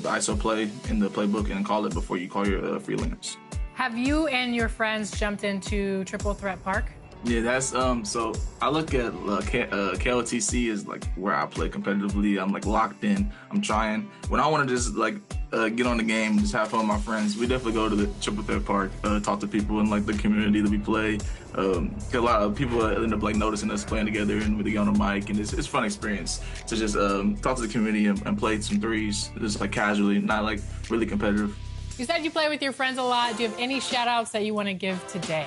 the ISO play in the playbook and call it before you call your freelance. Have you and your friends jumped into Triple Threat Park? Yeah, that's so I look at KOTC as like where I play competitively. I'm like locked in. I'm trying. When I want to just like get on the game, just have fun with my friends, we definitely go to the Triple Threat Park, talk to people in like the community that we play. A lot of people end up like noticing us playing together and we get on the mic, and it's a fun experience to just talk to the community and play some threes, just like casually, not like really competitive. You said you play with your friends a lot. Do you have any shout outs that you want to give today?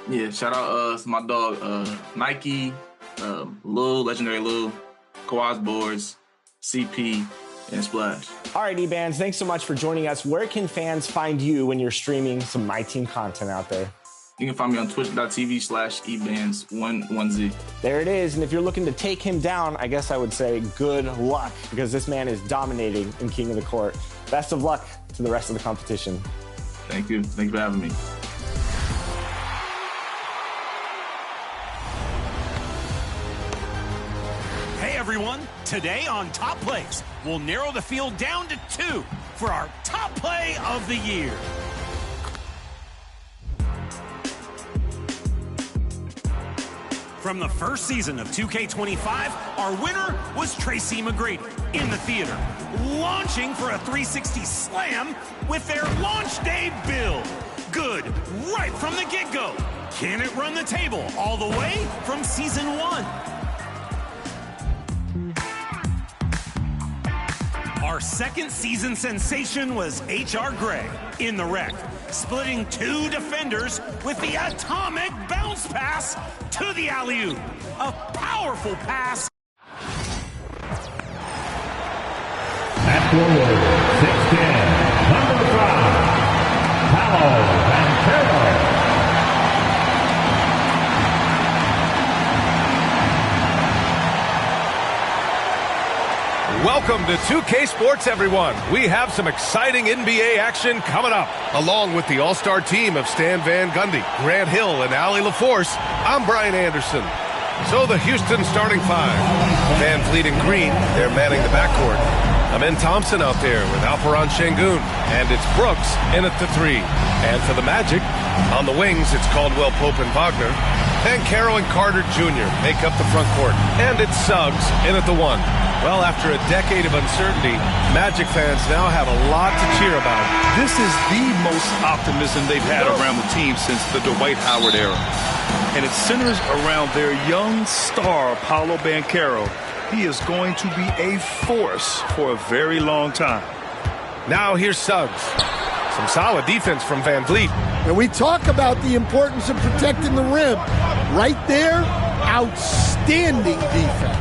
Yeah, shout out to my dog Nike, Lil, Legendary Lil, Kawhi's Boards, CP, and Splash. All right, E-Bands, thanks so much for joining us. Where can fans find you when you're streaming some My Team content out there? You can find me on twitch.tv/ebands11z. There it is. And if you're looking to take him down, I guess I would say good luck, because this man is dominating in King of the Court. Best of luck to the rest of the competition. Thank you. Thank you for having me. Hey everyone, today on Top Plays, we'll narrow the field down to 2 for our top play of the year. From the first season of 2K25, our winner was Tracy McGrady in the theater, launching for a 360 slam with their launch day build. Good, right from the get-go. Can it run the table all the way from season 1? Our second season sensation was H.R. Gray in the wreck, splitting 2 defenders with the atomic bounce pass to the alley-oop. A powerful pass. At forward, 6'10", number 5, Paolo Banchero. Welcome to 2K Sports, everyone. We have some exciting NBA action coming up. Along with the all-star team of Stan Van Gundy, Grant Hill, and Allie LaForce, I'm Brian Anderson. So the Houston starting 5. Van Fleet and Green, they're manning the backcourt. Amen Thompson out there with Alperon Şengün, and it's Brooks in at the 3. And for the Magic, on the wings, it's Caldwell Pope and Wagner. Banchero and Carter Jr. make up the front court. And it's Suggs in at the 1. Well, after a decade of uncertainty, Magic fans now have a lot to cheer about. This is the most optimism they've had around the team since the Dwight Howard era. And it centers around their young star, Paolo Banchero. He is going to be a force for a very long time. Now here's Suggs. Some solid defense from Van Vliet. And we talk about the importance of protecting the rim. Right there, outstanding defense.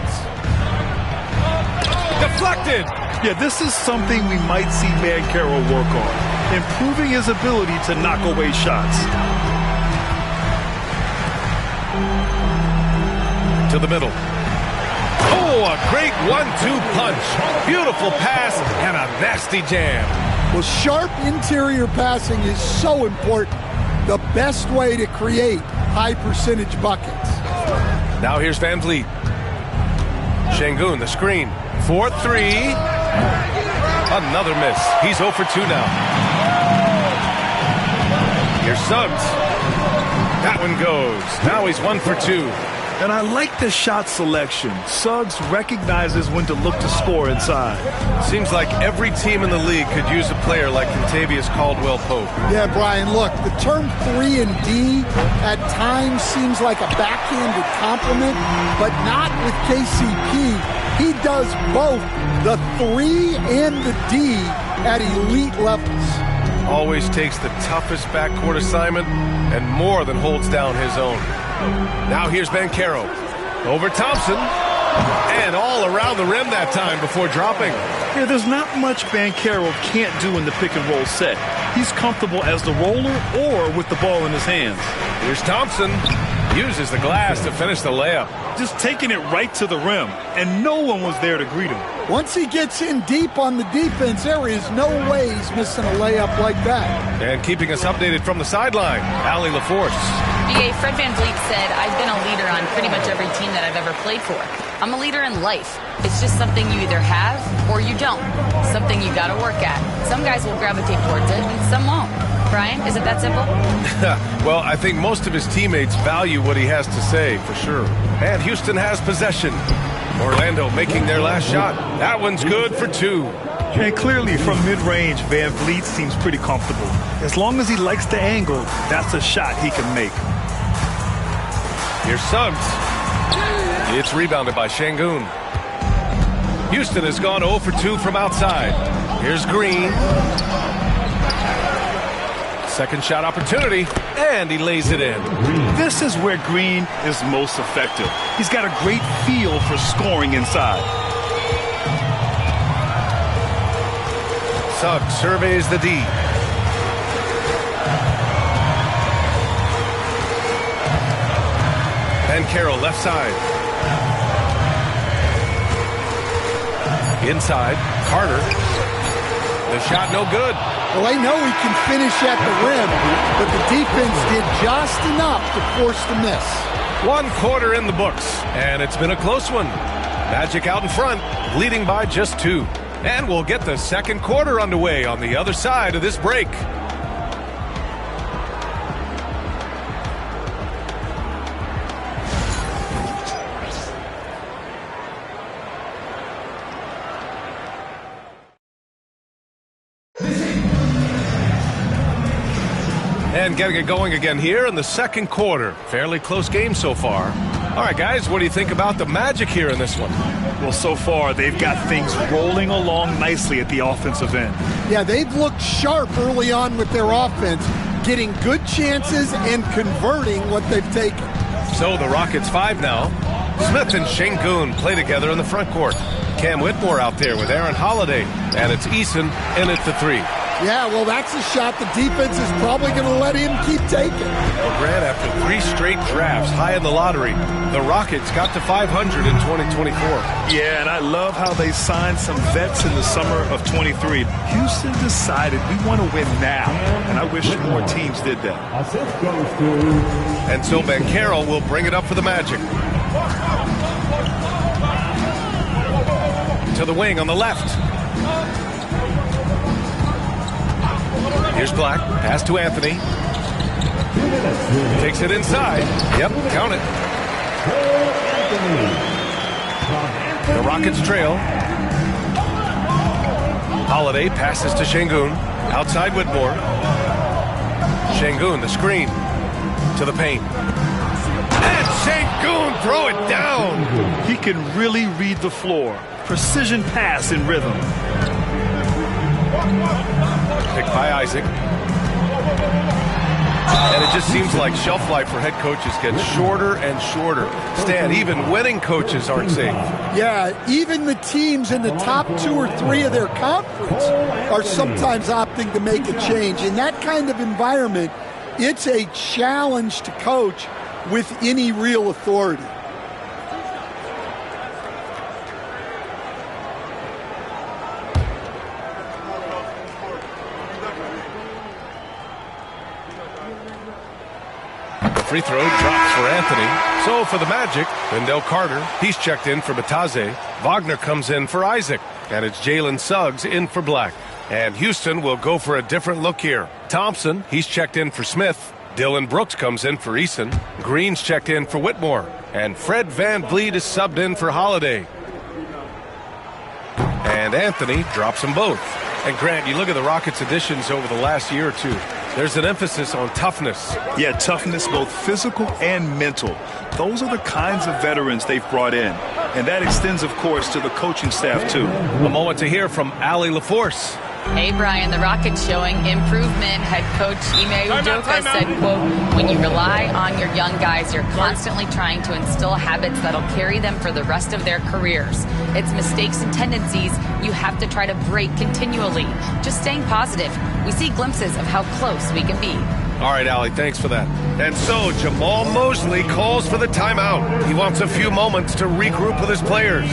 Deflected. Yeah, this is something we might see Banchero work on, improving his ability to knock away shots. To the middle. Oh, a great 1-2 punch. Beautiful pass and a nasty jam. Well, sharp interior passing is so important. The best way to create high percentage buckets. Now here's Van Vliet. Şengün, the screen. 4-3. Another miss. He's 0 for 2 now. Here's Suggs. That one goes. Now he's 1 for 2. And I like the shot selection. Suggs recognizes when to look to score inside. Seems like every team in the league could use a player like Kentavious Caldwell-Pope. Yeah, Brian, look, the term 3 and D at times seems like a backhanded compliment, but not with KCP. He does both the 3 and the D at elite levels. Always takes the toughest backcourt assignment and more than holds down his own. Now here's Banchero. Over Thompson. And all around the rim that time before dropping. Yeah, there's not much Banchero can't do in the pick-and-roll set. He's comfortable as the roller or with the ball in his hands. Here's Thompson. Uses the glass to finish the layup. Just taking it right to the rim, and no one was there to greet him. Once he gets in deep on the defense, there is no way he's missing a layup like that. And keeping us updated from the sideline, Allie LaForce. BA, Fred VanVleet said, I've been a leader on pretty much every team that I've ever played for. I'm a leader in life. It's just something you either have or you don't. Something you got to work at. Some guys will gravitate towards it and some won't. Brian, is it that simple? Well, I think most of his teammates value what he has to say, for sure. And Houston has possession. Orlando making their last shot. That one's good for 2. And clearly from mid-range, VanVleet seems pretty comfortable. As long as he likes the angle, that's a shot he can make. Here's Suggs. It's rebounded by Şengün. Houston has gone 0 for 2 from outside. Here's Green. Second shot opportunity, and he lays it in. This is where Green is most effective. He's got a great feel for scoring inside. Suggs surveys the D. And Carroll left side. Inside, Carter. The shot no good. Well, they know he can finish at the rim, but the defense did just enough to force the miss. 1 quarter in the books, and it's been a close one. Magic out in front, leading by just 2. And we'll get the second quarter underway on the other side of this break. And getting it going again here in the second quarter. Fairly close game so far. All right, guys, what do you think about the Magic here in this one? Well, so far, they've got things rolling along nicely at the offensive end. Yeah, they've looked sharp early on with their offense, getting good chances and converting what they've taken. So the Rockets 5 now. Smith and Şengün play together in the front court. Cam Whitmore out there with Aaron Holiday. And it's Eason in at the 3. Yeah, well, that's a shot the defense is probably going to let him keep taking. Well, Grant, after 3 straight drafts high in the lottery, the Rockets got to 500 in 2024. Yeah, and I love how they signed some vets in the summer of 23. Houston decided we want to win now, and I wish more teams did that. And so Banchero will bring it up for the Magic. To the wing on the left. Here's Black, pass to Anthony. Takes it inside. Yep, count it. The Rockets trail. Holiday passes to Şengün. Outside Whitmore. Şengün, the screen. To the paint. And Şengün, throw it down. He can really read the floor. Precision pass in rhythm. Picked by Isaac. And it just seems like shelf life for head coaches gets shorter and shorter. Stan, even winning coaches aren't safe. Yeah, even the teams in the top 2 or 3 of their conference are sometimes opting to make a change. In that kind of environment, it's a challenge to coach with any real authority. Free throw drops for Anthony. So for the Magic, Wendell Carter, he's checked in for Batase. Wagner comes in for Isaac. And it's Jalen Suggs in for Black. And Houston will go for a different look here. Thompson, he's checked in for Smith. Dylan Brooks comes in for Eason. Green's checked in for Whitmore. And Fred VanVleet is subbed in for Holiday. And Anthony drops them both. And Grant, you look at the Rockets' additions over the last year or two. There's an emphasis on toughness. Yeah, toughness, both physical and mental. Those are the kinds of veterans they've brought in. And that extends, of course, to the coaching staff, too. A moment to hear from Allie LaForce. Hey, Brian, the Rockets showing improvement. Head coach Ime Udoka said, quote, when you rely on your young guys, you're constantly trying to instill habits that'll carry them for the rest of their careers. It's mistakes and tendencies you have to try to break continually. Just staying positive. We see glimpses of how close we can be. All right, Allie, thanks for that. And so Jamal Mosley calls for the timeout. He wants a few moments to regroup with his players.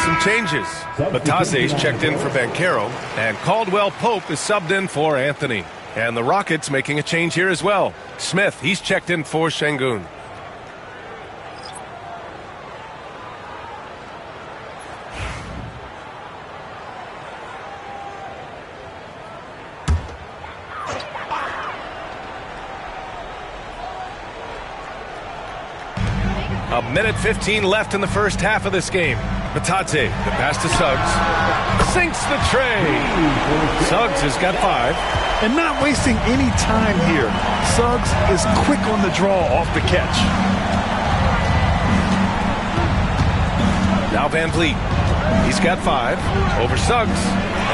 some changes. Bataze's checked in for Banchero, and Caldwell Pope is subbed in for Anthony. And the Rockets making a change here as well. Smith, he's checked in for Şengün. A minute 15 left in the first half of this game. Bataze, the pass to Suggs. Sinks the tray. Suggs has got 5. And not wasting any time here. Suggs is quick on the draw off the catch. Now Van Vliet. He's got 5 over Suggs.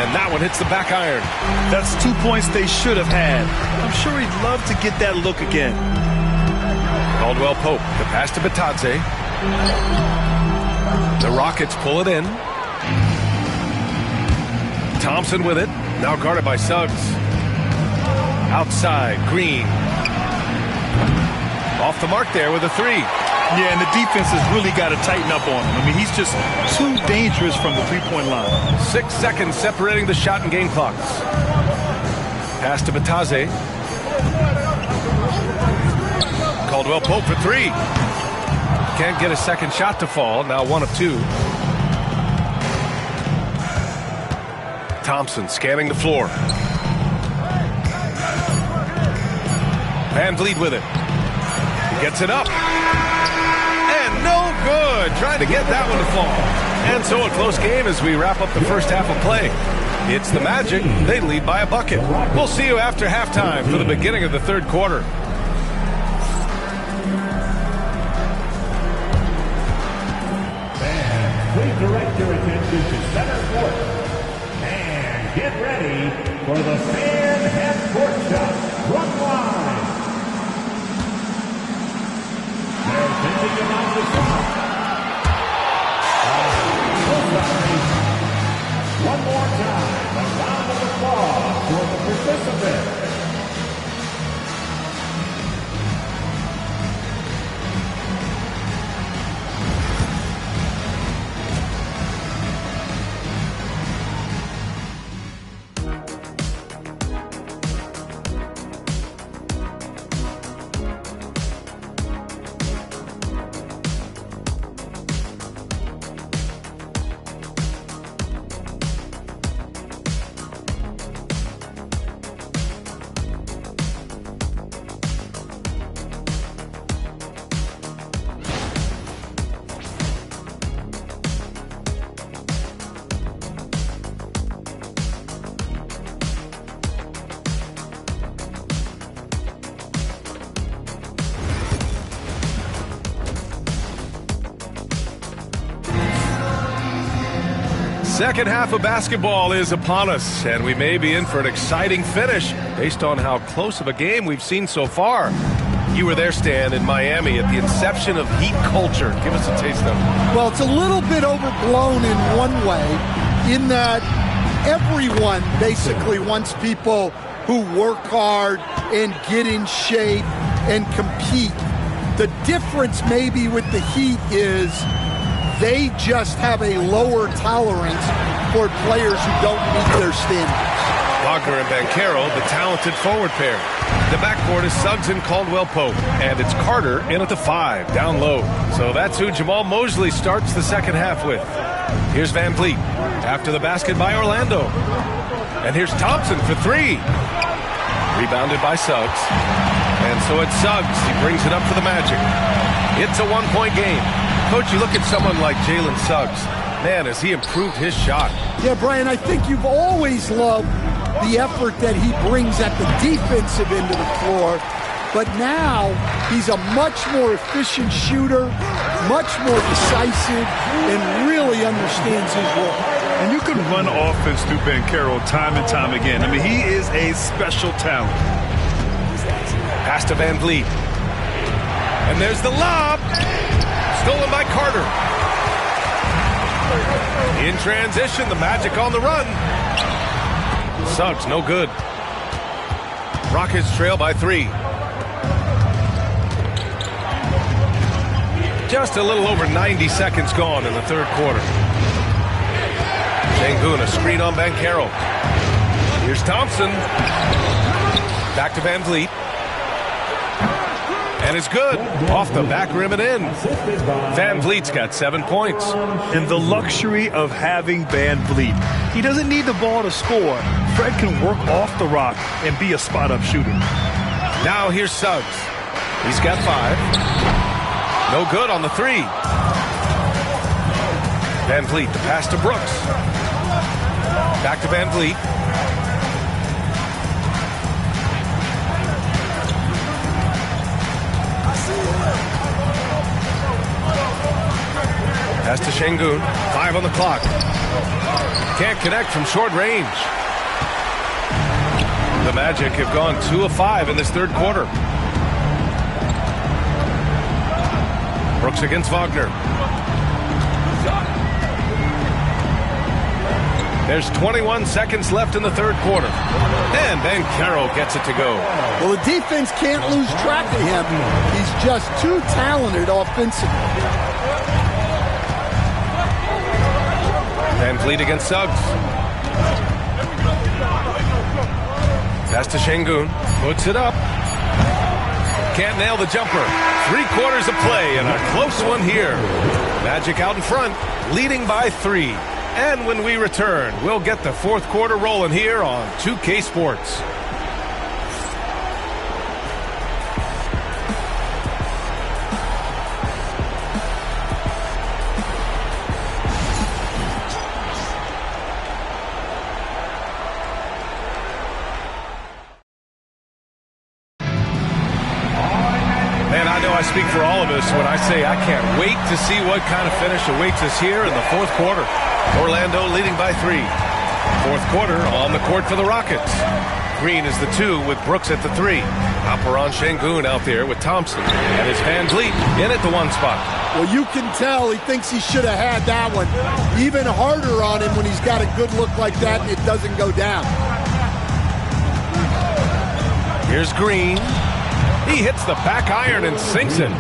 And that one hits the back iron. That's 2 points they should have had. I'm sure he'd love to get that look again. Caldwell Pope, the pass to Bataze. The Rockets pull it in. Thompson with it. Now guarded by Suggs. Outside, Green. Off the mark there with a 3. Yeah, and the defense has really got to tighten up on him. I mean, he's just too dangerous from the three-point line. 6 seconds separating the shot and game clocks. Pass to Bataze. Caldwell Pope for 3. Can't get a second shot to fall. Now 1 of 2. Thompson scanning the floor. Van Vliet with it. He gets it up. And no good. Trying to get that one to fall. And so a close game as we wrap up the first half of play. It's the Magic. They lead by a bucket. We'll see you after halftime for the beginning of the third quarter. Please direct your attention to center court. And get ready for the fan half-court shot run line. They're thinking about the shot. One more time, a round of applause for the participants. Second half of basketball is upon us, and we may be in for an exciting finish based on how close of a game we've seen so far. You were there, Stan, in Miami at the inception of Heat culture. Give us a taste of it. Well, it's a little bit overblown in one way, in that everyone basically wants people who work hard and get in shape and compete. The difference maybe with the Heat is they just have a lower tolerance for players who don't meet their standards. Wagner and Banchero, the talented forward pair. The backcourt is Suggs and Caldwell Pope, and it's Carter in at the 5, down low. So that's who Jamal Mosley starts the second half with. Here's Van Vliet after the basket by Orlando. And here's Thompson for 3. Rebounded by Suggs. And so it's Suggs. He brings it up for the Magic. It's a one-point game. Coach, you look at someone like Jalen Suggs. Man, has he improved his shot. Yeah, Brian, I think you've always loved the effort that he brings at the defensive end of the floor. But now he's a much more efficient shooter, much more decisive, and really understands his role. And you can run offense through Banchero time and time again. I mean, he is a special talent. Pass to Van Vliet. And there's the lob. Stolen by Carter. In transition, the Magic on the run. Suggs, no good. Rockets trail by 3. Just a little over 90 seconds gone in the third quarter. Sengun, a screen on Banchero. Here's Thompson. Back to Van Vliet. And it's good. Off the back rim and in. Van Vliet's got 7 points. And the luxury of having Van Vliet. He doesn't need the ball to score. Fred can work off the rock and be a spot-up shooter. Now here's Suggs. He's got 5. No good on the 3. Van Vliet, the pass to Brooks. Back to Van Vliet. Pass to Sengun. 5 on the clock. Can't connect from short range. The Magic have gone 2 of 5 in this third quarter. Brooks against Wagner. There's 21 seconds left in the third quarter. And Banchero gets it to go. Well, the defense can't lose track of him. He's just too talented offensively. Van Vliet against Suggs. Pass to Sengun. Puts it up. Can't nail the jumper. 3 quarters of play and a close one here. Magic out in front, leading by 3. And when we return, we'll get the fourth quarter rolling here on 2K Sports. I speak for all of us when I say I can't wait to see what kind of finish awaits us here in the fourth quarter. Orlando leading by 3. Fourth quarter on the court for the Rockets. Green is the 2 with Brooks at the 3. Alperen Sengun out there with Thompson. And it's Van Vliet in at the 1 spot. Well, you can tell he thinks he should have had that one. Even harder on him when he's got a good look like that and it doesn't go down. Here's Green. He hits the back iron and sinks it.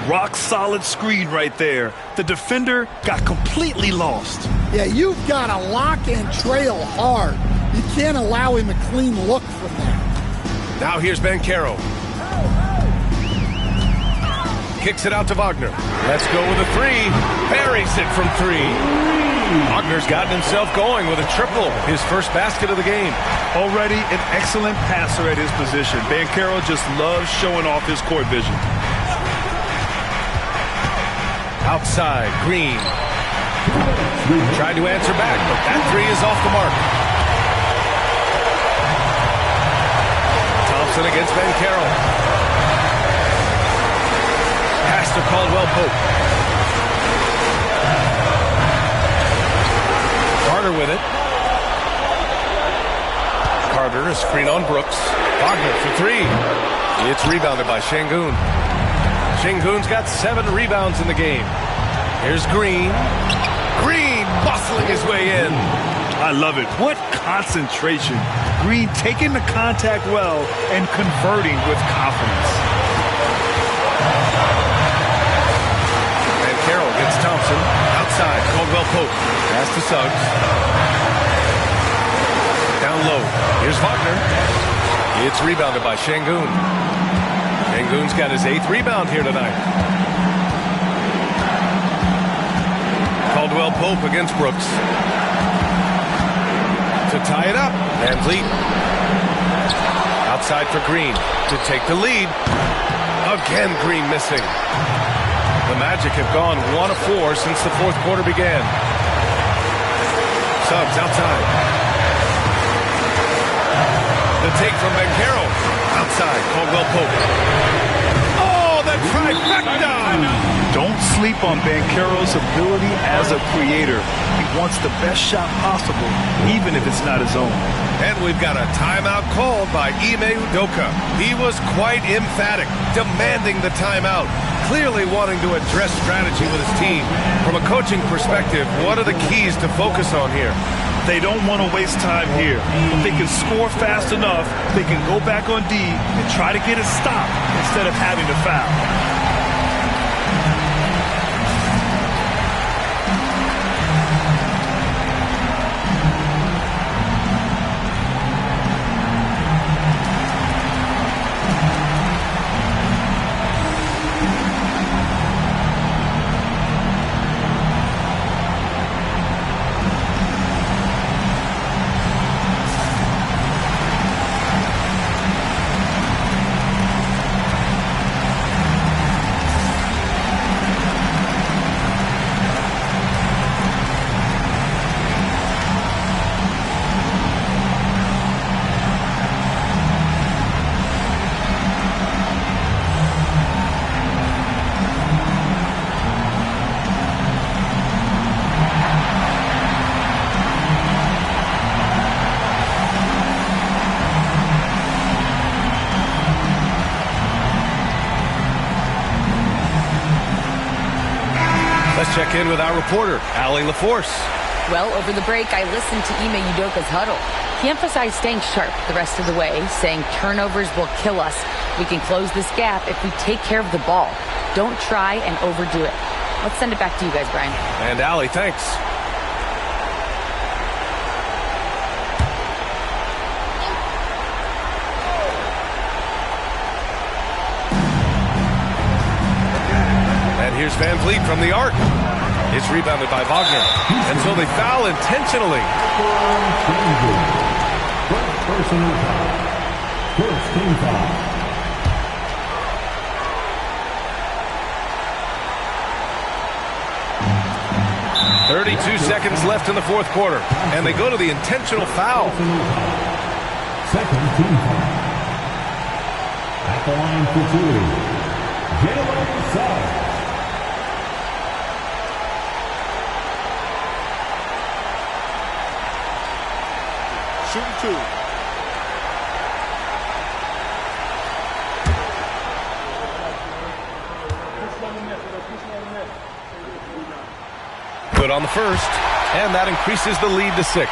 Rock solid screen right there. The defender got completely lost. Yeah, you've got to lock and trail hard. You can't allow him a clean look from that. Now here's Banchero. Kicks it out to Wagner. Let's go with a 3. Buries it from 3. Wagner's gotten himself going with a triple. His first basket of the game. Already an excellent passer at his position. Banchero just loves showing off his court vision. Outside, Green. Tried to answer back, but that 3 is off the mark. Thompson against Banchero. Pass to Caldwell-Pope. Carter with it. Carter, a screen on Brooks. Wagner for 3. It's rebounded by Sengun. Sengun's got 7 rebounds in the game. Here's Green. Green bustling his way in. I love it. What concentration. Green taking the contact well and converting with confidence. Banchero against Thompson. Outside, Caldwell-Pope. Pass to Suggs. Down low. Here's Wagner. It's rebounded by Sengun. Sengun's got his 8th rebound here tonight. Caldwell-Pope against Brooks. To tie it up. Van Vliet. Outside for Green. To take the lead. Again, Green missing. The Magic have gone 1 of 4 since the fourth quarter began. Suggs outside. The take from Banchero. Outside, Caldwell-Pope. Oh, the trifecta! Don't sleep on Banchero's ability as a creator. He wants the best shot possible, even if it's not his own. And we've got a timeout called by Ime Udoka. He was quite emphatic, demanding the timeout, clearly wanting to address strategy with his team. From a coaching perspective, what are the keys to focus on here? They don't want to waste time here. If they can score fast enough, they can go back on D and try to get a stop instead of having to foul. Let's check in with our reporter, Allie LaForce. Well, over the break, I listened to Ime Udoka's huddle. He emphasized staying sharp the rest of the way, saying turnovers will kill us. We can close this gap if we take care of the ball. Don't try and overdo it. Let's send it back to you guys, Brian. And Allie, thanks. And here's Van Vliet from the arc. It's rebounded by Wagner. And so they foul intentionally. First personal foul. First team foul. .32 seconds left in the fourth quarter. And they go to the intentional foul. Second team foul. At the line for two, Jalen Suggs. Shooting two. Good on the first, and that increases the lead to 6.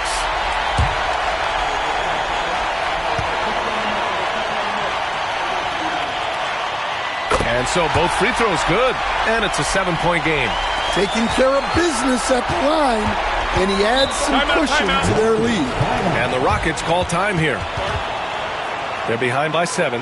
And so both free throws good, and it's a 7-point game. Taking care of business at the line, and he adds some cushion to their lead. And the Rockets call time here. They're behind by 7.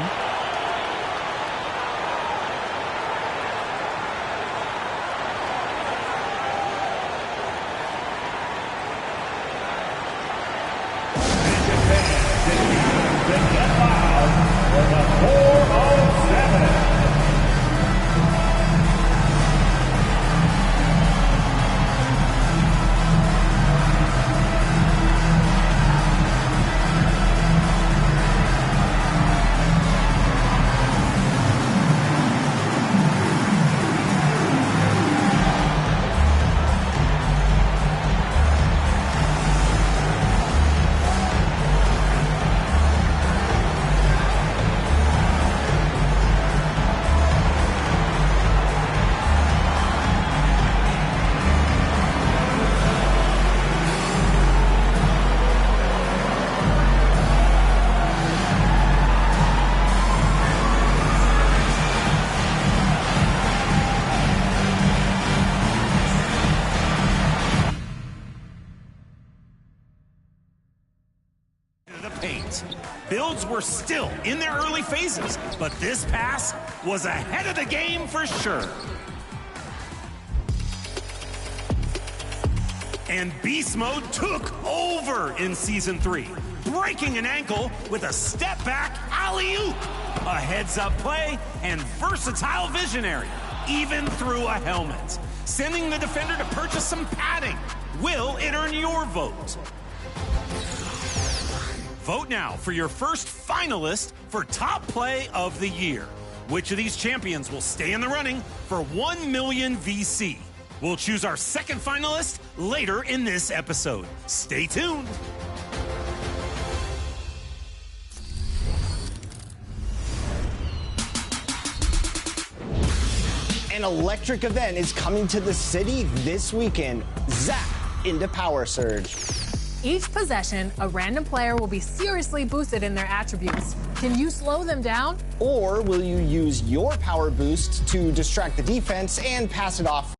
Builds were still in their early phases, but this pass was ahead of the game for sure. And Beast Mode took over in Season 3, breaking an ankle with a step-back alley-oop. A heads-up play and versatile visionary, even through a helmet. Sending the defender to purchase some padding. Will it earn your vote? Vote now for your first finalist for Top Play of the Year. Which of these champions will stay in the running for 1 million VC? We'll choose our second finalist later in this episode. Stay tuned. An electric event is coming to the city this weekend. Zap into Power Surge. Each possession, a random player will be seriously boosted in their attributes. Can you slow them down? Or will you use your power boost to distract the defense and pass it off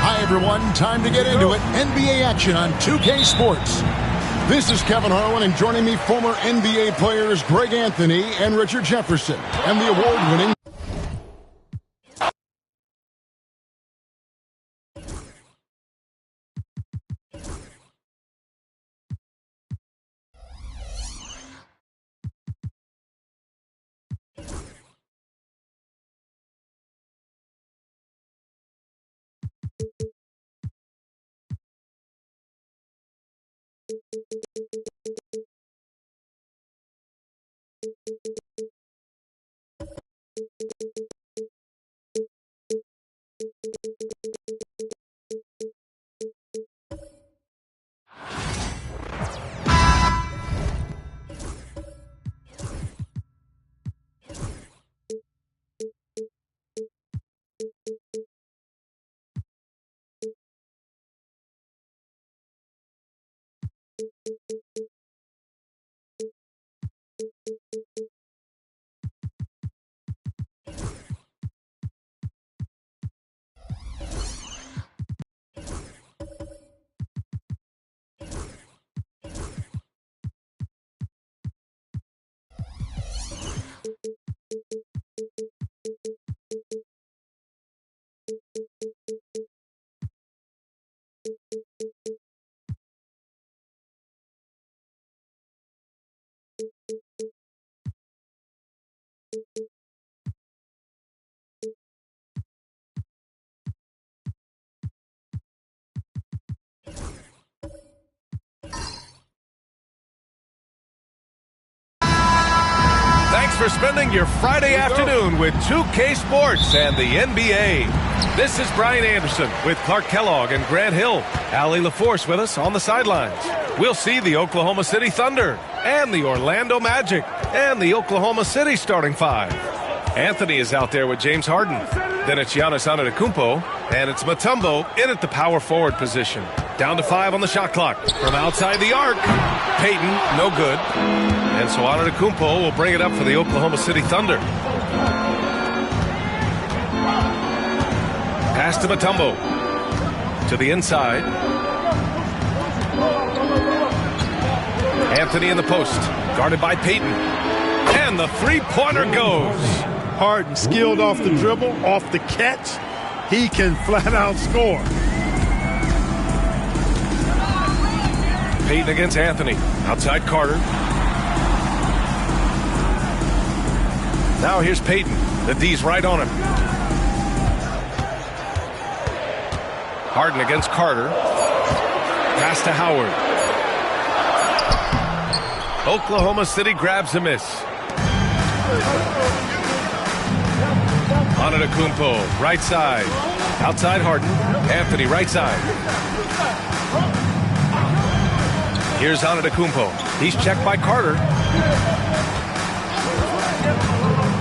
Hi, everyone. Time to get into it. NBA action on 2K Sports. This is Kevin Harlan, and joining me, former NBA players Greg Anthony and Richard Jefferson, and the award-winning Thanks for spending your Friday afternoon with 2K Sports and the NBA. This is Brian Anderson with Clark Kellogg and Grant Hill. Allie LaForce with us on the sidelines. We'll see the Oklahoma City Thunder and the Orlando Magic and the Oklahoma City starting five. Anthony is out there with James Harden. Then it's Giannis Antetokounmpo, and it's Mutombo in at the power forward position. Down to 5 on the shot clock. From outside the arc, Payton, no good. And so Antetokounmpo will bring it up for the Oklahoma City Thunder. Pass to Mutombo. To the inside. Anthony in the post. Guarded by Payton. And the three-pointer goes. Harden skilled off the dribble, off the catch. He can flat out score. Payton against Anthony. Outside Carter. Now here's Payton. The D's right on him. Harden against Carter. Pass to Howard. Oklahoma City grabs a miss. Antetokounmpo, right side. Outside Harden. Anthony, right side. Here's Antetokounmpo. He's checked by Carter.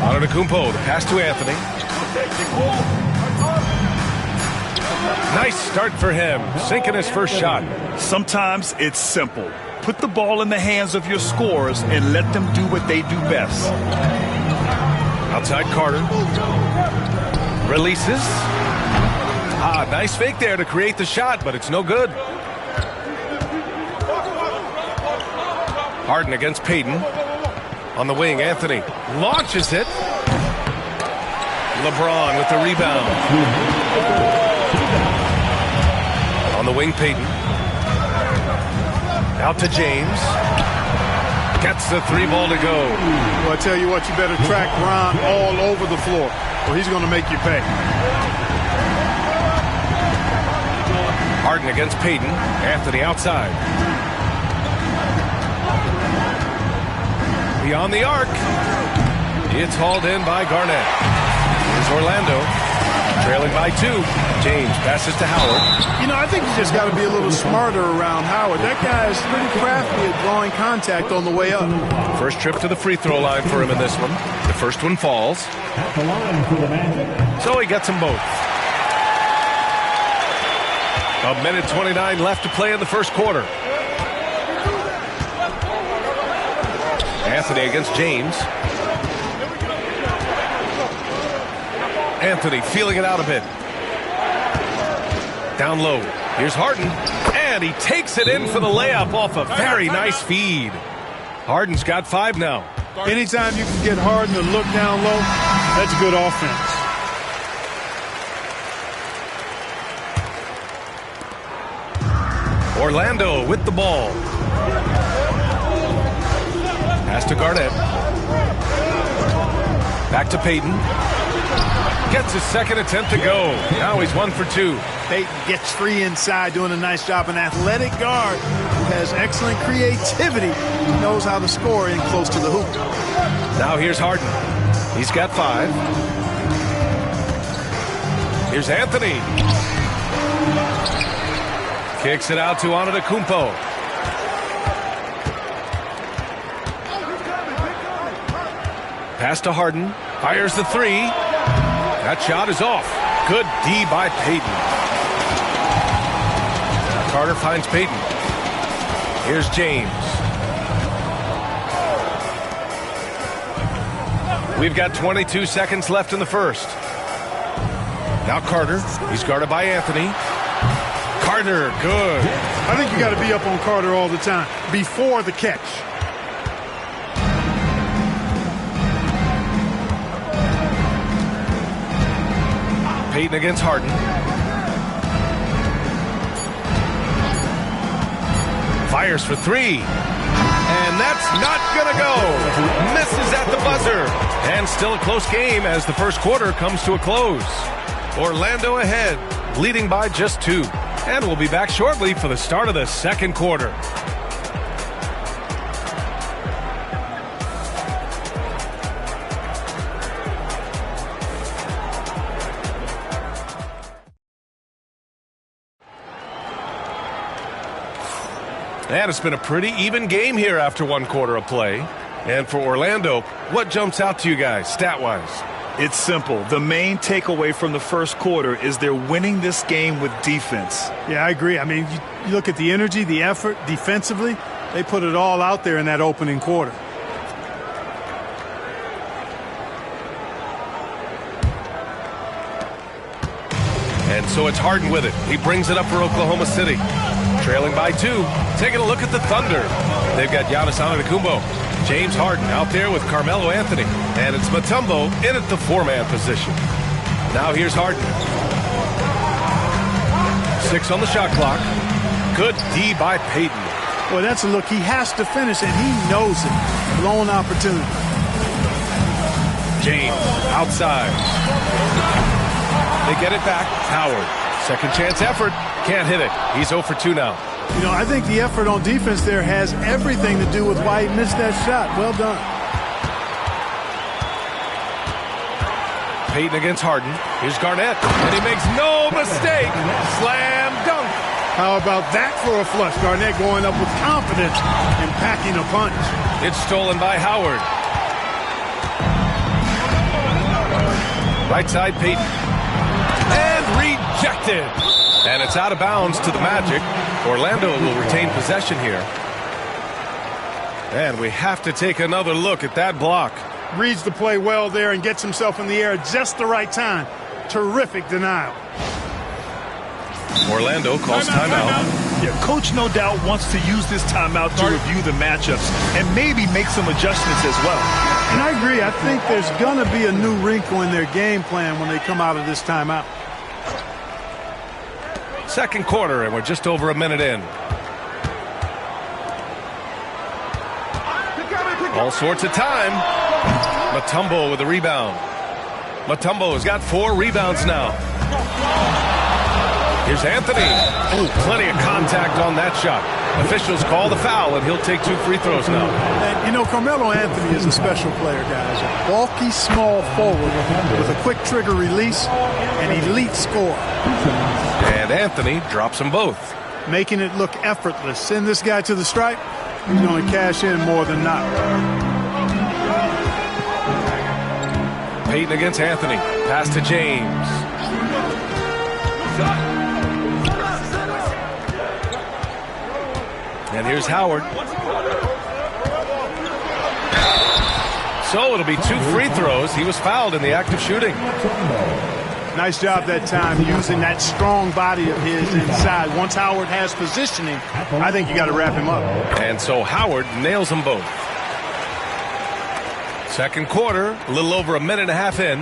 Antetokounmpo, the pass to Anthony. Nice start for him, sinking his first shot. Sometimes it's simple. Put the ball in the hands of your scorers and let them do what they do best. Outside Carter. Releases. Nice fake there to create the shot, but it's no good. Harden against Payton. On the wing, Anthony launches it. LeBron with the rebound. On the wing, Payton. Out to James. Gets the three ball to go. Well, I tell you what, you better track Ron all over the floor, or he's going to make you pay. Harden against Payton. Anthony outside. Beyond the arc. It's hauled in by Garnett. Here's Orlando. Trailing by 2. James passes to Howard. You know, I think you just got to be a little smarter around Howard. That guy is pretty crafty at drawing contact on the way up. First trip to the free throw line for him in this one. The first one falls. So he gets them both. 1:29 left to play in the first quarter. Anthony against James. Anthony feeling it out a bit. Down low. Here's Harden. And he takes it in for the layup off a very nice feed. Harden's got 5 now. Anytime you can get Harden to look down low, that's good offense. Orlando with the ball. Pass to Garnett. Back to Payton. Gets his second attempt to go. Now he's 1 for 2. Payton gets free inside, doing a nice job. An athletic guard who has excellent creativity. He knows how to score in close to the hoop. Now here's Harden. He's got 5. Here's Anthony. Kicks it out to Antetokounmpo. Pass to Harden. Fires the 3. That shot is off. Good D by Payton. Carter finds Payton. Here's James. We've got 22 seconds left in the first. Now Carter. He's guarded by Anthony. Carter, good. I think you got to be up on Carter all the time before the catch. Payton against Harden. Fires for 3. And that's not going to go. Misses at the buzzer. And still a close game as the first quarter comes to a close. Orlando ahead, leading by just 2. And we'll be back shortly for the start of the second quarter. And it's been a pretty even game here after one quarter of play. And for Orlando, what jumps out to you guys, stat-wise? It's simple. The main takeaway from the first quarter is they're winning this game with defense. Yeah, I agree. I mean, you look at the energy, the effort defensively, they put it all out there in that opening quarter. And so it's Harden with it. He brings it up for Oklahoma City. Trailing by 2. Taking a look at the Thunder. They've got Giannis Antetokounmpo. James Harden out there with Carmelo Anthony. And it's Mutombo in at the 4-man position. Now here's Harden. 6 on the shot clock. Good D by Payton. Well, that's a look he has to finish, and he knows it. Blown opportunity. James outside. They get it back. Howard. Second chance effort. Can't hit it. He's 0 for 2 now. You know, I think the effort on defense there has everything to do with why he missed that shot. Well done. Payton against Harden. Here's Garnett. And he makes no mistake. Slam dunk. How about that for a flush? Garnett going up with confidence and packing a punch. It's stolen by Howard. Right side, Payton. And rejected. And it's out of bounds to the Magic. Orlando will retain possession here. And we have to take another look at that block. Reads the play well there and gets himself in the air at just the right time. Terrific denial. Orlando calls timeout. Yeah, coach no doubt wants to use this timeout to review the matchups and maybe make some adjustments as well. And I agree. I think there's going to be a new wrinkle in their game plan when they come out of this timeout. Second quarter, and we're just over a minute in. All sorts of time. Mutombo with a rebound. Mutombo has got 4 rebounds now. Here's Anthony. Oh, plenty of contact on that shot. Officials call the foul, and he'll take 2 free throws now. And, you know, Carmelo Anthony is a special player, guys. A bulky, small forward with a quick trigger release, an elite scorer. And Anthony drops them both. Making it look effortless. Send this guy to the stripe, he's going to cash in more than not. Payton against Anthony. Pass to James. And here's Howard. So it'll be 2 free throws. He was fouled in the act of shooting. Nice job that time using that strong body of his inside. Once Howard has positioning, I think you got to wrap him up. And so Howard nails them both. Second quarter, a little over a minute and a half in.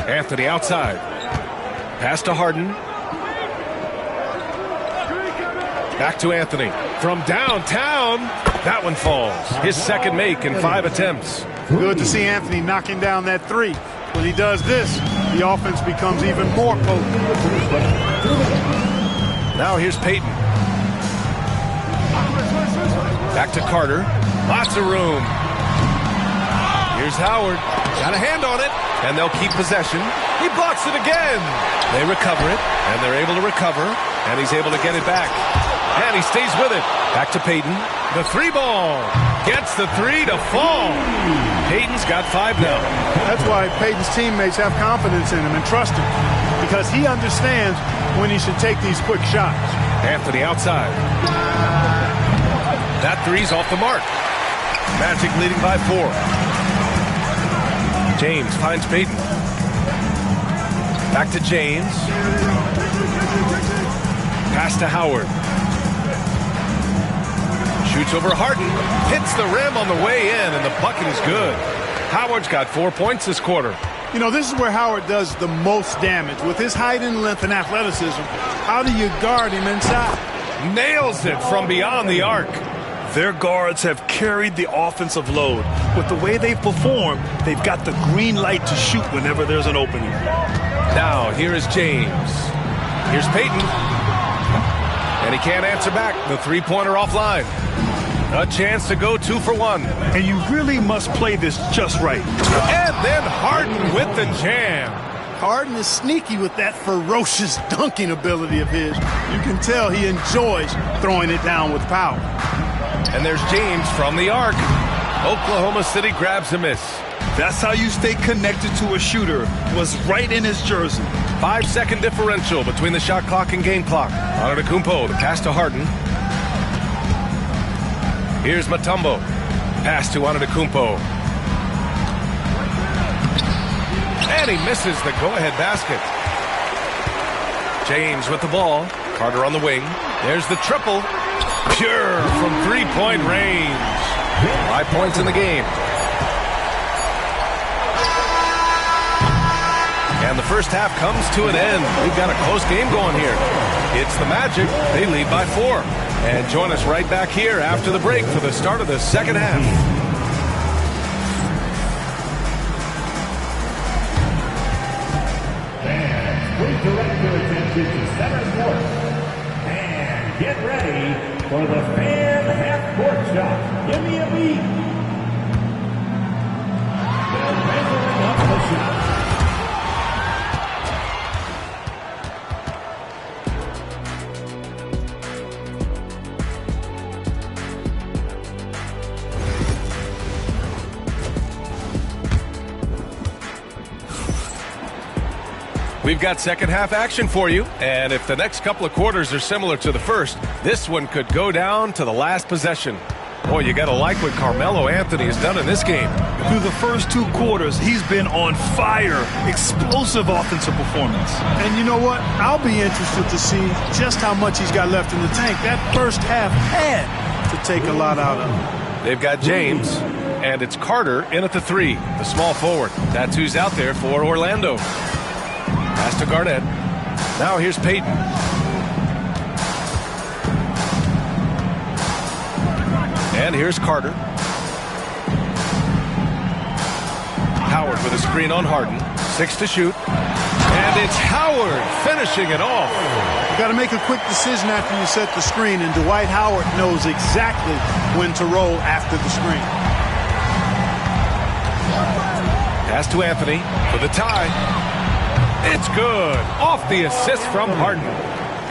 Anthony outside. Pass to Harden. Back to Anthony. From downtown, that one falls. His second make in 5 attempts. Good to see Anthony knocking down that 3. When he does this, the offense becomes even more potent. Now here's Payton. Back to Carter. Lots of room. Here's Howard. Got a hand on it. And they'll keep possession. He blocks it again. They recover it. And they're able to recover. And he's able to get it back. And he stays with it. Back to Payton. The 3 ball. Gets the 3 to fall. Payton's got 5 now. That's why Payton's teammates have confidence in him and trust him. Because he understands when he should take these quick shots. Anthony outside. That 3's off the mark. Magic leading by 4. James finds Payton. Back to James. Pass to Howard. Shoots over Harden. Hits the rim on the way in, and the bucket is good. Howard's got 4 points this quarter. You know, this is where Howard does the most damage. With his height and length and athleticism, how do you guard him inside? Nails it from beyond the arc. Their guards have carried the offensive load. With the way they've performed, they've got the green light to shoot whenever there's an opening. Now, here is James. Here's Payton. And he can't answer back. The 3-pointer offline. A chance to go 2 for 1. And you really must play this just right. And then Harden with the jam. Harden is sneaky with that ferocious dunking ability of his. You can tell he enjoys throwing it down with power. And there's James from the arc. Oklahoma City grabs a miss. That's how you stay connected to a shooter. Was right in his jersey. 5-second differential between the shot clock and game clock. Antetokounmpo, the pass to Harden. Here's Mutombo. Pass to Antetokounmpo. And he misses the go-ahead basket. James with the ball. Carter on the wing. There's the triple. Pure from three-point range. 5 points in the game. And the first half comes to an end. We've got a close game going here. It's the Magic. They lead by 4. And join us right back here after the break for the start of the second half. Please direct your attention to center court. And get ready for the fan half-court shot. Give me a beat. They're measuring up the shot. We've got second half action for you, and if the next couple of quarters are similar to the first, this one could go down to the last possession. Boy, you gotta like what Carmelo Anthony has done in this game. Through the first 2 quarters, he's been on fire. Explosive offensive performance. And you know what? I'll be interested to see just how much he's got left in the tank. That first half had to take a lot out of him. They've got James, and it's Carter in at the 3, the small forward. That's who's out there for Orlando. Pass to Garnett. Now here's Payton. And here's Carter. Howard with a screen on Harden. 6 to shoot. And it's Howard finishing it off. You got to make a quick decision after you set the screen, and Dwight Howard knows exactly when to roll after the screen. Pass to Anthony for the tie. It's good. Off the assist from Harden.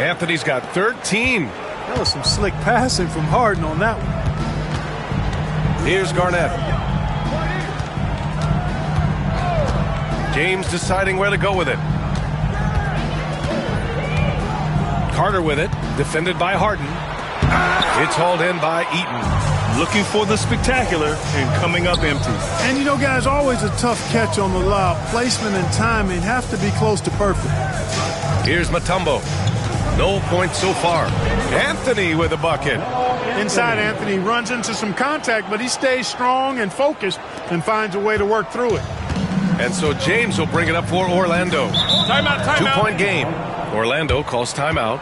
Anthony's got 13. That was some slick passing from Harden on that one. Here's Garnett. James deciding where to go with it. Carter with it. Defended by Harden. It's hauled in by Eaton. Looking for the spectacular and coming up empty. And you know, guys, always a tough catch on the lob. Placement and timing have to be close to perfect. Here's Mutombo. No points so far. Anthony with a bucket. Inside, Anthony runs into some contact, but he stays strong and focused and finds a way to work through it. And so James will bring it up for Orlando. Timeout. 2-point game. Orlando calls timeout.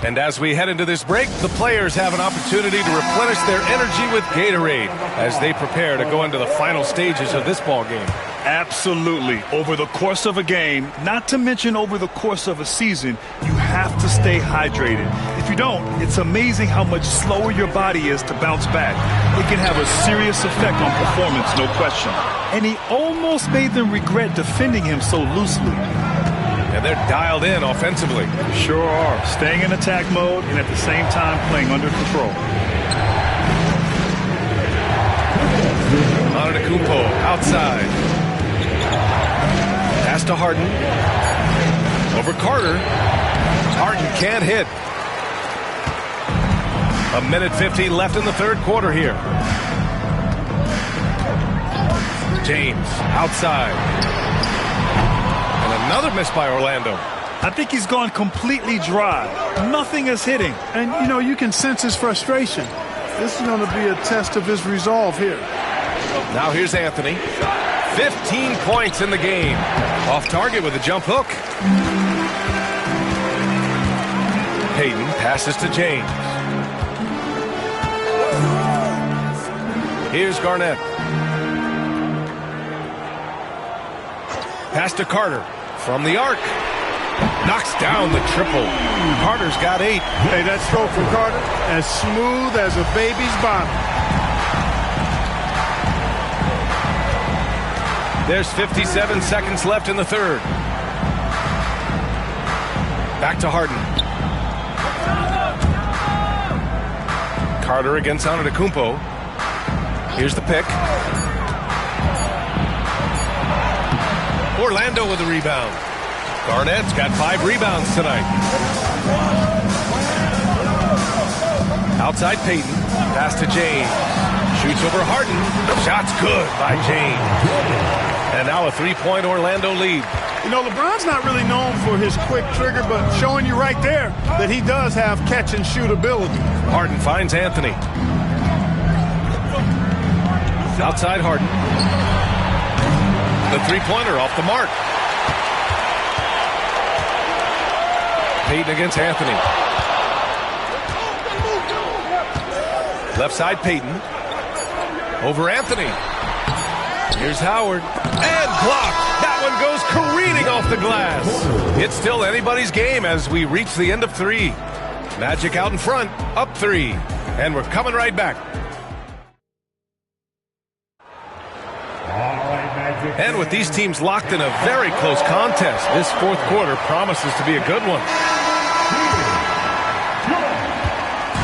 And as we head into this break, the players have an opportunity to replenish their energy with Gatorade as they prepare to go into the final stages of this ball game. Absolutely. Over the course of a game, not to mention over the course of a season, you have to stay hydrated. If you don't, it's amazing how much slower your body is to bounce back. It can have a serious effect on performance, no question. And he almost made them regret defending him so loosely. And they're dialed in offensively. Sure are. Staying in attack mode and at the same time playing under control. Antetokounmpo outside. Pass to Harden. Over Carter. Harden can't hit. 1:50 left in the third quarter here. James outside. And another miss by Orlando. I think he's gone completely dry. Nothing is hitting. And, you know, you can sense his frustration. This is going to be a test of his resolve here. Now here's Anthony. 15 points in the game. Off target with a jump hook. Payton passes to James. Here's Garnett. Pass to Carter from the arc. Knocks down the triple. Carter's got 8. Hey, that stroke from Carter, as smooth as a baby's bottom. There's 57 seconds left in the third. Back to Harden. Carter against Antetokounmpo. Here's the pick. Orlando with the rebound. Garnett's got 5 rebounds tonight. Outside Payton. Pass to James. Shoots over Harden. Shot's good by James. And now a 3-point Orlando lead. You know, LeBron's not really known for his quick trigger, but showing you right there that he does have catch-and-shoot ability. Harden finds Anthony. Outside Harden. The three-pointer off the mark. Payton against Anthony. Left side Payton. Over Anthony. Here's Howard. And blocked. That one goes careening off the glass. It's still anybody's game as we reach the end of 3. Magic out in front, up 3. And we're coming right back. And with these teams locked in a very close contest, this fourth quarter promises to be a good one.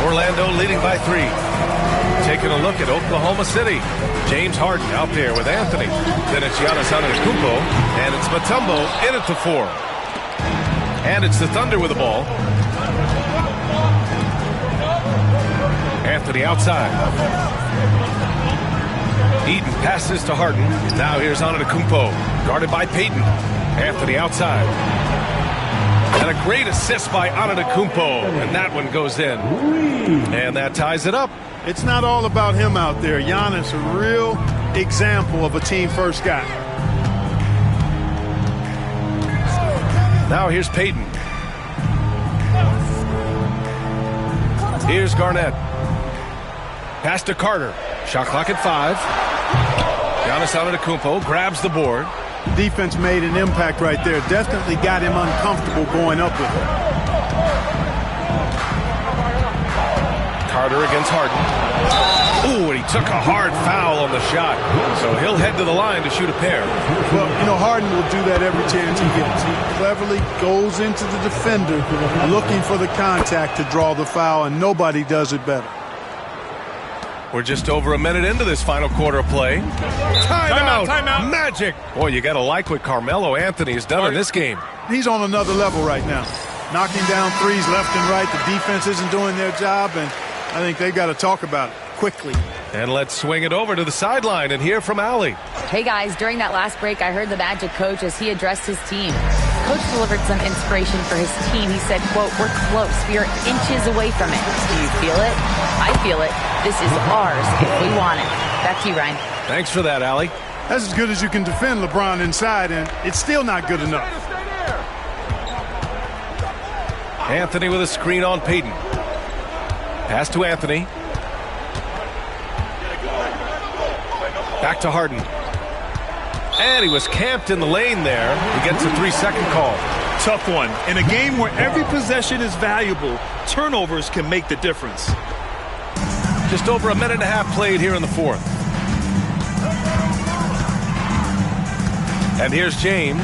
Orlando leading by 3. Taking a look at Oklahoma City. James Harden out there with Anthony. Then it's Giannis Antetokounmpo. And it's Mutombo in at the 4. And it's the Thunder with the ball. Anthony outside. Eden passes to Harden. Now here's Antetokounmpo. Guarded by Payton. Anthony outside. And a great assist by Antetokounmpo. And that one goes in. And that ties it up. It's not all about him out there. Giannis, a real example of a team-first guy. Now here's Payton. Here's Garnett. Pass to Carter. Shot clock at 5. Giannis Antetokounmpo grabs the board. Defense made an impact right there. Definitely got him uncomfortable going up with it. Carter against Harden. Ooh, and he took a hard foul on the shot. So he'll head to the line to shoot a pair. Well, you know, Harden will do that every chance he gets. He cleverly goes into the defender looking for the contact to draw the foul, and nobody does it better. We're just over a minute into this final quarter of play. Timeout. Magic. Boy, you got to like what Carmelo Anthony has done in this game. He's on another level right now. Knocking down threes left and right. The defense isn't doing their job, and I think they've got to talk about it quickly. And let's swing it over to the sideline and hear from Allie. Hey, guys, during that last break, I heard the Magic coach as he addressed his team. Coach delivered some inspiration for his team. He said, quote, "We're close. We are inches away from it. Do you feel it? I feel it. This is ours if we want it." Back to you, Ryan. Thanks for that, Allie. That's as good as you can defend LeBron inside, and it's still not good enough. Anthony with a screen on Payton. Pass to Anthony. Back to Harden. And he was camped in the lane there. He gets a 3-second call. Tough one. In a game where every possession is valuable, turnovers can make the difference. Just over a minute and a half played here in the fourth. And here's James.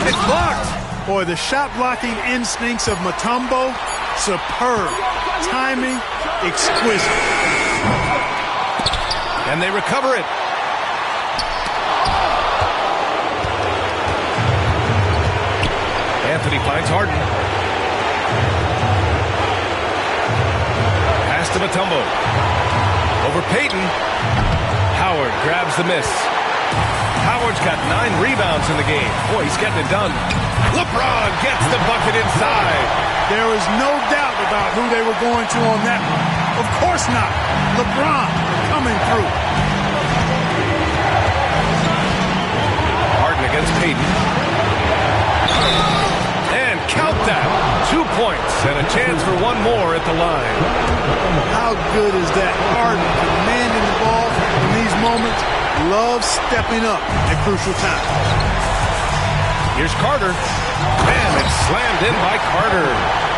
It's blocked. Boy, the shot-blocking instincts of Mutombo, superb. Timing, exquisite. And they recover it. Anthony finds Harden. Pass to Mutombo. Over Payton. Howard grabs the miss. Howard's got 9 rebounds in the game. Boy, he's getting it done. LeBron gets the bucket inside. There is no doubt about who they were going to on that one. Of course not. LeBron coming through. Harden against Payton. And count that. 2 points and a chance for one more at the line. How good is that? Harden commanding the ball in these moments. Loves stepping up at crucial times. Here's Carter. Man, it's slammed in by Carter.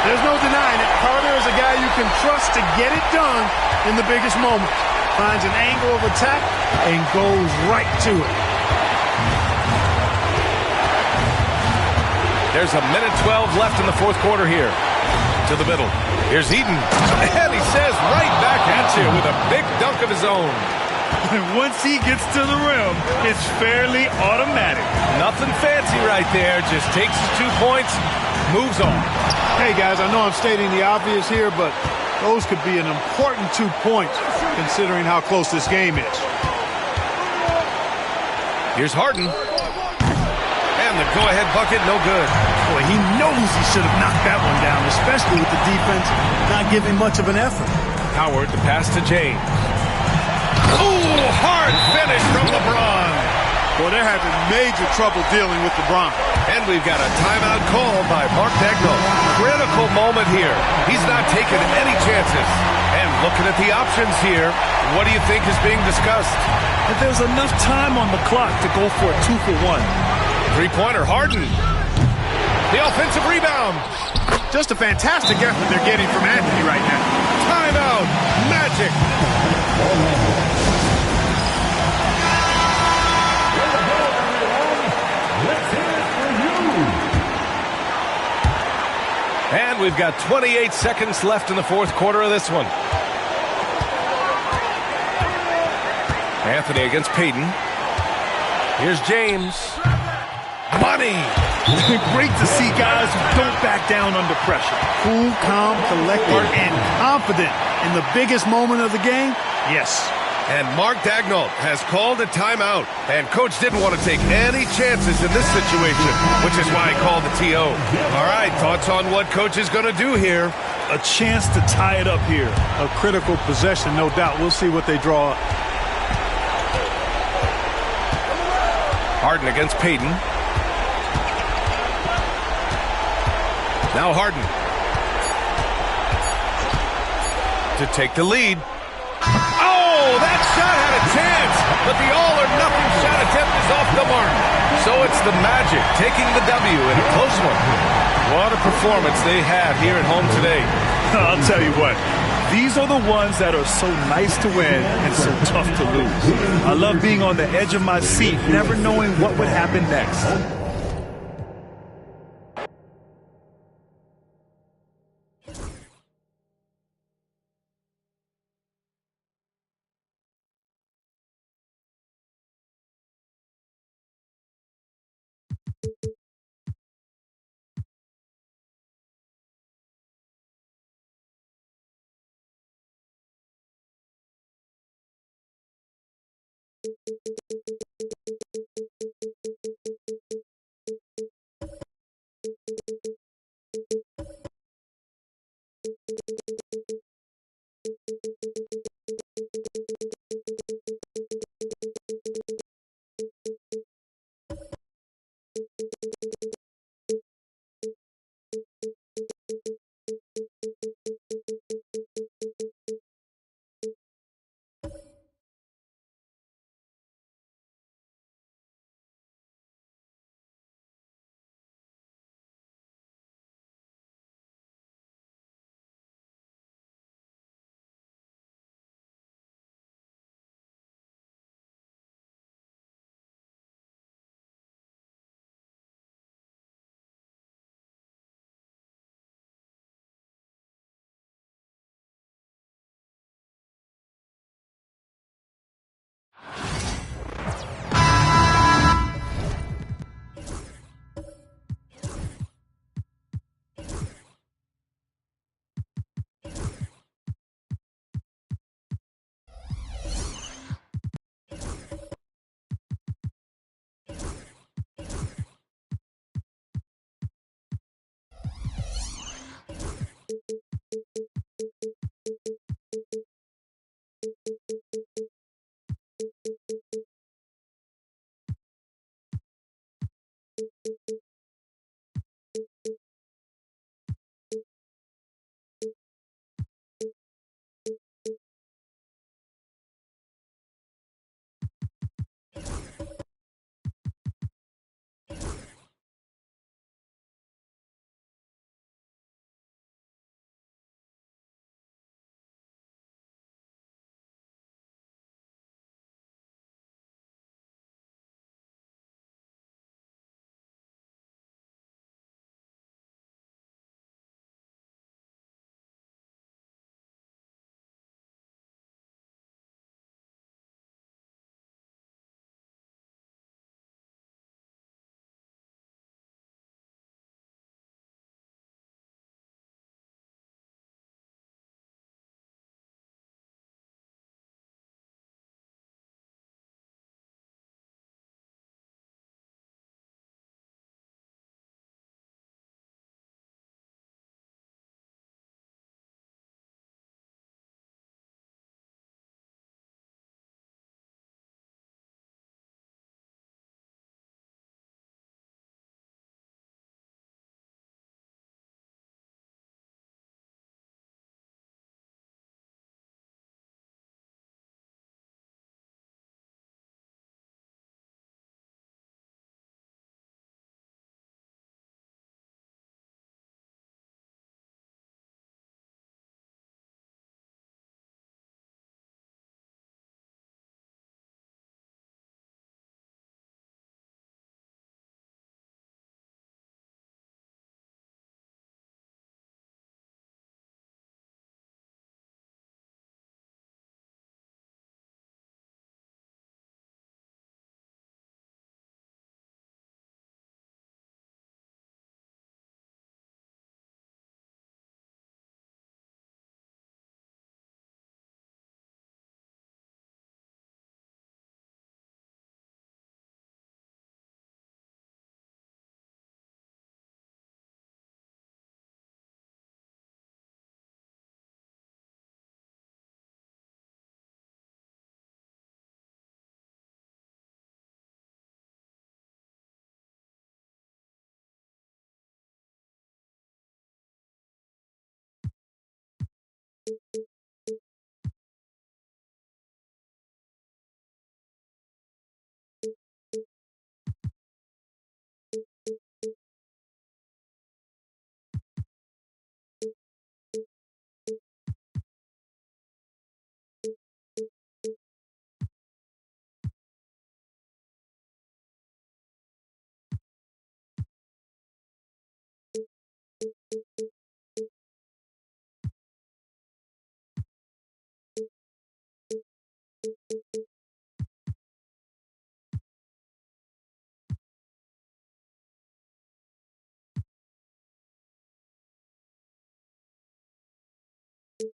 There's no denying it. Carter is a guy you can trust to get it done in the biggest moment. finds an angle of attack, and goes right to it. There's a minute 12 left in the fourth quarter here. To the middle. Here's Eaton. And he says right back at you with a big dunk of his own. Once he gets to the rim, it's fairly automatic. Nothing fancy right there. Just takes his 2 points, moves on. Hey, guys, I know I'm stating the obvious here, but those could be an important 2 points considering how close this game is. Here's Harden. And the go-ahead bucket, no good. Boy, he knows he should have knocked that one down, especially with the defense not giving much of an effort. Howard to pass to James. Oh, hard finish from LeBron. Well, they're having major trouble dealing with LeBron. And we've got a timeout called by Mark Dagnall. Critical moment here. He's not taking any chances. And looking at the options here, what do you think is being discussed? If there's enough time on the clock to go for a 2-for-1. Three-pointer, Harden. The offensive rebound. Just a fantastic effort they're getting from Anthony right now. Timeout. Magic. And we've got 28 seconds left in the fourth quarter of this one. Anthony against Payton. Here's James. Money. Great to see guys who don't back down under pressure. Cool, calm, collected, and confident in the biggest moment of the game. Yes. And Mark Dagnall has called a timeout. And Coach didn't want to take any chances in this situation, which is why he called the TO. All right, thoughts on what Coach is going to do here? A chance to tie it up here. A critical possession, no doubt. We'll see what they draw up. Harden against Payton. Now Harden. To take the lead. Oh, that shot had a chance, but the all-or-nothing shot attempt is off the mark. So it's the Magic taking the W in a close one. What a performance they had here at home today. I'll tell you what. These are the ones that are so nice to win and so tough to lose. I love being on the edge of my seat, never knowing what would happen next.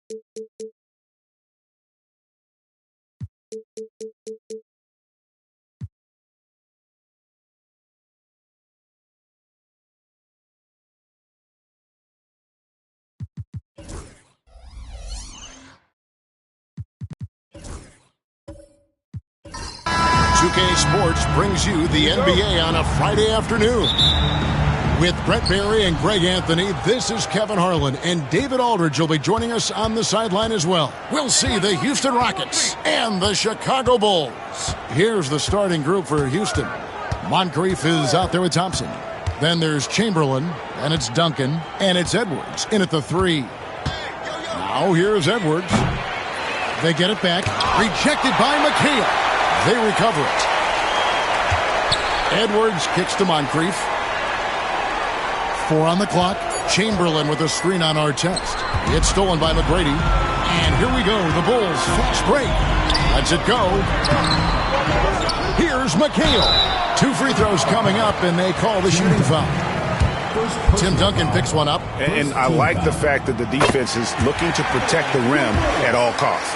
2K Sports brings you the NBA on a Friday afternoon. With Brett Barry and Greg Anthony, this is Kevin Harlan, and David Aldridge will be joining us on the sideline as well. We'll see the Houston Rockets and the Chicago Bulls. Here's the starting group for Houston. Moncrief is out there with Thompson. Then there's Chamberlain, and it's Duncan, and it's Edwards in at the 3. Now here's Edwards. They get it back. Rejected by McHale. They recover it. Edwards kicks to Moncrief. 4 on the clock. Chamberlain with a screen on Artest. It's stolen by McGrady. And here we go. The Bulls fast break. Lets it go. Here's McHale. 2 free throws coming up, and they call the shooting foul. Tim Duncan picks one up. And I like the fact that the defense is looking to protect the rim at all costs.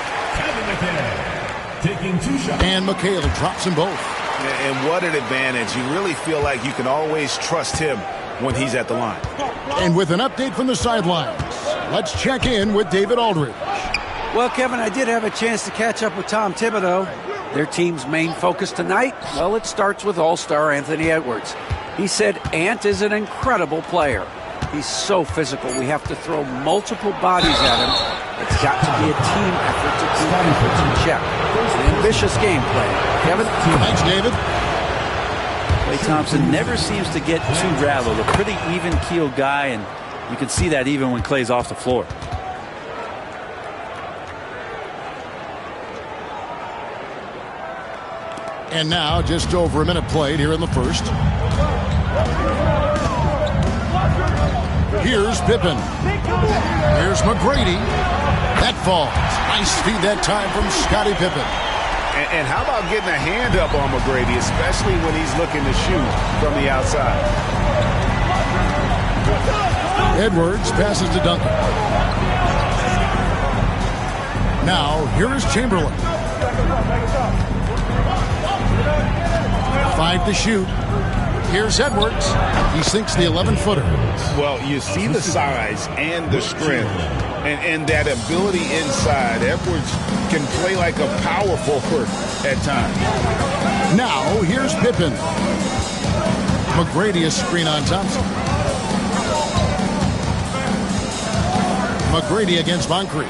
Taking 2 shots. And McHale drops them both. And what an advantage. You really feel like you can always trust him when he's at the line. And with an update from the sidelines, let's check in with David Aldridge. Well, Kevin, I did have a chance to catch up with Tom Thibodeau. Their team's main focus tonight, well, it starts with All-Star Anthony Edwards. He said Ant is an incredible player. He's so physical. We have to throw multiple bodies at him. It's got to be a team effort to keep efforts in check. An ambitious game plan. Kevin? Thanks, David. Klay Thompson never seems to get too rattled. A pretty even-keeled guy, and you can see that even when Klay's off the floor. And now, just over a minute played here in the first. Here's Pippen. Here's McGrady. That falls. Nice feed that time from Scottie Pippen. And how about getting a hand up on McGrady, especially when he's looking to shoot from the outside. Edwards passes to Duncan. Now, here is Chamberlain. 5 to shoot. Here's Edwards. He sinks the 11-footer. Well, you see the size and the strength and that ability inside. Edwards can play like a power forward at times. Now, here's Pippen. McGrady is screen on Thompson. McGrady against Moncrief.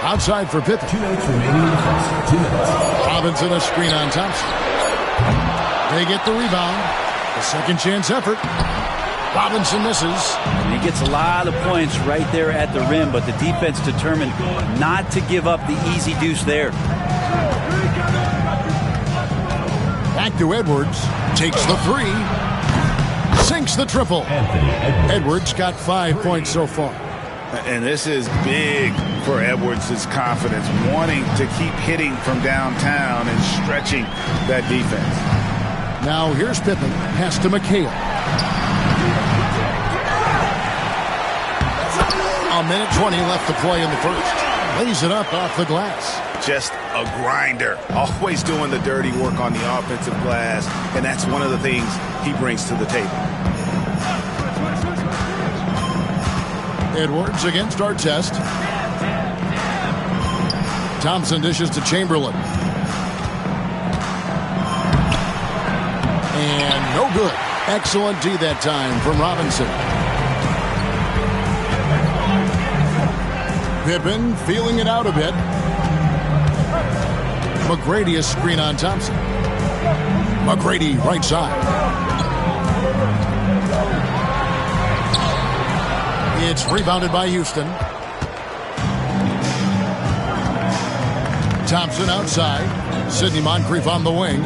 Outside for Pippen. 2 minutes remaining in the first. 2 minutes. Robinson a screen on Thompson. They get the rebound. A second chance effort. Robinson misses. And he gets a lot of points right there at the rim, but the defense determined not to give up the easy deuce there. Back to Edwards. Takes the 3. Sinks the triple. Edwards got 5 points so far. And this is big for Edwards' confidence, wanting to keep hitting from downtown and stretching that defense. Now here's Pippen. Pass to McHale. A minute 20 left to play in the first. Lays it up off the glass. Just a grinder. Always doing the dirty work on the offensive glass. And that's one of the things he brings to the table. Edwards against Artest. Thompson dishes to Chamberlain. And no good. Excellent D that time from Robinson. Pippen feeling it out a bit. McGrady is screen on Thompson. McGrady right side. It's rebounded by Houston. Thompson outside. Sidney Moncrief on the wing.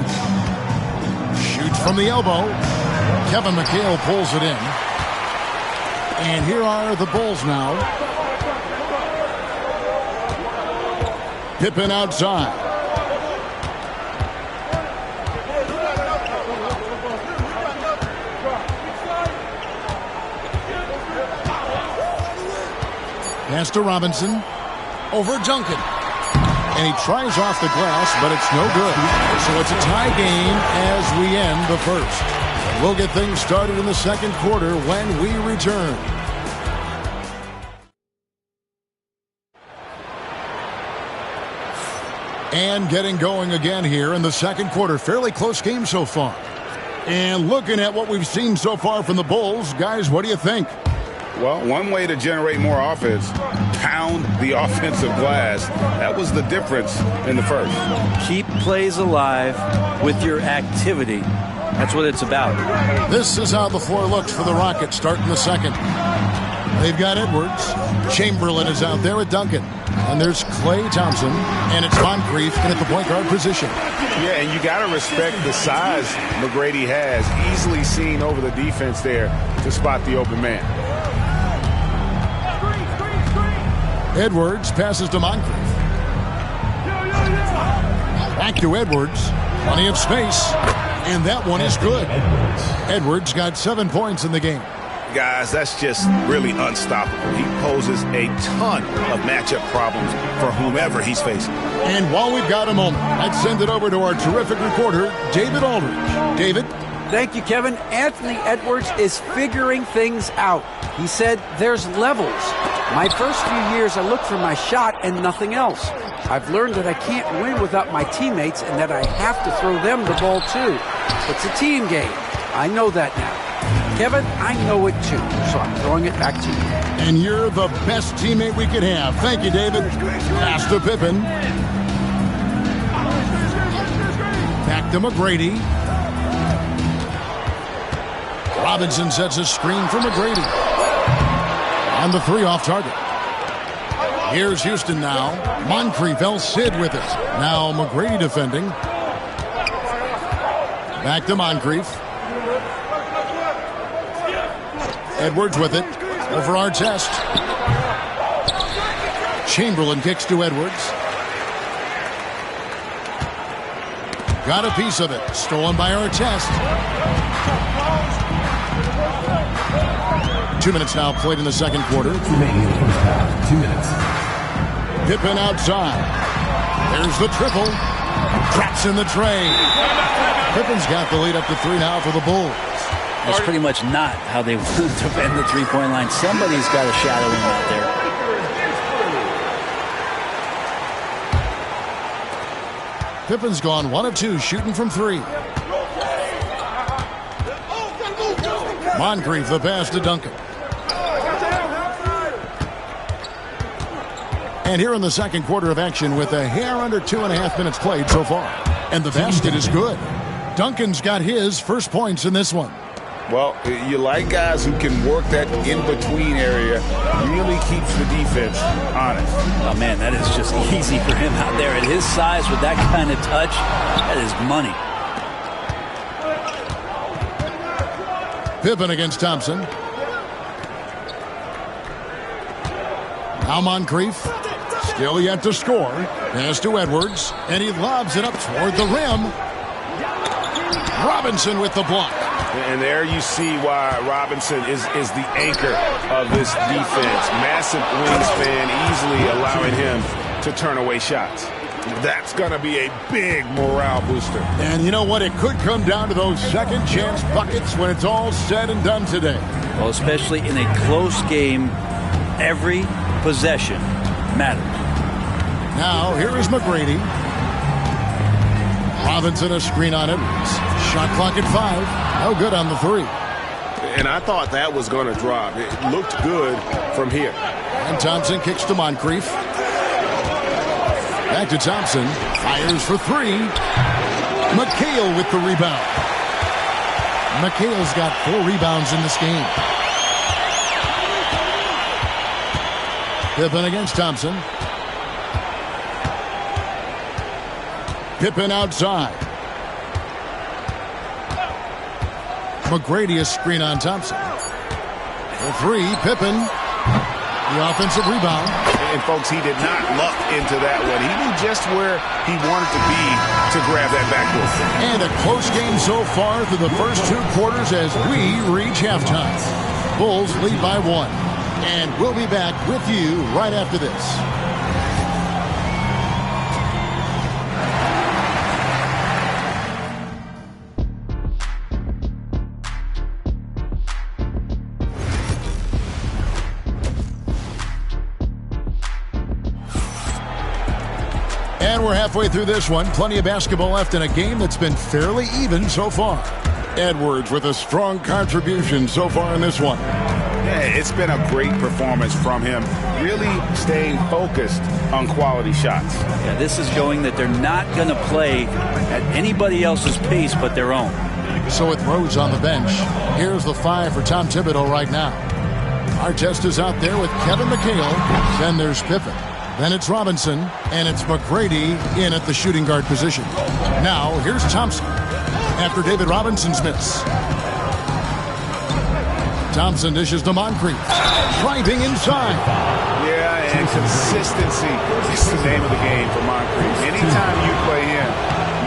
Shoots from the elbow. Kevin McHale pulls it in. And here are the Bulls now. Pippen outside. Pass to Robinson. over Duncan. And he tries off the glass, but it's no good. So it's a tie game as we end the first. We'll get things started in the second quarter when we return. And getting going again here in the second quarter. Fairly close game so far. And looking at what we've seen so far from the Bulls, guys, what do you think? Well, one way to generate more offense, pound the offensive glass. That was the difference in the first. Keep plays alive with your activity. That's what it's about. This is how the floor looks for the Rockets starting the second. They've got Edwards. Chamberlain is out there with Duncan. And there's Klay Thompson. And it's Moncrief in at the point guard position. Yeah, and you got to respect the size McGrady has. Easily seen over the defense there to spot the open man. Edwards passes to Moncrief. Back to Edwards. Plenty of space. And that one is good. Edwards got 7 points in the game. Guys, that's just really unstoppable. He poses a ton of matchup problems for whomever he's facing. And while we've got a moment, let's send it over to our terrific reporter, David Aldridge. David? Thank you, Kevin. Anthony Edwards is figuring things out. He said there's levels. My first few years, I looked for my shot and nothing else. I've learned that I can't win without my teammates and that I have to throw them the ball too. It's a team game. I know that now. Kevin, I know it too, so I'm throwing it back to you. And you're the best teammate we could have. Thank you, David. Pass to Pippen. Back to McGrady. Robinson sets a screen for McGrady. On the three off target. Here's Houston now. Moncrief, El Cid with it. Now McGrady defending. Back to Moncrief. Edwards with it. Over Artest. Chamberlain kicks to Edwards. Got a piece of it. Stolen by Artest. 2 minutes now played in the second quarter. 2 minutes. Pippen outside. There's the triple. Traps in the tray. Pippen's got the lead up to 3 now for the Bulls. That's pretty much not how they want to defend the three-point line. Somebody's got to shadow him out there. Pippen's gone 1 of 2 shooting from 3. Moncrief the pass to Duncan. And here in the second quarter of action with a hair under 2.5 minutes played so far. And the basket is good. Duncan's got his first points in this one. Well, you like guys who can work that in-between area. Really keeps the defense honest. Oh, man, that is just easy for him out there. At his size with that kind of touch, that is money. Pippen against Thompson. Now Moncrief. Still yet to score. Pass to Edwards. And he lobs it up toward the rim. Robinson with the block. And there you see why Robinson is the anchor of this defense. Massive wingspan, easily allowing him to turn away shots. That's going to be a big morale booster. And you know what? It could come down to those second chance buckets when it's all said and done today. Well, especially in a close game, every possession matters. Now, here is McGrady. Robinson a screen on Edwards. Shot clock at 5. No good on the 3. And I thought that was going to drop. It looked good from here. And Thompson kicks to Moncrief. Back to Thompson. Fires for 3. McHale with the rebound. McHale's got 4 rebounds in this game. Pippen against Thompson. Pippen outside. McGrady a screen on Thompson. The 3, Pippen. The offensive rebound. And folks, he did not luck into that one. He knew just where he wanted to be to grab that backboard. And a close game so far through the first 2 quarters as we reach halftime. Bulls lead by 1. And we'll be back with you right after this. And we're halfway through this one. Plenty of basketball left in a game that's been fairly even so far. Edwards with a strong contribution so far in this one. Yeah, it's been a great performance from him. Really staying focused on quality shots. Yeah, this is going that they're not going to play at anybody else's pace but their own. So with Rhodes on the bench, here's the 5 for Tom Thibodeau right now. Artest is out there with Kevin McHale. Then there's Pippen. Then it's Robinson, and it's McGrady in at the shooting guard position. Now, here's Thompson after David Robinson's miss. Thompson dishes to Moncrief. Driving inside. Yeah, and consistency is the name of the game for Moncrief. Anytime you play him,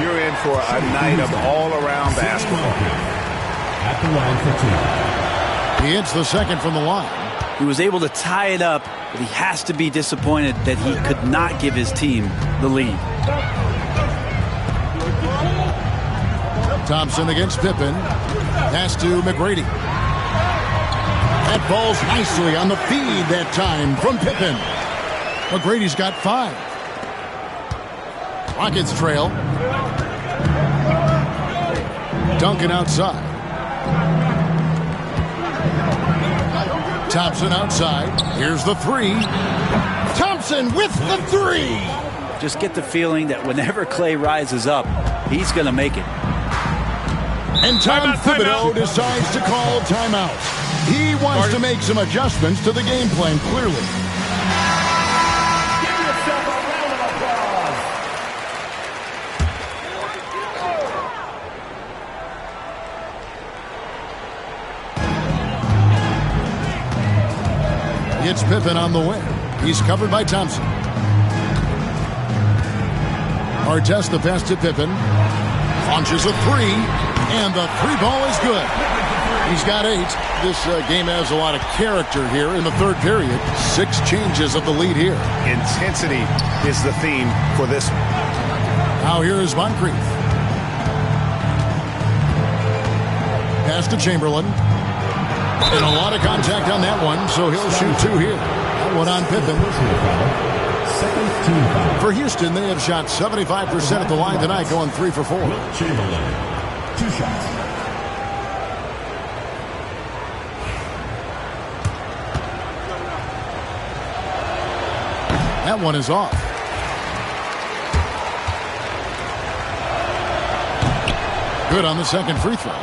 you're in for a night of all-around basketball. At the line for 2. He hits the second from the line. He was able to tie it up, but he has to be disappointed that he could not give his team the lead. Thompson against Pippen. Pass to McGrady. That falls nicely on the feed that time from Pippen. McGrady's got 5. Rockets trail. Duncan outside. Thompson outside. Here's the 3. Thompson with the 3. Just get the feeling that whenever Clay rises up, he's going to make it. And Tom Thibodeau decides to call timeout. He wants to make some adjustments to the game plan, clearly. Give yourself a round of applause. It's Pippen on the wing. He's covered by Thompson. Artest the pass to Pippen. Launches a 3, and the 3 ball is good. He's got 8. This game has a lot of character here in the third period. 6 changes of the lead here. Intensity is the theme for this one. Now here is Moncrief. Pass to Chamberlain. And a lot of contact on that one, so he'll shoot 2 here. That one on Pippen. For Houston, they have shot 75% at the line tonight, going 3 for 4. Chamberlain, 2 shots. That one is off. Good on the second free throw.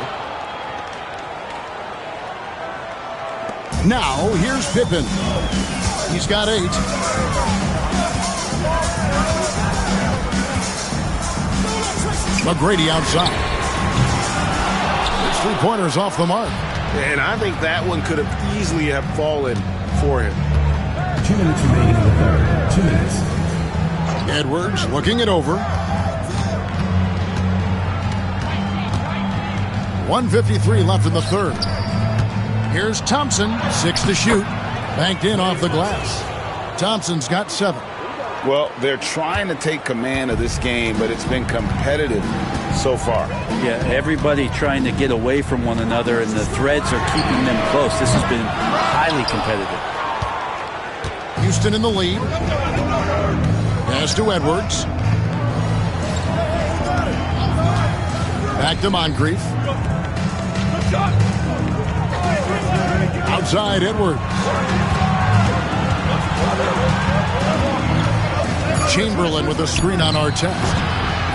Now, here's Pippen. He's got 8. McGrady outside. His 3-pointers off the mark. And I think that one could have easily have fallen for him. 2 minutes remaining in the third. 2 minutes. Edwards looking it over. 1:53 left in the third. Here's Thompson, 6 to shoot. Banked in off the glass. Thompson's got 7. Well, they're trying to take command of this game, but it's been competitive so far. Yeah, everybody trying to get away from one another, and the threads are keeping them close. This has been highly competitive. Houston in the lead. Pass to Edwards. Back to Moncrief. Outside Edwards. Chamberlain with a screen on Artest.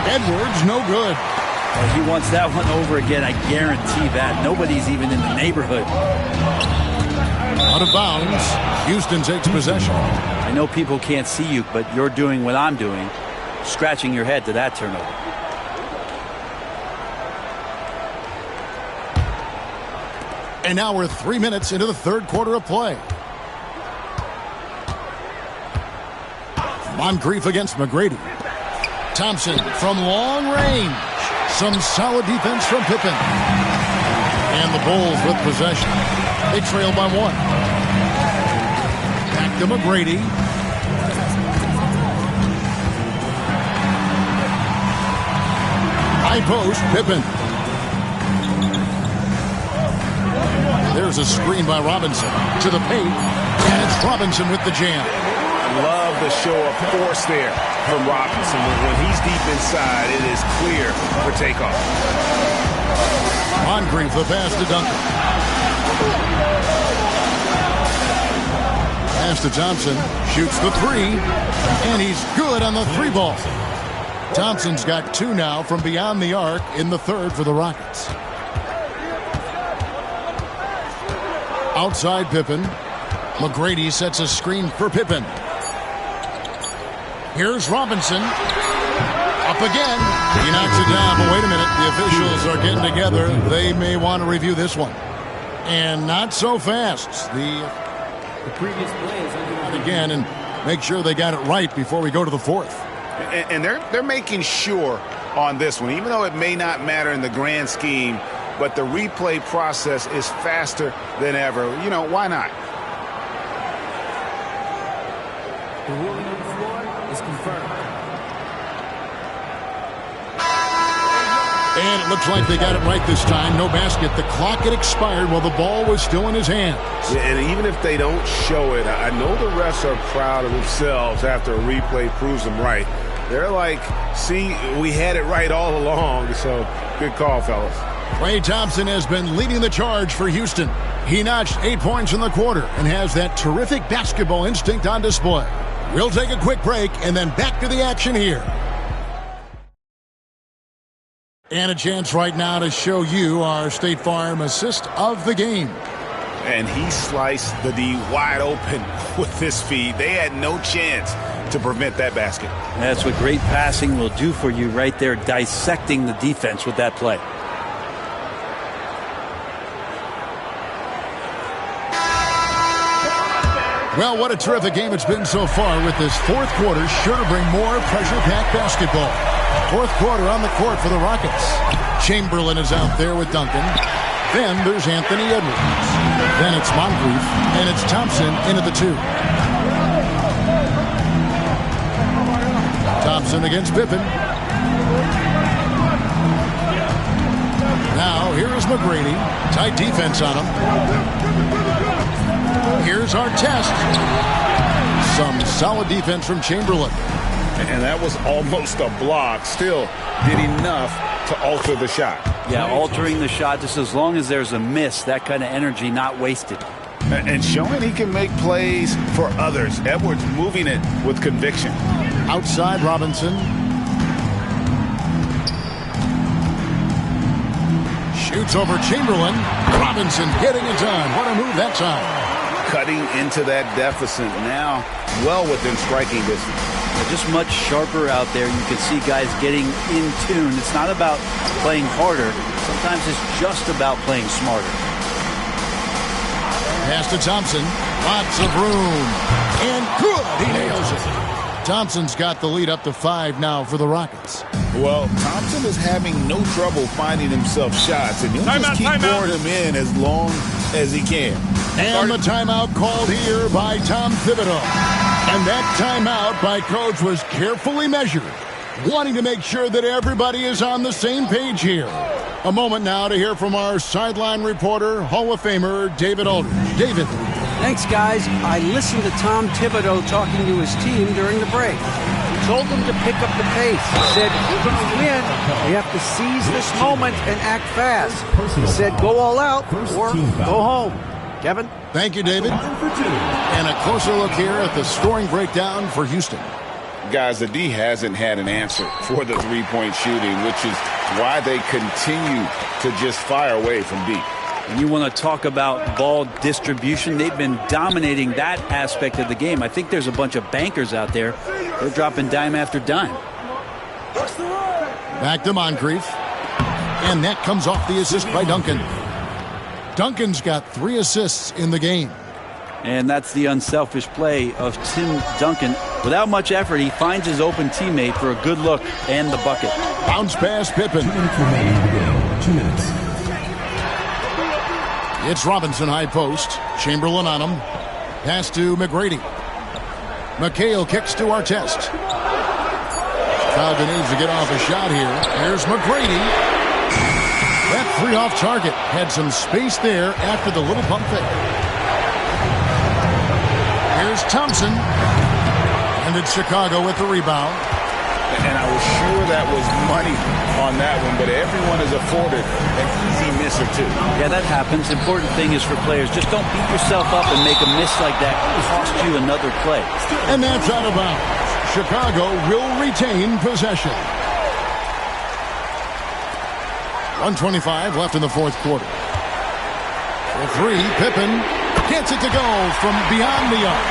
Edwards, no good. Oh, he wants that one over again, I guarantee that. Nobody's even in the neighborhood. Out of bounds. Houston takes possession. I know people can't see you, but you're doing what I'm doing, scratching your head to that turnover. And now we're 3 minutes into the third quarter of play. Moncrief against McGrady. Thompson from long range. Some solid defense from Pippen. And the Bulls with possession. They trail by 1. Back to McGrady. High post, Pippen. There's a screen by Robinson to the paint. And it's Robinson with the jam. Love the show of force there from Robinson. When he's deep inside, it is clear for takeoff. Moncrief, the pass to Duncan. Pass to Thompson. Shoots the three. And he's good on the three ball. Thompson's got 2 now from beyond the arc in the third for the Rockets. Outside Pippen. McGrady sets a screen for Pippen. Here's Robinson. Up again. He knocks it down, but wait a minute. The officials are getting together. They may want to review this one. And not so fast. The previous play is again and make sure they got it right before we go to the fourth. And they're making sure on this one, even though it may not matter in the grand scheme, but the replay process is faster than ever. You know, why not? The ruling on the floor is confirmed. And it looks like they got it right this time. No basket. The clock had expired while the ball was still in his hands. Yeah, and even if they don't show it, I know the refs are proud of themselves after a replay proves them right. They're like, see, we had it right all along. So good call, fellas. Klay Thompson has been leading the charge for Houston. He notched 8 points in the quarter and has that terrific basketball instinct on display. We'll take a quick break and then back to the action here. And a chance right now to show you our State Farm assist of the game. And he sliced the D wide open with his feet. They had no chance to prevent that basket. That's what great passing will do for you right there, dissecting the defense with that play. Well, what a terrific game it's been so far, with this fourth quarter sure to bring more pressure-packed basketball. Fourth quarter on the court for the Rockets. Chamberlain is out there with Duncan. Then there's Anthony Edwards. Then it's Moncrief, and it's Thompson into the 2. Thompson against Pippen. Now here's McGrady. Tight defense on him. Here's our test. Some solid defense from Chamberlain. And that was almost a block. Still did enough to alter the shot. Yeah, altering the shot just as long as there's a miss. That kind of energy not wasted. And showing he can make plays for others. Edwards moving it with conviction. Outside Robinson. Shoots over Chamberlain. Robinson getting it done. What a move that time. Cutting into that deficit now, well within striking distance. Just much sharper out there. You can see guys getting in tune. It's not about playing harder. Sometimes it's just about playing smarter. Pass to Thompson. Lots of room. And good. He nails it. Thompson's got the lead up to 5 now for the Rockets. Well, Thompson is having no trouble finding himself shots, and he'll just keep pouring them in as long as he can. And the timeout called here by Tom Thibodeau. And that timeout by Coach was carefully measured, wanting to make sure that everybody is on the same page here. A moment now to hear from our sideline reporter, Hall of Famer David Aldridge. David. Thanks, guys. I listened to Tom Thibodeau talking to his team during the break. He told them to pick up the pace. He said, if we're going to win, we have to seize this moment and act fast. He said, go all out or go home. Kevin? Thank you, David. And a closer look here at the scoring breakdown for Houston. Guys, the D hasn't had an answer for the three-point shooting, which is why they continue to just fire away from deep. And you want to talk about ball distribution. They've been dominating that aspect of the game. I think there's a bunch of bankers out there. They're dropping dime after dime. Back to Moncrief. And that comes off the assist by Duncan. Duncan's got 3 assists in the game. And that's the unselfish play of Tim Duncan. Without much effort, he finds his open teammate for a good look and the bucket. Bounce pass Pippen. 2 minutes remaining in the game. 2 minutes. It's Robinson high post. Chamberlain on him. Pass to McGrady. McHale kicks to Artest. Chicago needs to get off a shot here. Here's McGrady. That 3 off target. Had some space there after the little pump fake. Here's Thompson. And it's Chicago with the rebound. And I was sure that was money on that one, but everyone is afforded an easy misser, too. Yeah, that happens. Important thing is for players, just don't beat yourself up and make a miss like that cost you another play. And that's out of bounds. Chicago will retain possession. 1:25 left in the fourth quarter. For three, Pippen gets it to go from beyond the arc.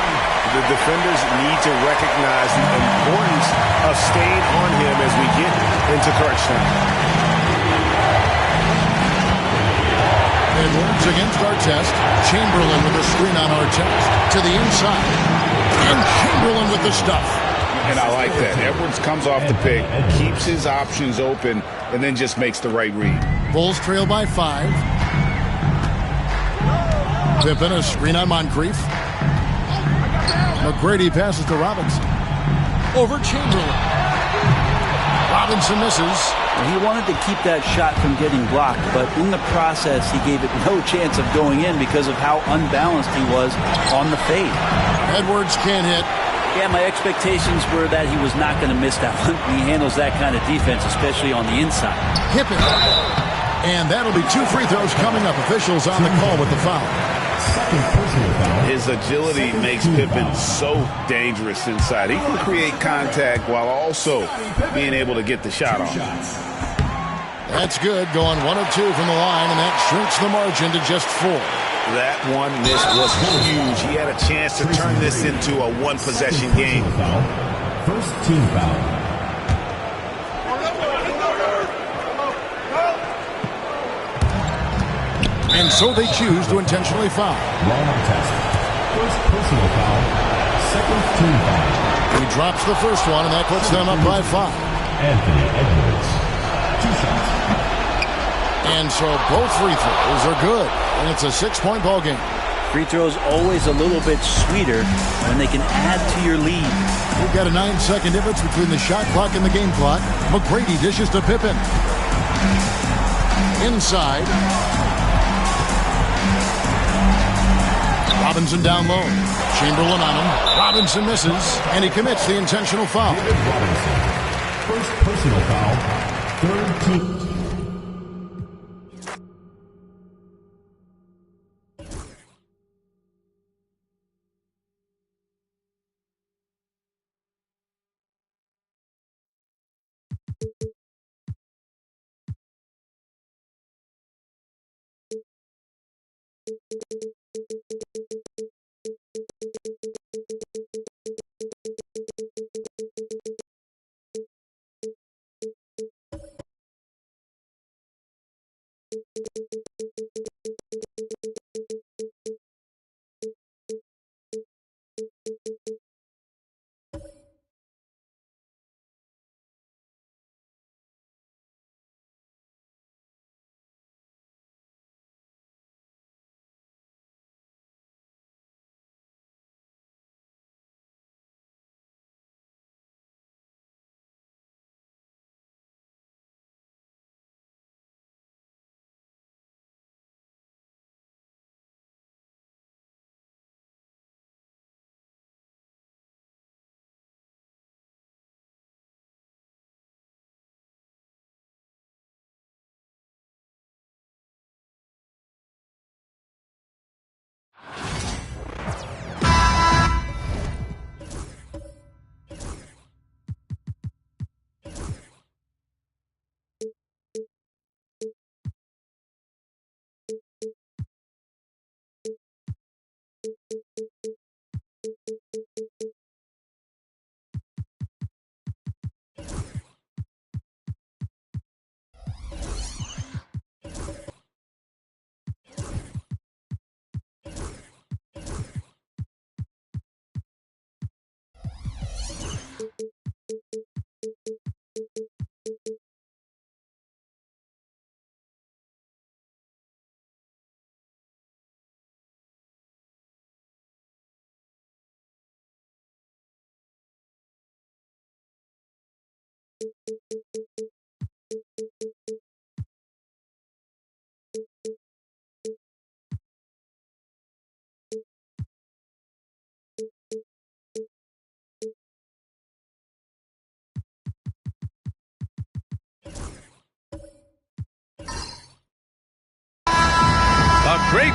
The defenders need to recognize the importance of staying on him as we get into crunch time. Edwards against Artest. Chamberlain with a screen on Artest. To the inside. And Chamberlain with the stuff. And I like that. Edwards comes off the pick, keeps his options open, and then just makes the right read. Bulls trail by 5. Pippen, a screen on Moncrief. McGrady passes to Robinson. Over Chamberlain. Robinson misses. He wanted to keep that shot from getting blocked, but in the process, he gave it no chance of going in because of how unbalanced he was on the fade. Edwards can't hit. Yeah, my expectations were that he was not going to miss that one. He handles that kind of defense, especially on the inside. Pippen. And that'll be 2 free throws coming up. Officials on the call with the foul. His agility makes Pippen so dangerous inside. He can create contact while also being able to get the shot off. That's good. Going 1 of 2 from the line, and that shrinks the margin to just 4. That one miss was huge. He had a chance to turn this into a one-possession game. First team foul. And so they choose to intentionally foul. Wrong test. First personal foul. Second team foul. He drops the first one, and that puts them up by 5. Anthony Edwards. 2 shots. And so both free throws are good. And it's a 6-point ball game. Free throws always a little bit sweeter when they can add to your lead. We've got a 9-second difference between the shot clock and the game clock. McGrady dishes to Pippen. Inside. Robinson down low. Chamberlain on him. Robinson misses, and he commits the intentional foul. Robinson. First personal foul. Third team.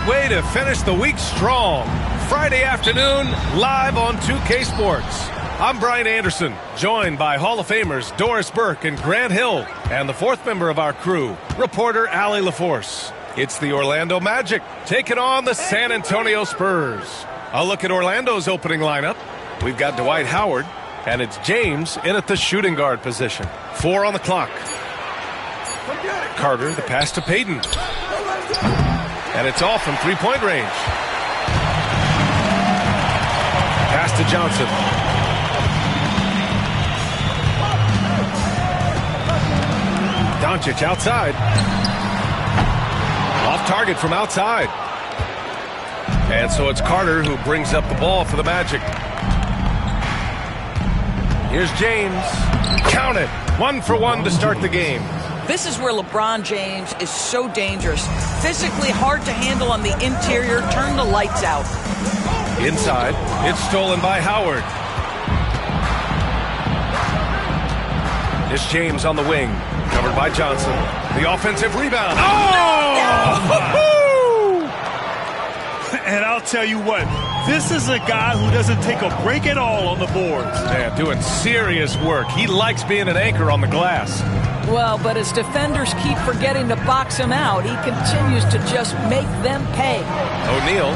great way to finish the week strong. Friday afternoon, live on 2K Sports. I'm Brian Anderson, joined by Hall of Famers Doris Burke and Grant Hill, and the fourth member of our crew, reporter Allie LaForce. It's the Orlando Magic taking on the San Antonio Spurs. A look at Orlando's opening lineup. We've got Dwight Howard, and it's James in at the shooting guard position. 4 on the clock. Carter, the pass to Payton. And it's off from three-point range. Pass to Johnson. Doncic outside. Off target from outside. And so it's Carter who brings up the ball for the Magic. Here's James. Count it. 1 for 1 to start the game. This is where LeBron James is so dangerous. Physically hard to handle on the interior. Turn the lights out. Inside. It's stolen by Howard. It's James on the wing. Covered by Johnson. The offensive rebound. Oh! And I'll tell you what, this is a guy who doesn't take a break at all on the boards. Yeah, doing serious work. He likes being an anchor on the glass. Well, but as defenders keep forgetting to box him out, he continues to just make them pay. O'Neal.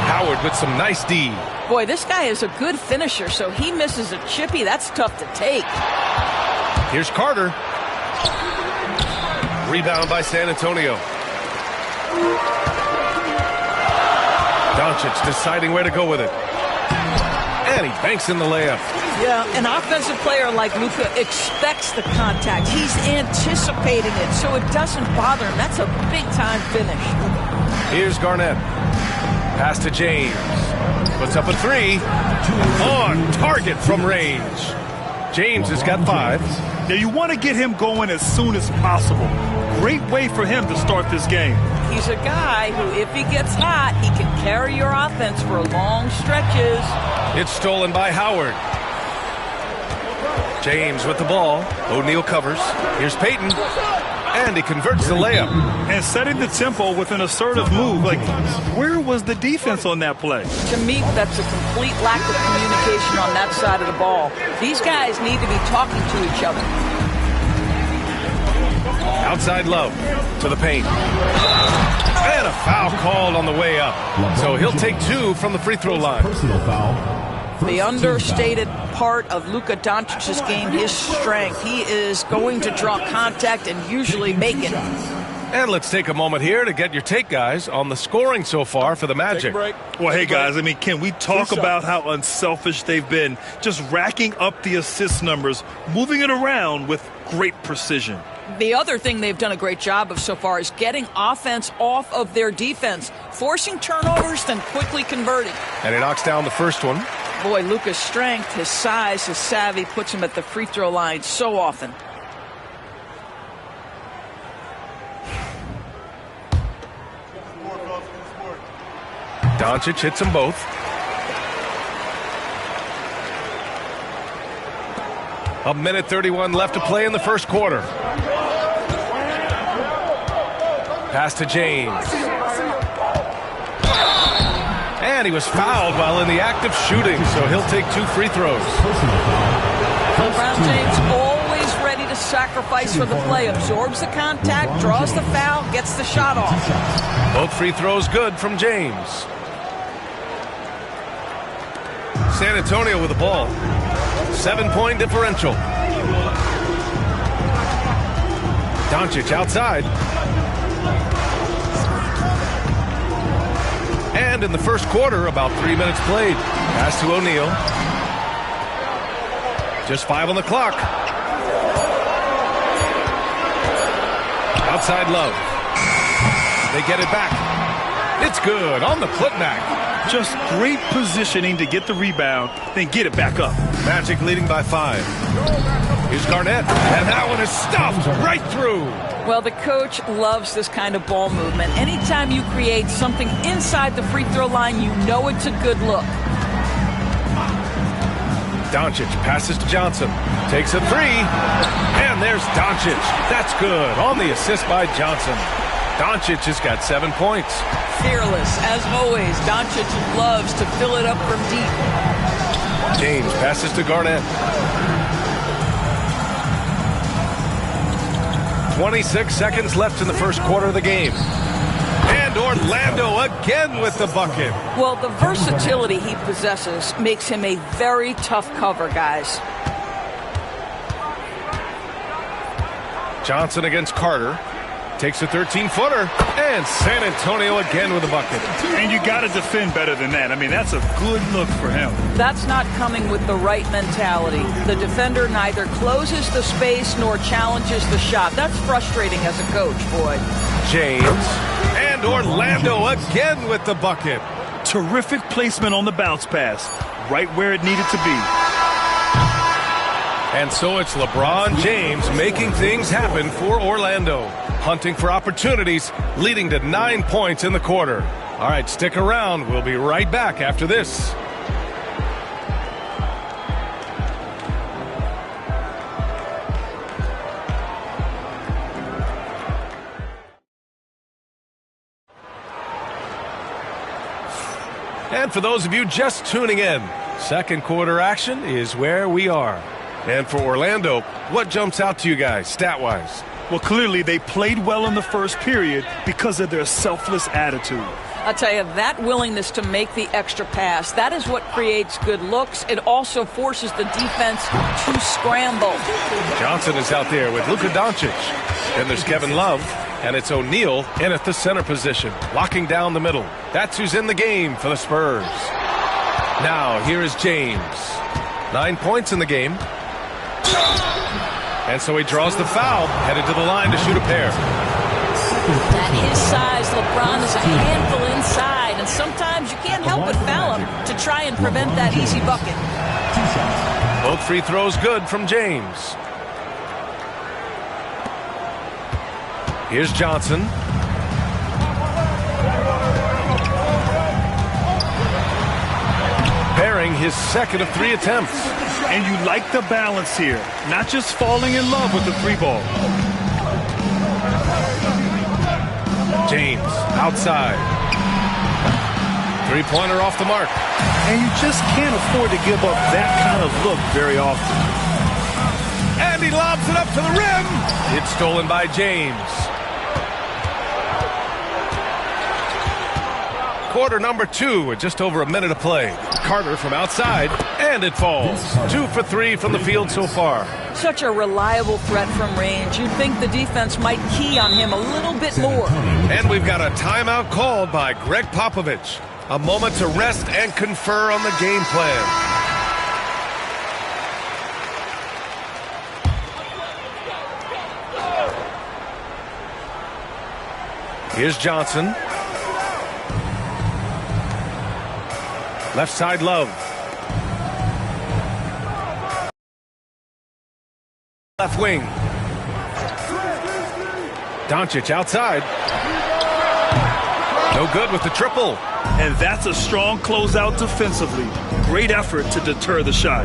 Howard with some nice D. Boy, this guy is a good finisher, so he misses a chippy. That's tough to take. Here's Carter. Rebound by San Antonio. Doncic deciding where to go with it. And he banks in the layup. Yeah, an offensive player like Luka expects the contact. He's anticipating it, so it doesn't bother him. That's a big-time finish. Here's Garnett. Pass to James. Puts up a 3. On target from range. James has got 5. Now you want to get him going as soon as possible. Great way for him to start this game. He's a guy who, if he gets hot, he can carry your offense for long stretches. It's stolen by Howard. James with the ball. O'Neal covers. Here's Payton. And he converts the layup. And setting the tempo with an assertive move. Like, where was the defense on that play? To me, that's a complete lack of communication on that side of the ball. These guys need to be talking to each other. Outside Love to the paint. And a foul called on the way up. So he'll take 2 from the free throw line. Personal foul. The understated part of Luka Doncic's game, his strength. He is going to draw contact and usually make it. And let's take a moment here to get your take, guys, on the scoring so far for the Magic. Well, hey, guys, I mean, can we talk about how unselfish they've been? Just racking up the assist numbers, moving it around with great precision. The other thing they've done a great job of so far is getting offense off of their defense, forcing turnovers, then quickly converting. And he knocks down the first one. Boy, Luka's strength, his size, his savvy puts him at the free throw line so often. Doncic hits them both. A minute 31 left to play in the first quarter. Pass to James. And he was fouled while in the act of shooting, so he'll take 2 free throws. LeBron James always ready to sacrifice for the play. Absorbs the contact, draws the foul, gets the shot off. Both free throws good from James. San Antonio with the ball. 7-point differential. Doncic outside. And in the first quarter, about 3 minutes played. Pass to O'Neal. Just 5 on the clock. Outside Love. They get it back. It's good on the putback. Just great positioning to get the rebound, then get it back up. Magic leading by 5. Here's Garnett. And that one is stuffed right through. Well, the coach loves this kind of ball movement. Anytime you create something inside the free throw line, you know it's a good look. Doncic passes to Johnson. Takes a 3. And there's Doncic. That's good on the assist by Johnson. Doncic has got 7 points. Fearless, as always. Doncic loves to fill it up from deep. James passes to Garnett. 26 seconds left in the first quarter of the game. And Orlando again with the bucket. Well, the versatility he possesses makes him a very tough cover, guys. Johnson against Carter. Takes a 13-footer. And San Antonio again with a bucket. And you got to defend better than that. I mean, that's a good look for him. That's not coming with the right mentality. The defender neither closes the space nor challenges the shot. That's frustrating as a coach, boy. James. And Orlando again with the bucket. Terrific placement on the bounce pass. Right where it needed to be. And so it's LeBron James making things happen for Orlando. Hunting for opportunities, leading to 9 points in the quarter. All right, stick around. We'll be right back after this. And for those of you just tuning in, second quarter action is where we are. And for Orlando, what jumps out to you guys, stat-wise? Well, clearly they played well in the first period because of their selfless attitude. I'll tell you, that willingness to make the extra pass, that is what creates good looks. It also forces the defense to scramble. Johnson is out there with Luka Doncic. Then there's Kevin Love, and it's O'Neal in at the center position, locking down the middle. That's who's in the game for the Spurs. Now, here is James. 9 points in the game. And so he draws the foul, headed to the line to shoot a pair. At his size, LeBron is a handful inside, and sometimes you can't help but foul him to try and prevent that easy bucket. Both free throws good from James. Here's Johnson. Bearing his second of 3 attempts. And you like the balance here, not just falling in love with the 3 ball. James outside. 3-pointer off the mark. And you just can't afford to give up that kind of look very often. And he lobs it up to the rim. It's stolen by James. Quarter number 2 with just over a minute to play. Carter from outside, and it falls. 2 for 3 from the field so far. Such a reliable threat from range. You'd think the defense might key on him a little bit more. And we've got a timeout called by Greg Popovich. A moment to rest and confer on the game plan. Here's Johnson. Left side, Love. Left wing. Doncic outside. No good with the triple. And that's a strong closeout defensively. Great effort to deter the shot.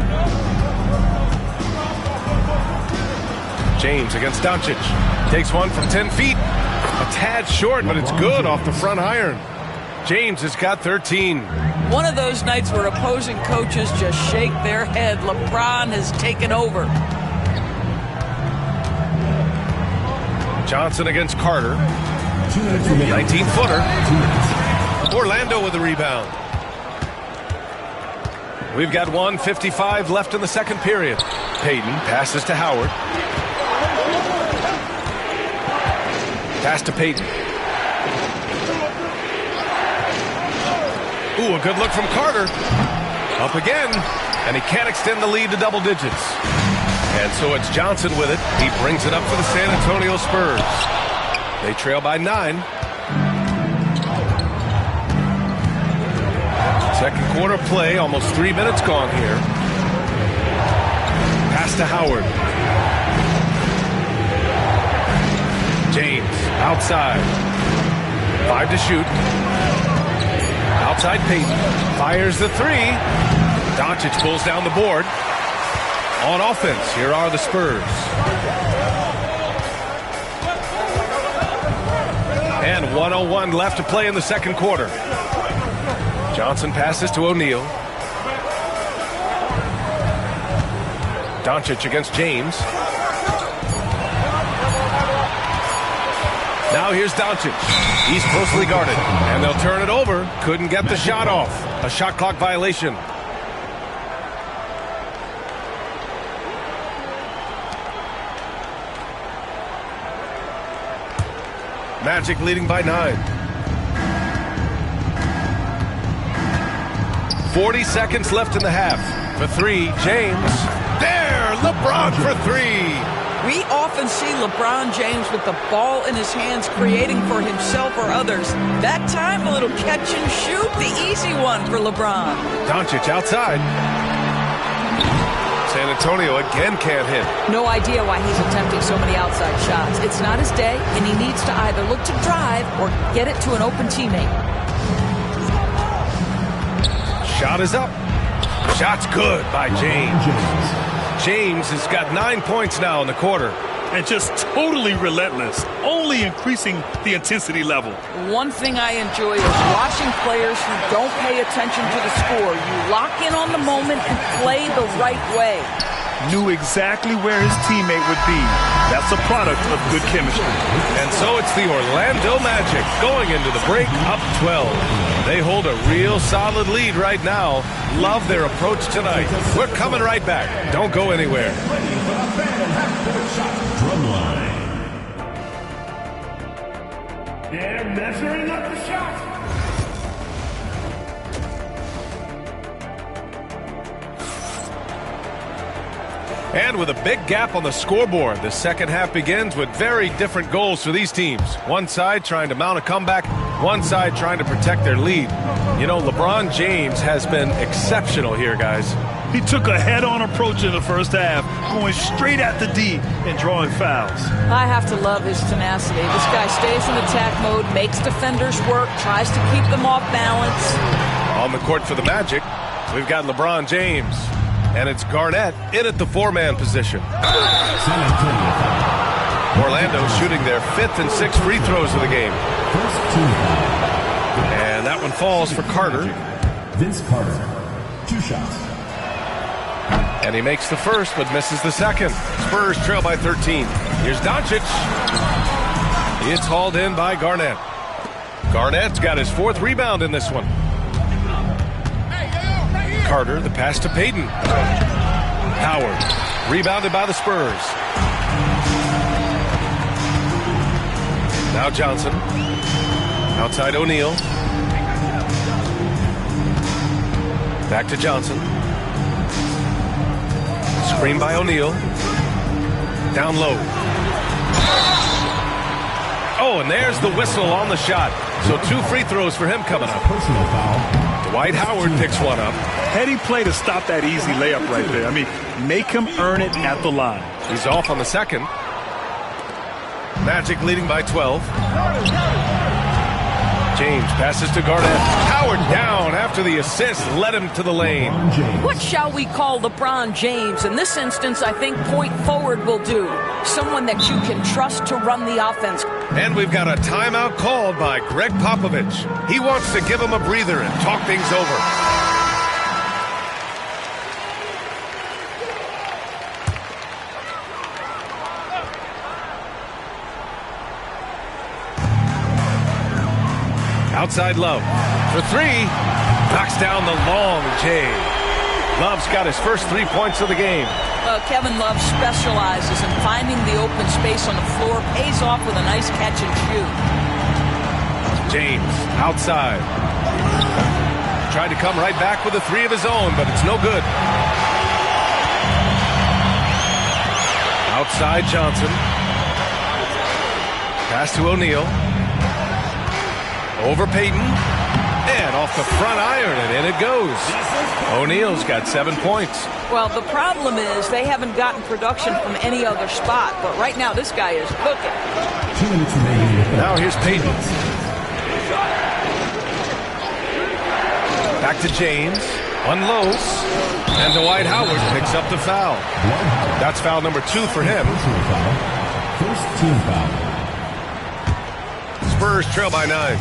James against Doncic. Takes one from 10 feet. A tad short, but it's good off the front iron. James has got 13. One of those nights where opposing coaches just shake their head. LeBron has taken over. Johnson against Carter. 19-footer. Orlando with the rebound. We've got 1:55 left in the second period. Payton passes to Howard. Pass to Payton. Ooh, a good look from Carter. Up again, and he can't extend the lead to double digits. And so it's Johnson with it. He brings it up for the San Antonio Spurs. They trail by 9. Second quarter play, almost 3 minutes gone here. Pass to Howard. James, outside. 5 to shoot. Outside Payton. Fires the 3. Doncic pulls down the board. On offense, here are the Spurs. And 1:01 left to play in the second quarter. Johnson passes to O'Neal. Doncic against James. Now here's Doncic. He's closely guarded, and they'll turn it over. Couldn't get the shot off. A shot clock violation. Magic leading by 9. 40 seconds left in the half. For 3, James. There, LeBron for 3. We often see LeBron James with the ball in his hands, creating for himself or others. That time, a little catch and shoot, the easy one for LeBron. Doncic outside. San Antonio again can't hit. No idea why he's attempting so many outside shots. It's not his day, and he needs to either look to drive or get it to an open teammate. Shot is up. Shot's good by James. James has got 9 points now in the quarter. And just totally relentless, only increasing the intensity level. One thing I enjoy is watching players who don't pay attention to the score. You lock in on the moment and play the right way. Knew exactly where his teammate would be. That's a product of good chemistry. And so it's the Orlando Magic going into the break up 12. They hold a real solid lead right now. Love their approach tonight. We're coming right back. Don't go anywhere. Drumline. They're measuring up the shot. And with a big gap on the scoreboard, the second half begins with very different goals for these teams. One side trying to mount a comeback, one side trying to protect their lead. You know, LeBron James has been exceptional here, guys. He took a head-on approach in the first half, going straight at the D and drawing fouls. I have to love his tenacity. This guy stays in attack mode, makes defenders work, tries to keep them off balance. On the court for the Magic, we've got LeBron James. And it's Garnett in at the 4-man position. Orlando shooting their 5th and 6th free throws of the game. And that one falls for Carter. Vince Carter, 2 shots. And he makes the first, but misses the second. Spurs trail by 13. Here's Doncic. It's hauled in by Garnett. Garnett's got his 4th rebound in this one. Carter, the pass to Payton. Howard, rebounded by the Spurs. Now Johnson. Outside O'Neal. Back to Johnson. Screen by O'Neal. Down low. Oh, and there's the whistle on the shot. So 2 free throws for him coming up. Personal foul. Dwight Howard picks one up. Heady play to stop that easy layup right there. I mean, make him earn it at the line. He's off on the second. Magic leading by 12. James passes to Garnett. Howard down after the assist led him to the lane. What shall we call LeBron James? In this instance, I think point forward will do. Someone that you can trust to run the offense. And we've got a timeout called by Greg Popovich. He wants to give him a breather and talk things over. Outside Love for 3. Knocks down the long J. Love's got his first 3 points of the game. Kevin Love specializes in finding the open space on the floor, pays off with a nice catch and shoot. James outside. Tried to come right back with a 3 of his own, but it's no good. Outside Johnson. Pass to O'Neal. Over Payton. And off the front iron, and in it goes. O'Neal's got 7 points. Well, the problem is they haven't gotten production from any other spot, but right now this guy is cooking. 2 minutes remaining. Now here's Payton. Back to James. Unloads. And Dwight Howard picks up the foul. That's foul number 2 for him. First team foul. Spurs trail by 9.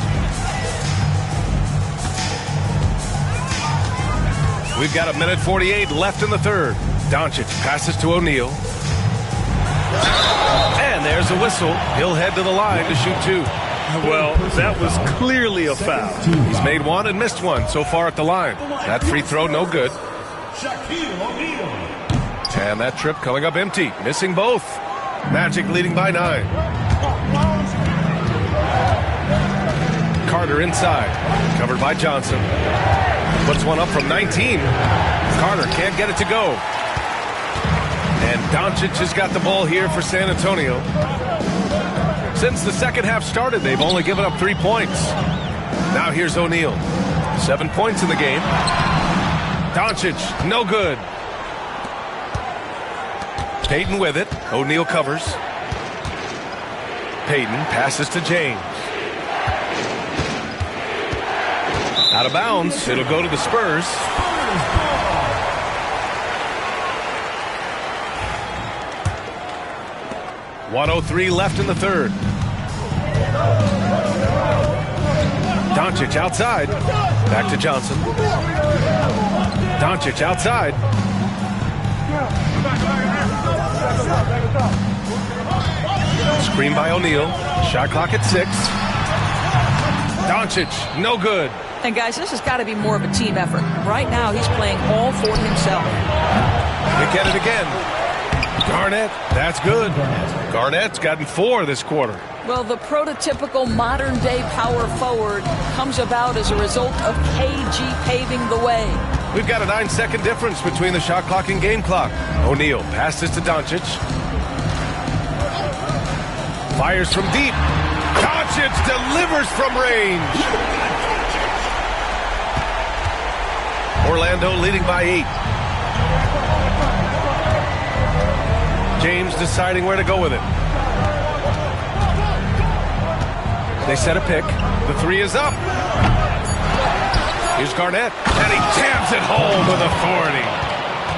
We've got 1:48 left in the third. Doncic passes to O'Neal. And there's a whistle. He'll head to the line to shoot 2. Well, that was clearly a foul. He's made one and missed one so far at the line. That free throw, no good. And that trip coming up empty, missing both. Magic leading by 9. Carter inside, covered by Johnson. Puts one up from 19. Carter can't get it to go. And Doncic has got the ball here for San Antonio. Since the second half started, they've only given up 3 points. Now here's O'Neal. 7 points in the game. Doncic, no good. Payton with it. O'Neal covers. Payton passes to James. Out of bounds. It'll go to the Spurs. .103 left in the third. Doncic outside. Back to Johnson. Doncic outside. Screen by O'Neal. Shot clock at 6. Doncic, no good. And guys, this has got to be more of a team effort. Right now, he's playing all for himself. They get it again. Garnett, that's good. Garnett's gotten 4 this quarter. Well, the prototypical modern-day power forward comes about as a result of KG paving the way. We've got a 9-second difference between the shot clock and game clock. O'Neal passes to Doncic. Fires from deep. Doncic delivers from range. Orlando leading by 8. James deciding where to go with it. They set a pick. The 3 is up. Here's Garnett, and he jams it home with authority.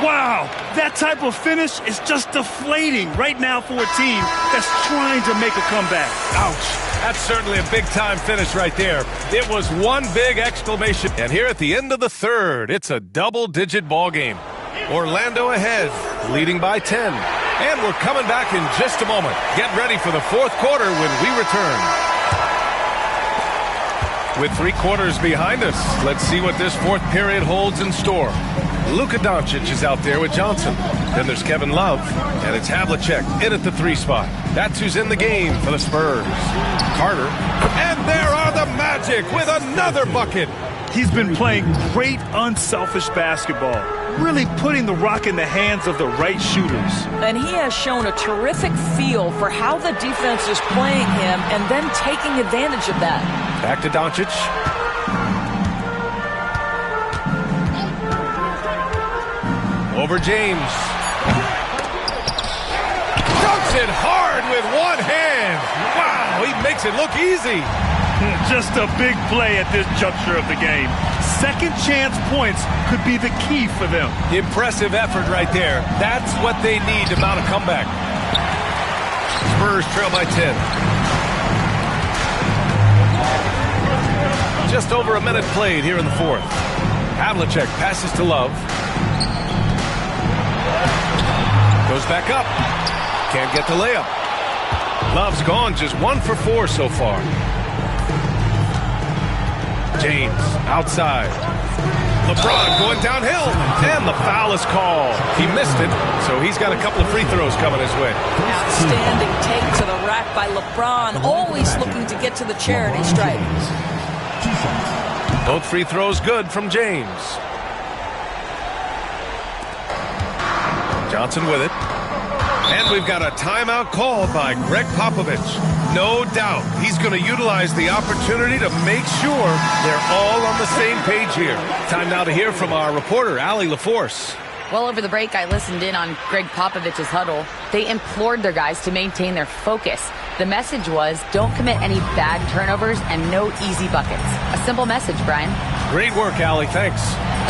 Wow, that type of finish is just deflating right now for a team that's trying to make a comeback. Ouch. That's certainly a big-time finish right there. It was one big exclamation. And here at the end of the third, it's a double-digit ball game. Orlando ahead, leading by 10. And we're coming back in just a moment. Get ready for the fourth quarter when we return. With 3 quarters behind us, let's see what this fourth period holds in store. Luka Doncic is out there with Johnson. Then there's Kevin Love, and it's Havlicek in at the 3 spot. That's who's in the game for the Spurs. Carter, and there are the Magic with another bucket. He's been playing great unselfish basketball, really putting the rock in the hands of the right shooters. And he has shown a terrific feel for how the defense is playing him and then taking advantage of that. Back to Doncic. Over James. Dunks it hard with one hand. Wow, he makes it look easy. Just a big play at this juncture of the game. Second chance points could be the key for them. Impressive effort right there. That's what they need to mount a comeback. Spurs trail by 10. Just over a minute played here in the fourth. Havlicek passes to Love. Goes back up. Can't get the layup. Love's gone just 1 for 4 so far. James outside. LeBron going downhill. And the foul is called. He missed it, so he's got a couple of free throws coming his way. Outstanding take to the rack by LeBron. Always looking to get to the charity stripe. Both free throws good from James. Johnson with it. And we've got a timeout called by Greg Popovich. No doubt he's going to utilize the opportunity to make sure they're all on the same page here. Time now to hear from our reporter, Allie LaForce. Well, over the break, I listened in on Greg Popovich's huddle. They implored their guys to maintain their focus. The message was, don't commit any bad turnovers and no easy buckets. A simple message, Brian. Great work, Allie. Thanks.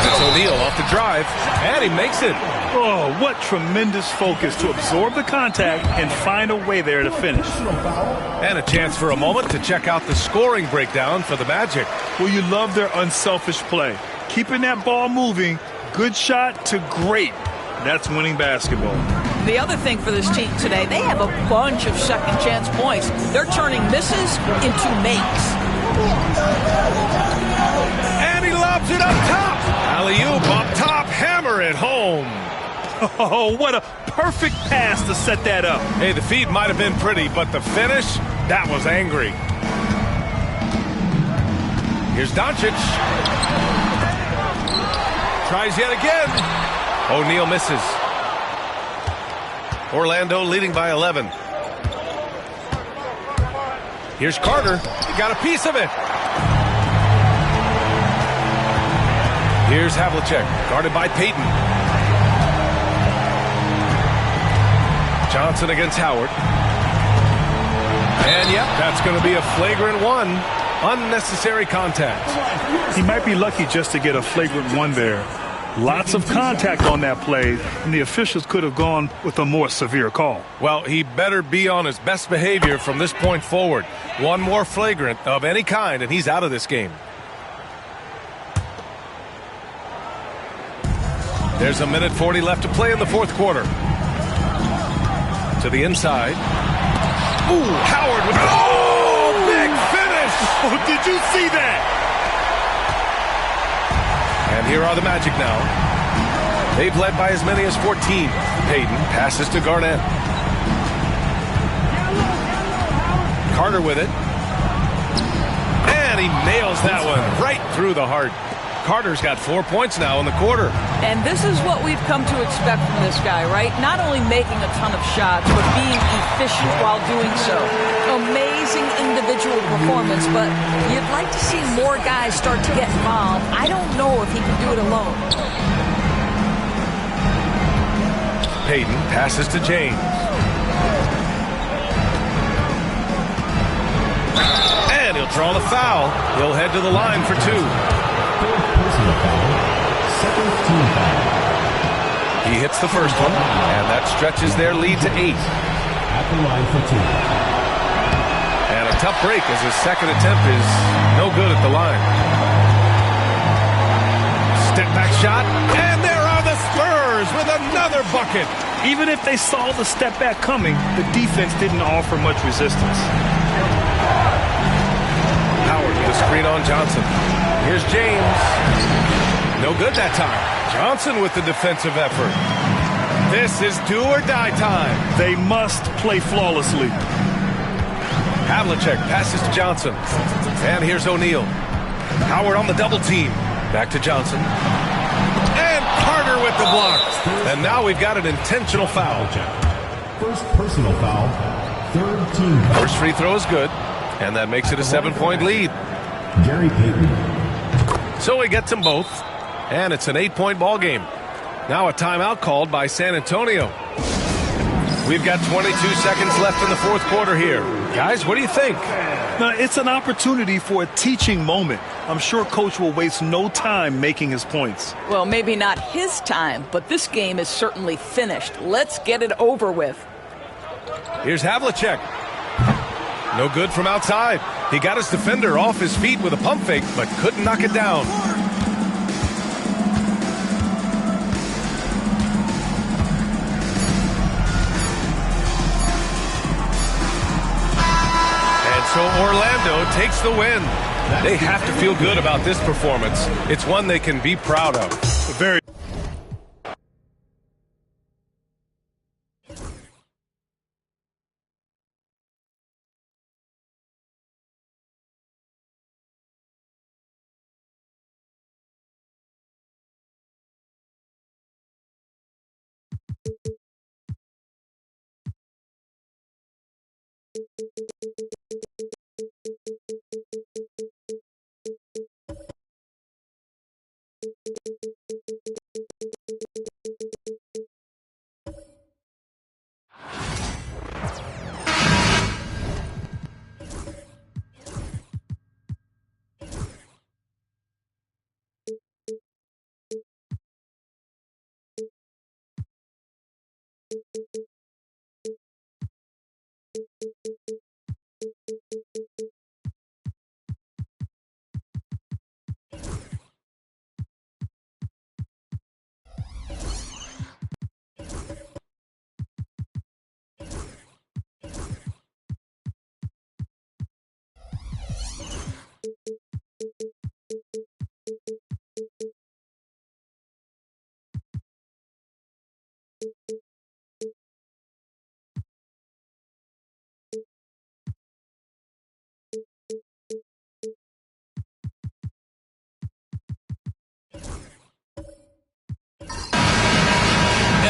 It's O'Neal off the drive, and he makes it. Oh, what tremendous focus to absorb the contact and find a way there to finish. And a chance for a moment to check out the scoring breakdown for the Magic. Well, you love their unselfish play. Keeping that ball moving, good shot to great. That's winning basketball. The other thing for this team today, they have a bunch of second chance points. They're turning misses into makes. And he lobs it up top. Alley-oop up top, hammer it home. Oh, what a perfect pass to set that up. Hey, the feed might have been pretty, but the finish, that was angry. Here's Doncic. Tries yet again. O'Neal misses. Orlando leading by 11. Here's Carter. He got a piece of it. Here's Havlicek, guarded by Payton. Johnson against Howard. And yep, that's going to be a flagrant one. Unnecessary contact. He might be lucky just to get a flagrant one there. Lots of contact on that play, and the officials could have gone with a more severe call. Well, he better be on his best behavior from this point forward. One more flagrant of any kind, and he's out of this game. There's 1:40 left to play in the fourth quarter. To the inside. Ooh, Howard with big finish! Oh, did you see that? And here are the Magic now. They've led by as many as 14. Payton passes to Garnett. Carter with it. And he nails that one right through the heart. Carter's got 4 points now in the quarter. And this is what we've come to expect from this guy, right? Not only making a ton of shots, but being efficient while doing so. Amazing individual performance, but you'd like to see more guys start to get involved. I don't know if he can do it alone. Payton passes to James. And he'll draw the foul. He'll head to the line for two. He hits the first one, and that stretches their lead to 8. At the line for two. And a tough break as his second attempt is no good at the line. Step back shot, and there are the Spurs with another bucket. Even if they saw the step back coming, the defense didn't offer much resistance. Howard with a screen on Johnson. Here's James. No good that time. Johnson with the defensive effort. This is do or die time. They must play flawlessly. Havlicek passes to Johnson. And here's O'Neal. Howard on the double team. Back to Johnson. And Carter with the block. And now we've got an intentional foul. First personal foul. Third team foul. First free throw is good. And that makes it a 7-point lead. Gary Payton. So he gets them both. And it's an 8-point ball game. Now a timeout called by San Antonio. We've got 22 seconds left in the fourth quarter here. Guys, what do you think? Now, it's an opportunity for a teaching moment. I'm sure Coach will waste no time making his points. Well, maybe not his time, but this game is certainly finished. Let's get it over with. Here's Havlicek. No good from outside. He got his defender off his feet with a pump fake, but couldn't knock it down. So Orlando takes the win. They have to feel good about this performance. It's one they can be proud of. Very.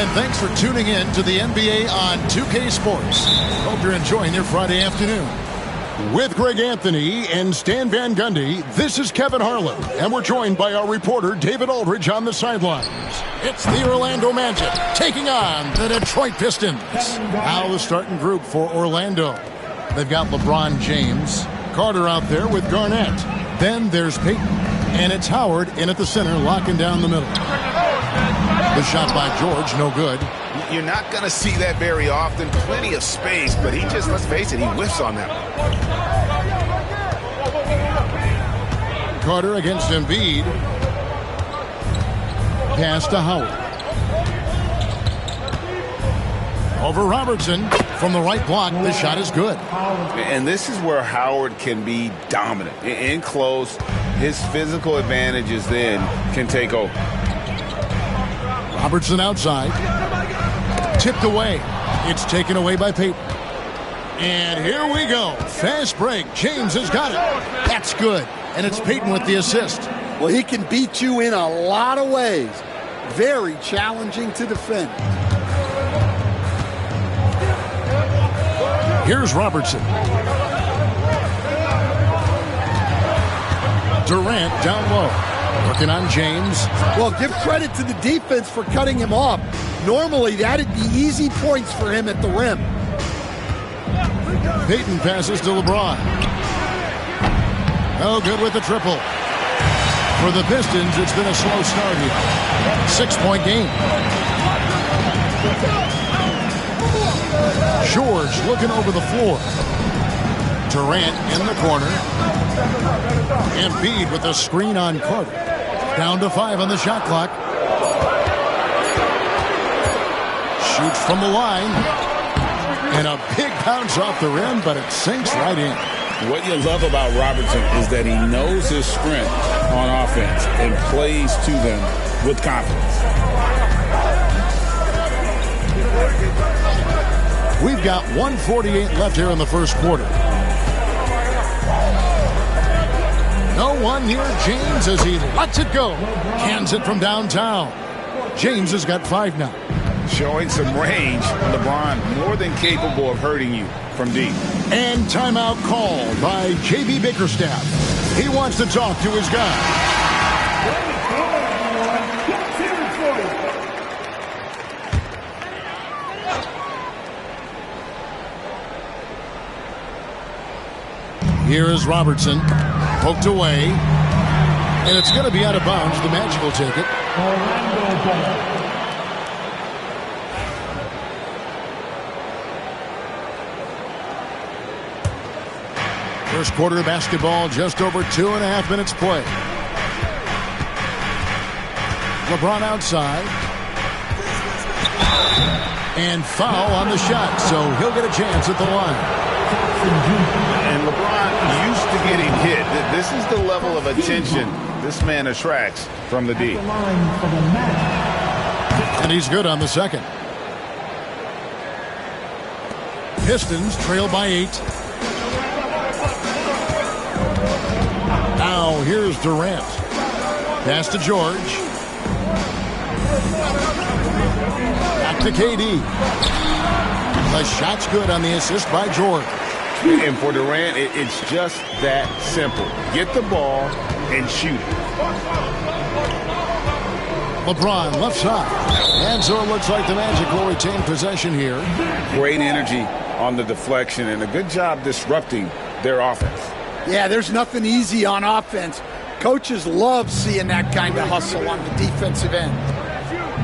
and thanks for tuning in to the NBA on 2K Sports. Hope you're enjoying your Friday afternoon. With Greg Anthony and Stan Van Gundy, this is Kevin Harlan, and we're joined by our reporter David Aldridge on the sidelines. It's the Orlando Magic taking on the Detroit Pistons. Now the starting group for Orlando. They've got LeBron James, Carter out there with Garnett. Then there's Peyton, and it's Howard in at the center, locking down the middle. The shot by George, no good. You're not going to see that very often. Plenty of space, but he just, let's face it, he whiffs on that one. Carter against Embiid. Pass to Howard. Over Robertson from the right block. The shot is good. And this is where Howard can be dominant. In close, his physical advantages then can take over. Robertson outside. Tipped away. It's taken away by Peyton. And here we go. Fast break. James has got it. That's good. And it's Peyton with the assist. Well, he can beat you in a lot of ways. Very challenging to defend. Here's Robertson. Durant down low. Working on James. Well, give credit to the defense for cutting him off. Normally, that'd be easy points for him at the rim. Peyton passes to LeBron. Oh, good with the triple. For the Pistons, it's been a slow start here. 6-point game. George looking over the floor. Durant in the corner. Embiid with a screen on Carter. Down to 5 on the shot clock. Shoots from the line. And a big bounce off the rim, but it sinks right in. What you love about Robertson is that he knows his strength on offense and plays to them with confidence. We've got 1:48 left here in the first quarter. No one near James as he lets it go. Cans it from downtown. James has got 5 now. Showing some range, LeBron more than capable of hurting you from deep. And timeout called by J.B. Bickerstaff. He wants to talk to his guy. Here is Robertson. Poked away. And it's going to be out of bounds. The Magic will take it. First quarter basketball, just over 2.5 minutes play. LeBron outside. And foul on the shot, so he'll get a chance at the line. And LeBron used to getting hit. This is the level of attention this man attracts from the D. And he's good on the second. Pistons trail by 8. Now here's Durant. Pass to George. Back to KD. The shot's good on the assist by George. And for Durant, it's just that simple. Get the ball and shoot it. LeBron left side. And so it looks like the Magic will retain possession here. Great energy on the deflection and a good job disrupting their offense. Yeah, there's nothing easy on offense. Coaches love seeing that kind of hustle on the defensive end.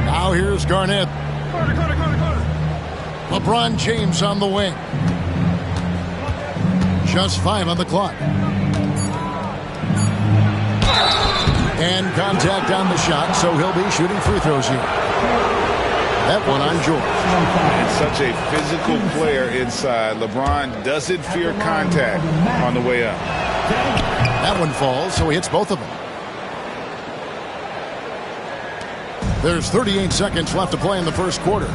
Now here's Garnett. LeBron James on the wing. Just 5 on the clock. And contact on the shot, so he'll be shooting free throws here. That one on George. And such a physical player inside. LeBron doesn't fear contact on the way up. That one falls, so he hits both of them. There's 38 seconds left to play in the first quarter.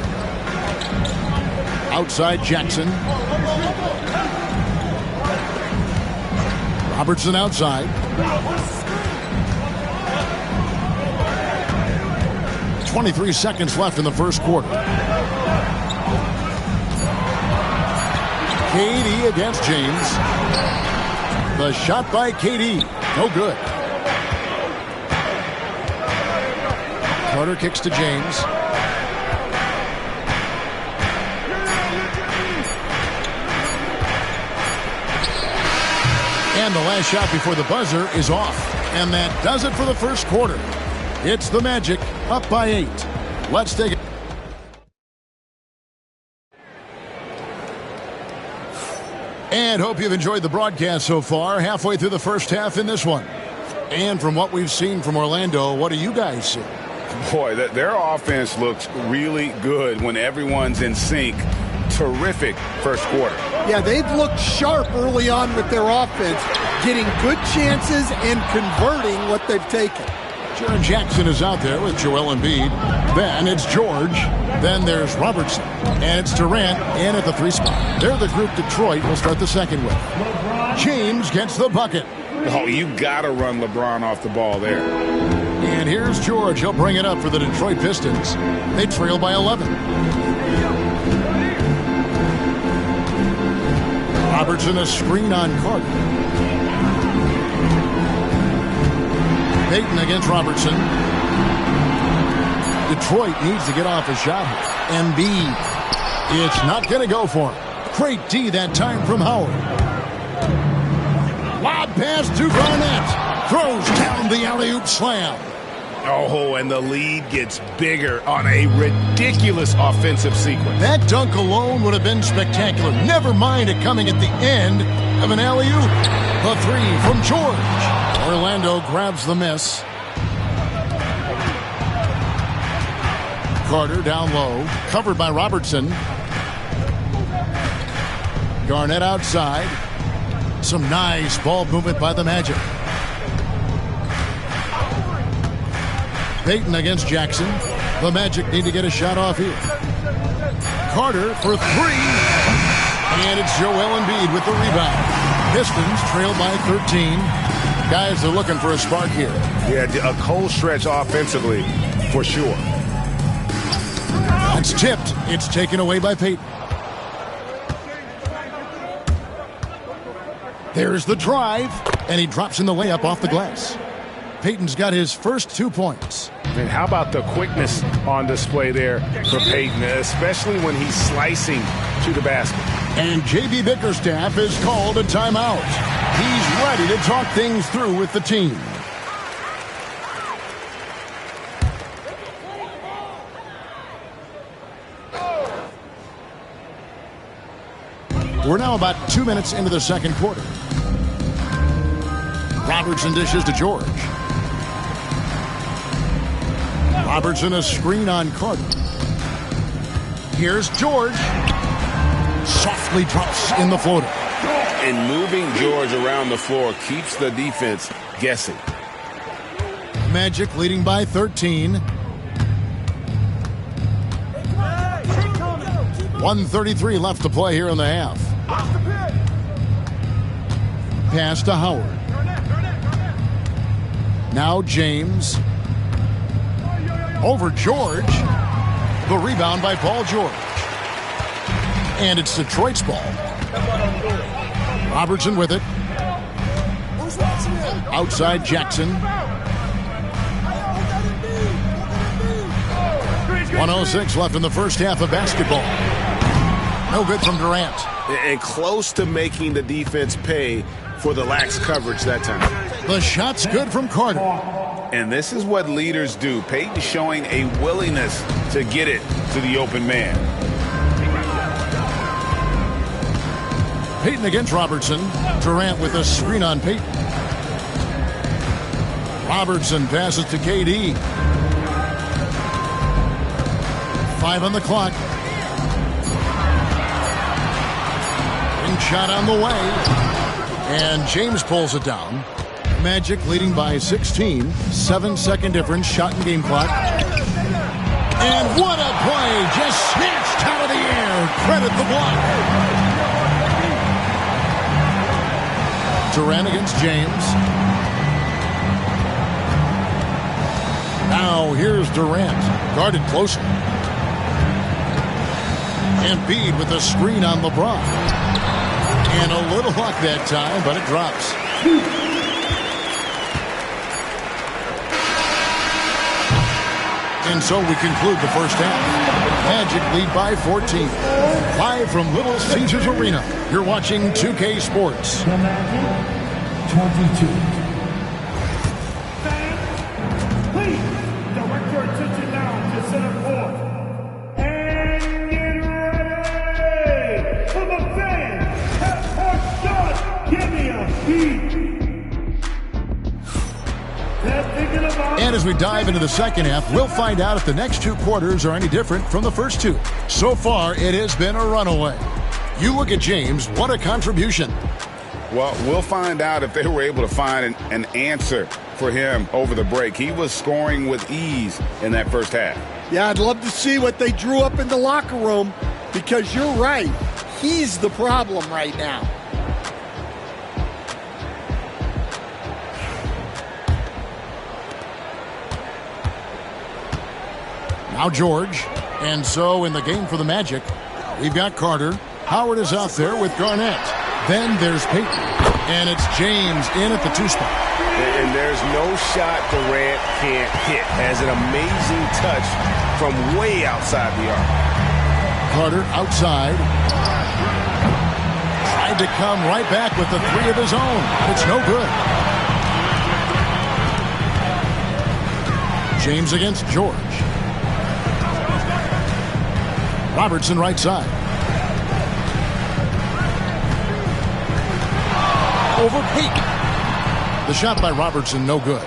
Outside Jackson. Robertson outside. 23 seconds left in the first quarter. KD against James. The shot by KD. No good. Carter kicks to James. And the last shot before the buzzer is off. And that does it for the first quarter. It's the Magic up by 8. Let's take it. And hope you've enjoyed the broadcast so far. Halfway through the first half in this one. And from what we've seen from Orlando, what do you guys see? Boy, their offense looks really good when everyone's in sync. Terrific first quarter. Yeah, they've looked sharp early on with their offense, getting good chances and converting what they've taken. Jaren Jackson is out there with Joel Embiid. Then it's George. Then there's Robertson. And it's Durant in at the 3 spot. They're the group Detroit will start the second with. James gets the bucket. Oh, you got to run LeBron off the ball there. And here's George. He'll bring it up for the Detroit Pistons. They trail by 11. Robertson a screen on Carter. Payton against Robertson. Detroit needs to get off a shot. Embiid. It's not going to go for him. Great D that time from Howard. Lob pass to Garnett. Throws down the alley-oop slam. Oh, and the lead gets bigger on a ridiculous offensive sequence. That dunk alone would have been spectacular. Never mind it coming at the end of an alley-oop. The 3 from George. Orlando grabs the miss. Carter down low. Covered by Robertson. Garnett outside. Some nice ball movement by the Magic. Payton against Jackson. The Magic need to get a shot off here. Carter for 3. And it's Joel Embiid with the rebound. Pistons trail by 13. Guys are looking for a spark here. Yeah, a cold stretch offensively for sure. It's tipped. It's taken away by Payton. There's the drive. And he drops in the layup off the glass. Payton's got his first 2 points. And how about the quickness on display there for Payton, especially when he's slicing to the basket. And J.B. Bickerstaff is called a timeout. He's ready to talk things through with the team. We're now about 2 minutes into the second quarter. Robertson dishes to George. Robertson a screen on Carter. Here's George. Softly drops in the floater. And moving George around the floor keeps the defense guessing. Magic leading by 13. 1:33 left to play here in the half. Pass to Howard. Now James. Over George. The rebound by Paul George. And it's Detroit's ball. Robertson with it. Outside Jackson. 1:06 left in the first half of basketball. No good from Durant. And close to making the defense pay for the lax coverage that time. The shot's good from Carter. And this is what leaders do. Payton showing a willingness to get it to the open man. Payton against Robertson. Durant with a screen on Payton. Robertson passes to KD. 5 on the clock. Ring shot on the way. And James pulls it down. Magic leading by 16. 7-second difference. Shot and game clock. And what a play. Just snatched out of the air. Credit the block. Durant against James. Now here's Durant, guarded closely. Embiid with a screen on LeBron. And a little luck that time, but it drops. And so we conclude the first half. Magic lead by 14. Live from Little Caesars Arena, you're watching 2K Sports. 22. Please direct your attention now to center court. And get ready for the fan. Half-court shot. Give me a beat. And as we dive into the second half, we'll find out if the next two quarters are any different from the first two. So far, it has been a runaway. You look at James, what a contribution. Well, we'll find out if they were able to find an answer for him over the break. He was scoring with ease in that first half. Yeah, I'd love to see what they drew up in the locker room, because you're right. He's the problem right now. Now George. And so in the game for the Magic, we've got Carter. Howard is out there with Garnett. Then there's Peyton. And it's James in at the 2 spot. And there's no shot Durant can't hit. Has an amazing touch from way outside the arc. Carter outside. Tried to come right back with the 3 of his own. It's no good. James against George. Robertson right side. Over Peyton. The shot by Robertson, no good.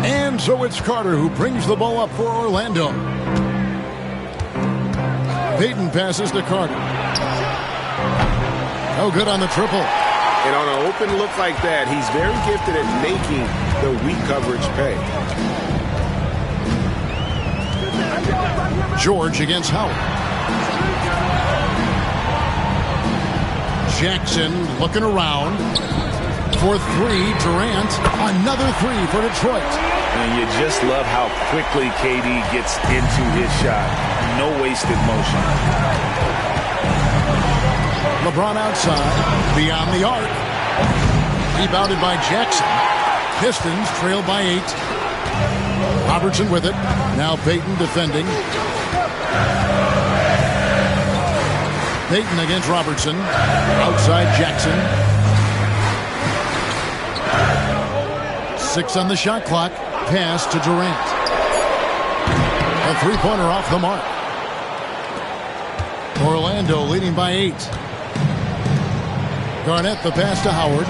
And so it's Carter who brings the ball up for Orlando. Peyton passes to Carter. No good on the triple. And on an open look like that, he's very gifted at making the weak coverage pay. George against Howard. Jackson looking around for 3. Durant, another 3 for Detroit. And you just love how quickly KD gets into his shot. No wasted motion. LeBron outside, beyond the arc. Rebounded by Jackson. Pistons trail by 8. Robertson with it. Now Peyton defending. Peyton against Robertson. Outside Jackson. 6 on the shot clock. Pass to Durant. A 3-pointer off the mark. Orlando leading by 8. Garnett the pass to Howard.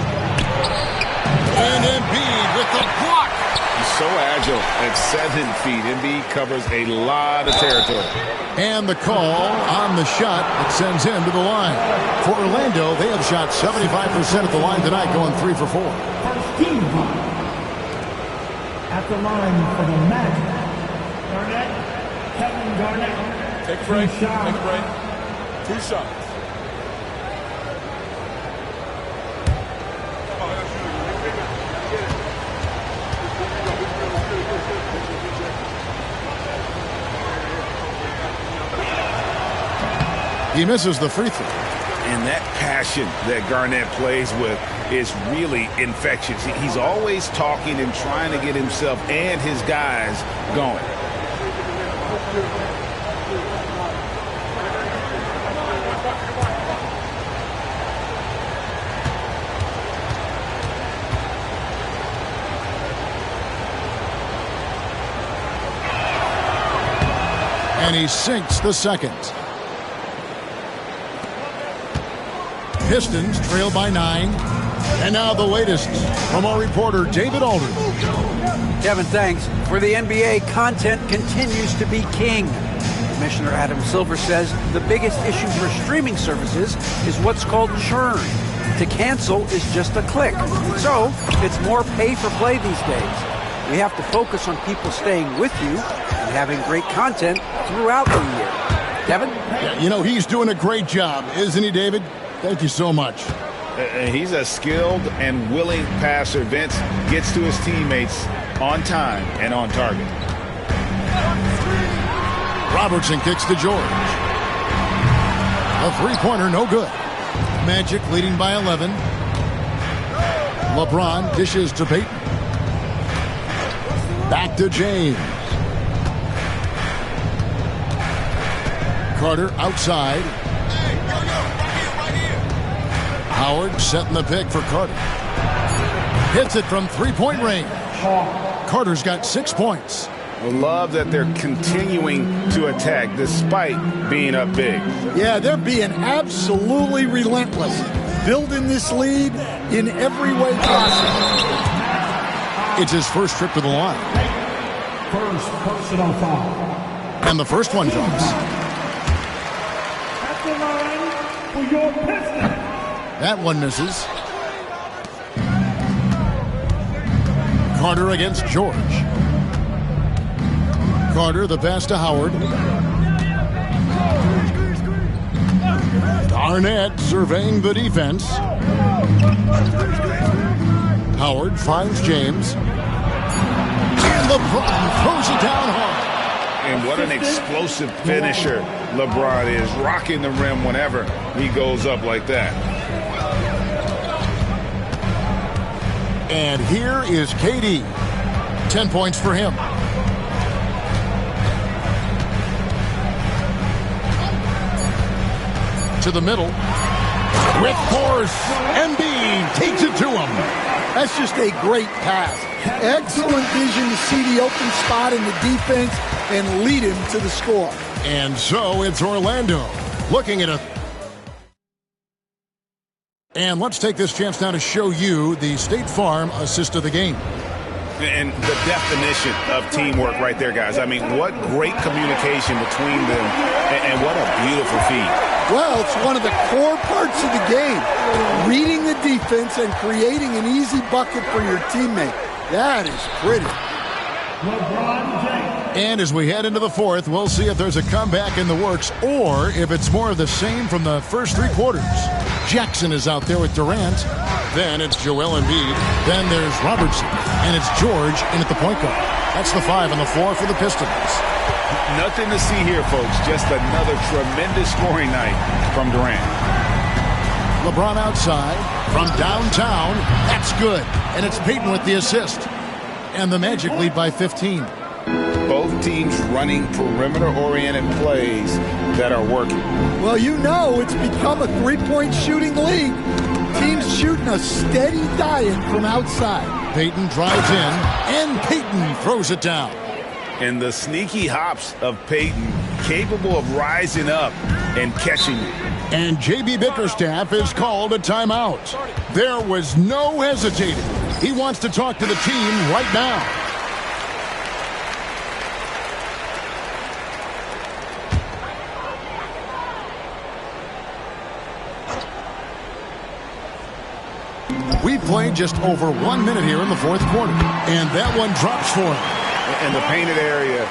And Embiid with the block. He's so agile at 7 feet. Embiid covers a lot of territory. And the call on the shot that sends him to the line. For Orlando, they have shot 75% at the line tonight, going 3 for 4. First team at the line for the Magic. Garnett, Kevin Garnett. Take a break. Take a break. 2 shots. He misses the free throw. And that passion that Garnett plays with is really infectious. He's always talking and trying to get himself and his guys going. And he sinks the second. Pistons trail by 9. And now the latest from our reporter, David Aldridge. Kevin, thanks. For the NBA, content continues to be king. Commissioner Adam Silver says the biggest issue for streaming services is what's called churn. To cancel is just a click. So it's more pay for play these days. We have to focus on people staying with you and having great content throughout the year. Kevin? Yeah, you know, he's doing a great job, isn't he, David? Thank you so much. He's a skilled and willing passer. Vince gets to his teammates on time and on target. Robertson kicks to George. A three-pointer, no good. Magic leading by 11. LeBron dishes to Peyton. Back to James. Carter outside. Howard setting the pick for Carter. Hits it from three-point range. Carter's got 6 points. I love that they're continuing to attack despite being up big. Yeah, they're being absolutely relentless, building this lead in every way possible. It's his first trip to the line. First personal foul. And the first one drops. At the line for your Pistons. That one misses. Carter against George. Carter, the pass to Howard. Arnett surveying the defense. Howard finds James. And LeBron throws it down hard. And what an explosive finisher LeBron is, rocking the rim whenever he goes up like that. And here is KD. 10 points for him. To the middle. With force. Embiid takes it to him. That's just a great pass. Excellent vision to see the open spot in the defense and lead him to the score. And so it's Orlando looking at a... And let's take this chance now to show you the State Farm assist of the game. And the definition of teamwork right there, guys. I mean, what great communication between them, and what a beautiful feed. Well, it's one of the core parts of the game. Reading the defense and creating an easy bucket for your teammate. That is pretty. And as we head into the fourth, we'll see if there's a comeback in the works or if it's more of the same from the first three quarters. Jackson is out there with Durant. Then it's Joel Embiid. Then there's Robertson. And it's George in at the point guard. That's the 5 and the 4 for the Pistons. Nothing to see here, folks. Just another tremendous scoring night from Durant. LeBron outside from downtown. That's good. And it's Peyton with the assist. And the Magic lead by 15. Both teams running perimeter-oriented plays that are working. Well, you know it's become a three-point shooting league. Teams shooting a steady diet from outside. Peyton drives in, and Peyton throws it down. And the sneaky hops of Peyton, capable of rising up and catching it. And J.B. Bickerstaff is called a timeout. There was no hesitating. He wants to talk to the team right now. We played just over 1 minute here in the fourth quarter. And that one drops for him. In the painted area,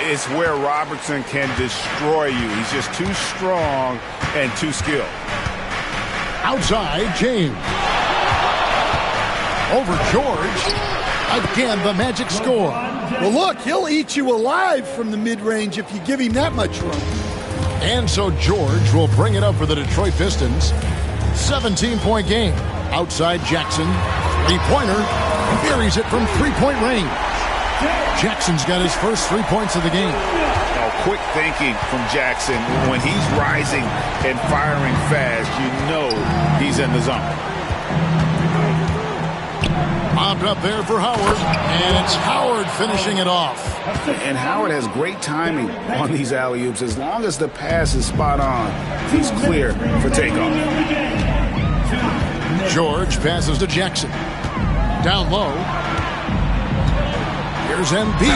it's where Robertson can destroy you. He's just too strong and too skilled. Outside, James. Over George. Again, the Magic score. Well, look, he'll eat you alive from the mid-range if you give him that much room. And so George will bring it up for the Detroit Pistons. 17-point game. Outside Jackson. Three-pointer. Buries it from three-point range. Jackson's got his first 3 points of the game. Oh, quick thinking from Jackson. When he's rising and firing fast, you know he's in the zone. Mobbed up there for Howard. And it's Howard finishing it off. And Howard has great timing on these alley-oops. As long as the pass is spot on, he's clear for takeoff. George passes to Jackson. Down low. Here's Embiid.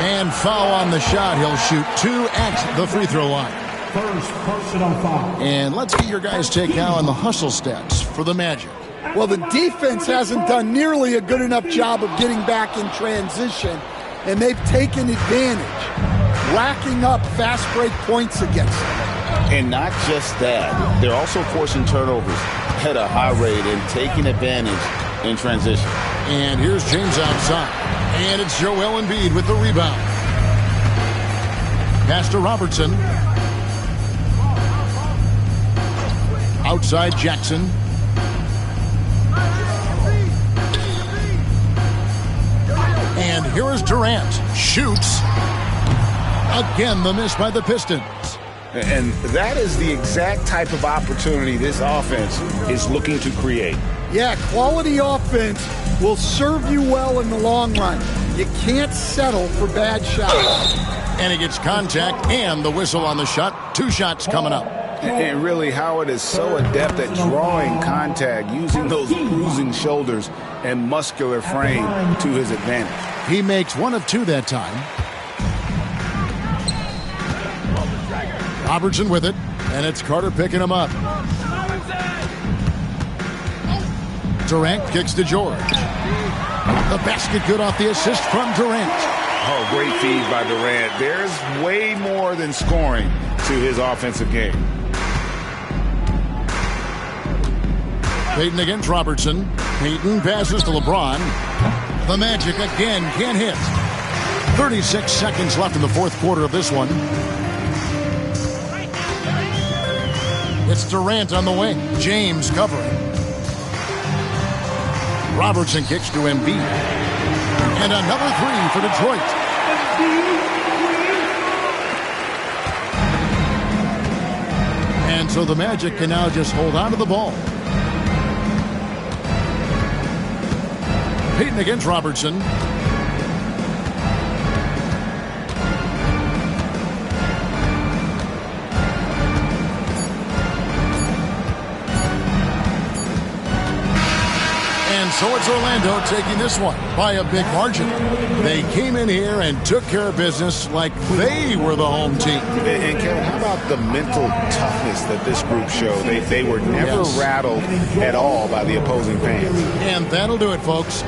And foul on the shot. He'll shoot 2 at the free throw line. First personal foul. And let's get your guys' take now on the hustle stats for the Magic. Well, the defense hasn't done nearly a good enough job of getting back in transition, and they've taken advantage, racking up fast break points against them. And not just that, they're also forcing turnovers at a high rate and taking advantage in transition. And here's James outside. And it's Joel Embiid with the rebound. Pass to Robertson. Outside Jackson. And here is Durant. Shoots. Again, the miss by the Pistons. And that is the exact type of opportunity this offense is looking to create. Yeah, quality offense will serve you well in the long run. You can't settle for bad shots. And he gets contact and the whistle on the shot. 2 shots coming up. And really, Howard is so adept at drawing contact, using those bruising shoulders and muscular frame to his advantage. He makes 1 of 2 that time. Robertson with it, and it's Carter picking him up. Durant kicks to George. The basket good off the assist from Durant. Oh, great feed by Durant. There's way more than scoring to his offensive game. Payton against Robertson. Payton passes to LeBron. The Magic again can't hit. 36 seconds left in the fourth quarter of this one. It's Durant on the wing. James covering. Robertson kicks to Embiid. And another 3 for Detroit. And so the Magic can now just hold on to the ball. Payton against Robertson. And so it's Orlando taking this one by a big margin. They came in here and took care of business like they were the home team. And Kevin, how about the mental toughness that this group showed? They were never rattled at all by the opposing fans. And that'll do it, folks.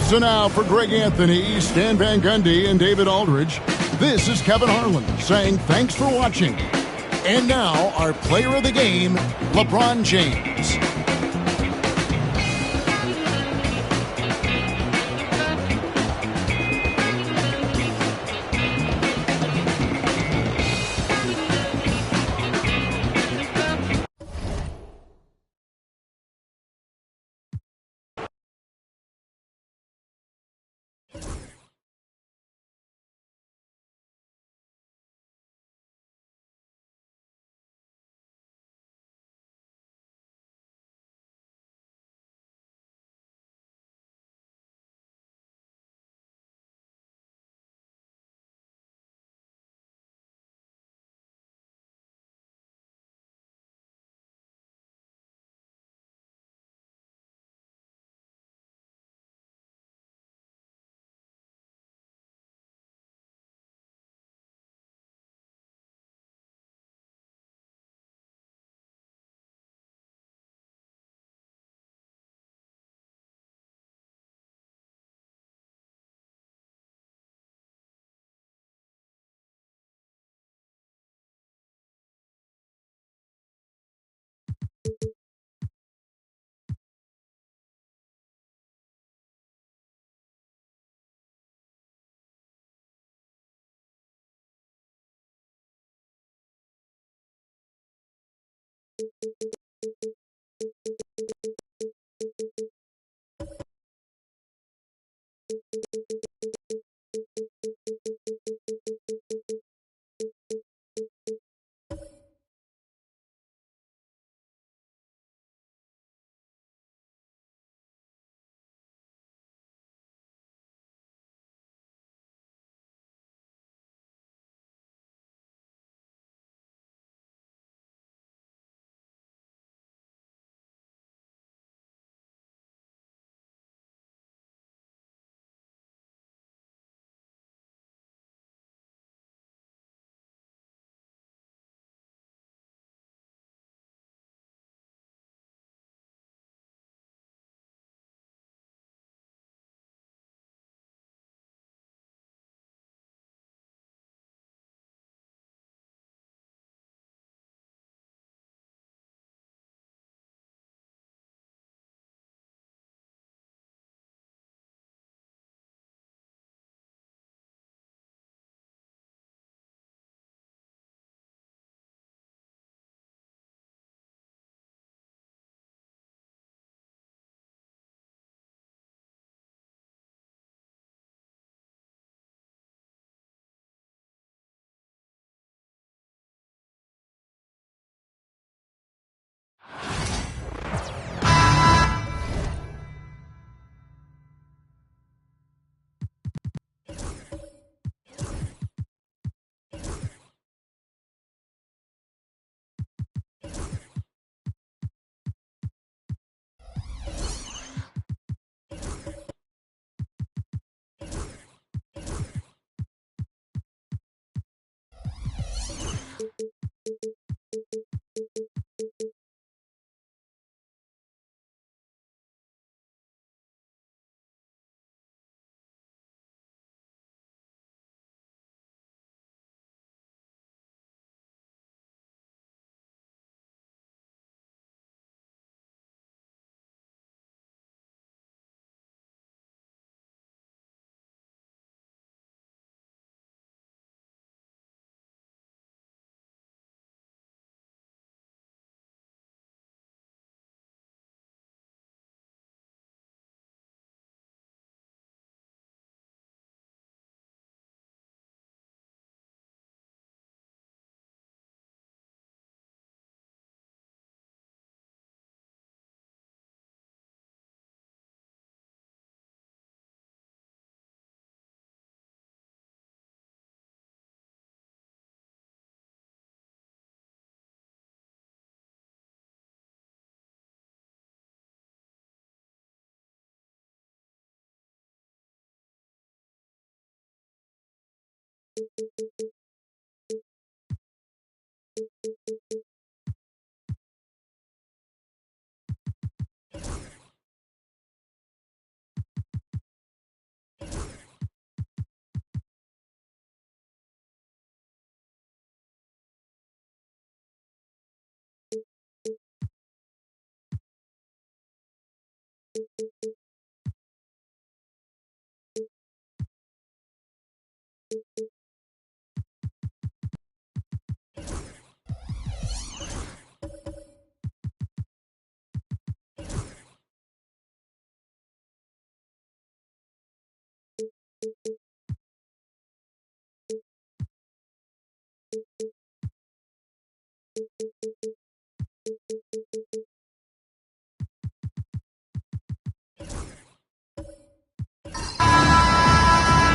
So now for Greg Anthony, Stan Van Gundy, and David Aldridge, this is Kevin Harlan saying thanks for watching. And now our player of the game, LeBron James.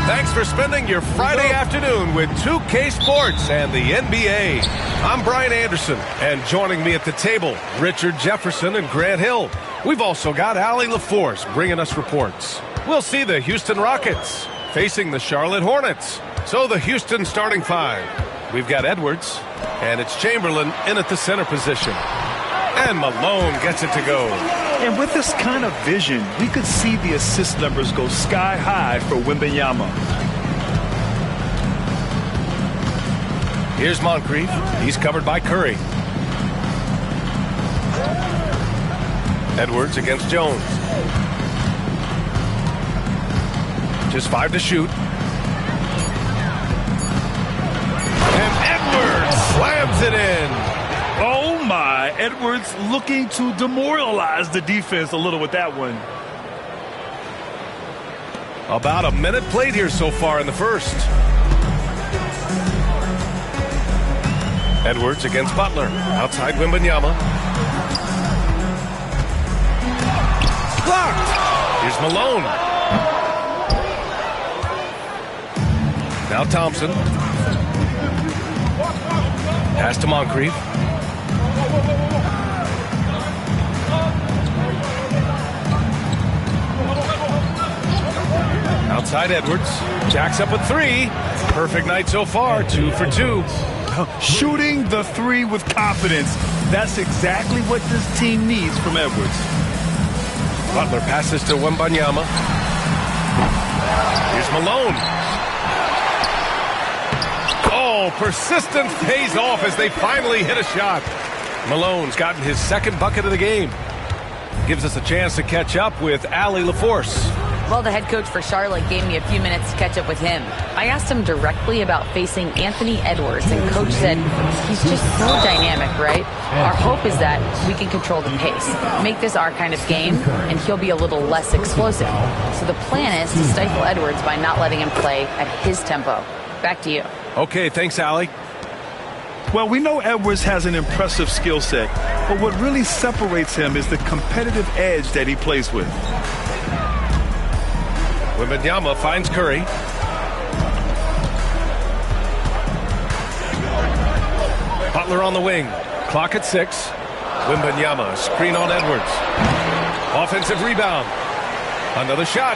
Thanks for spending your Friday afternoon with 2K Sports and the NBA. I'm Brian Anderson, and joining me at the table, Richard Jefferson and Grant Hill. We've also got Allie LaForce bringing us reports. We'll see the Houston Rockets facing the Charlotte Hornets. So the Houston starting five. We've got Edwards, and it's Chamberlain in at the center position. And Malone gets it to go. And with this kind of vision, we could see the assist numbers go sky high for Wembanyama. Here's Moncrief. He's covered by Curry. Edwards against Jones. Just 5 to shoot. And Edwards slams it in. Oh my, Edwards looking to demoralize the defense a little with that one. About a minute played here so far in the first. Edwards against Butler. Outside Wembanyama. Blocked. Here's Malone. Now Thompson. Pass to Moncrief. Outside Edwards. Jacks up a three. Perfect night so far. 2 for 2. Shooting the three with confidence. That's exactly what this team needs from Edwards. Butler passes to Wembanyama. Here's Malone. Oh, persistence pays off as they finally hit a shot. Malone's gotten his second bucket of the game. Gives us a chance to catch up with Allie LaForce. Well, the head coach for Charlotte gave me a few minutes to catch up with him. I asked him directly about facing Anthony Edwards, and coach said he's just so dynamic, right? Our hope is that we can control the pace, make this our kind of game, and he'll be a little less explosive. So the plan is to stifle Edwards by not letting him play at his tempo. Back to you. Okay, thanks, Allie. Well, we know Edwards has an impressive skill set, but what really separates him is the competitive edge that he plays with. Wembanyama finds Curry. Butler on the wing. Clock at 6. Wembanyama, screen on Edwards. Offensive rebound. Another shot.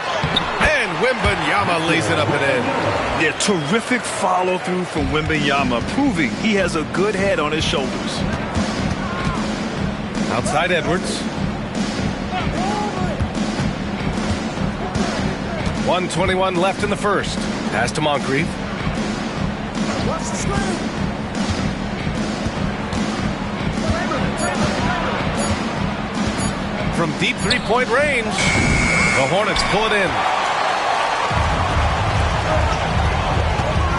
And Wembanyama lays it up and in. Yeah, terrific follow-through from Wembanyama, proving he has a good head on his shoulders. Outside Edwards. 1:21 left in the first. Pass to Moncrief. From deep three-point range, the Hornets pull it in.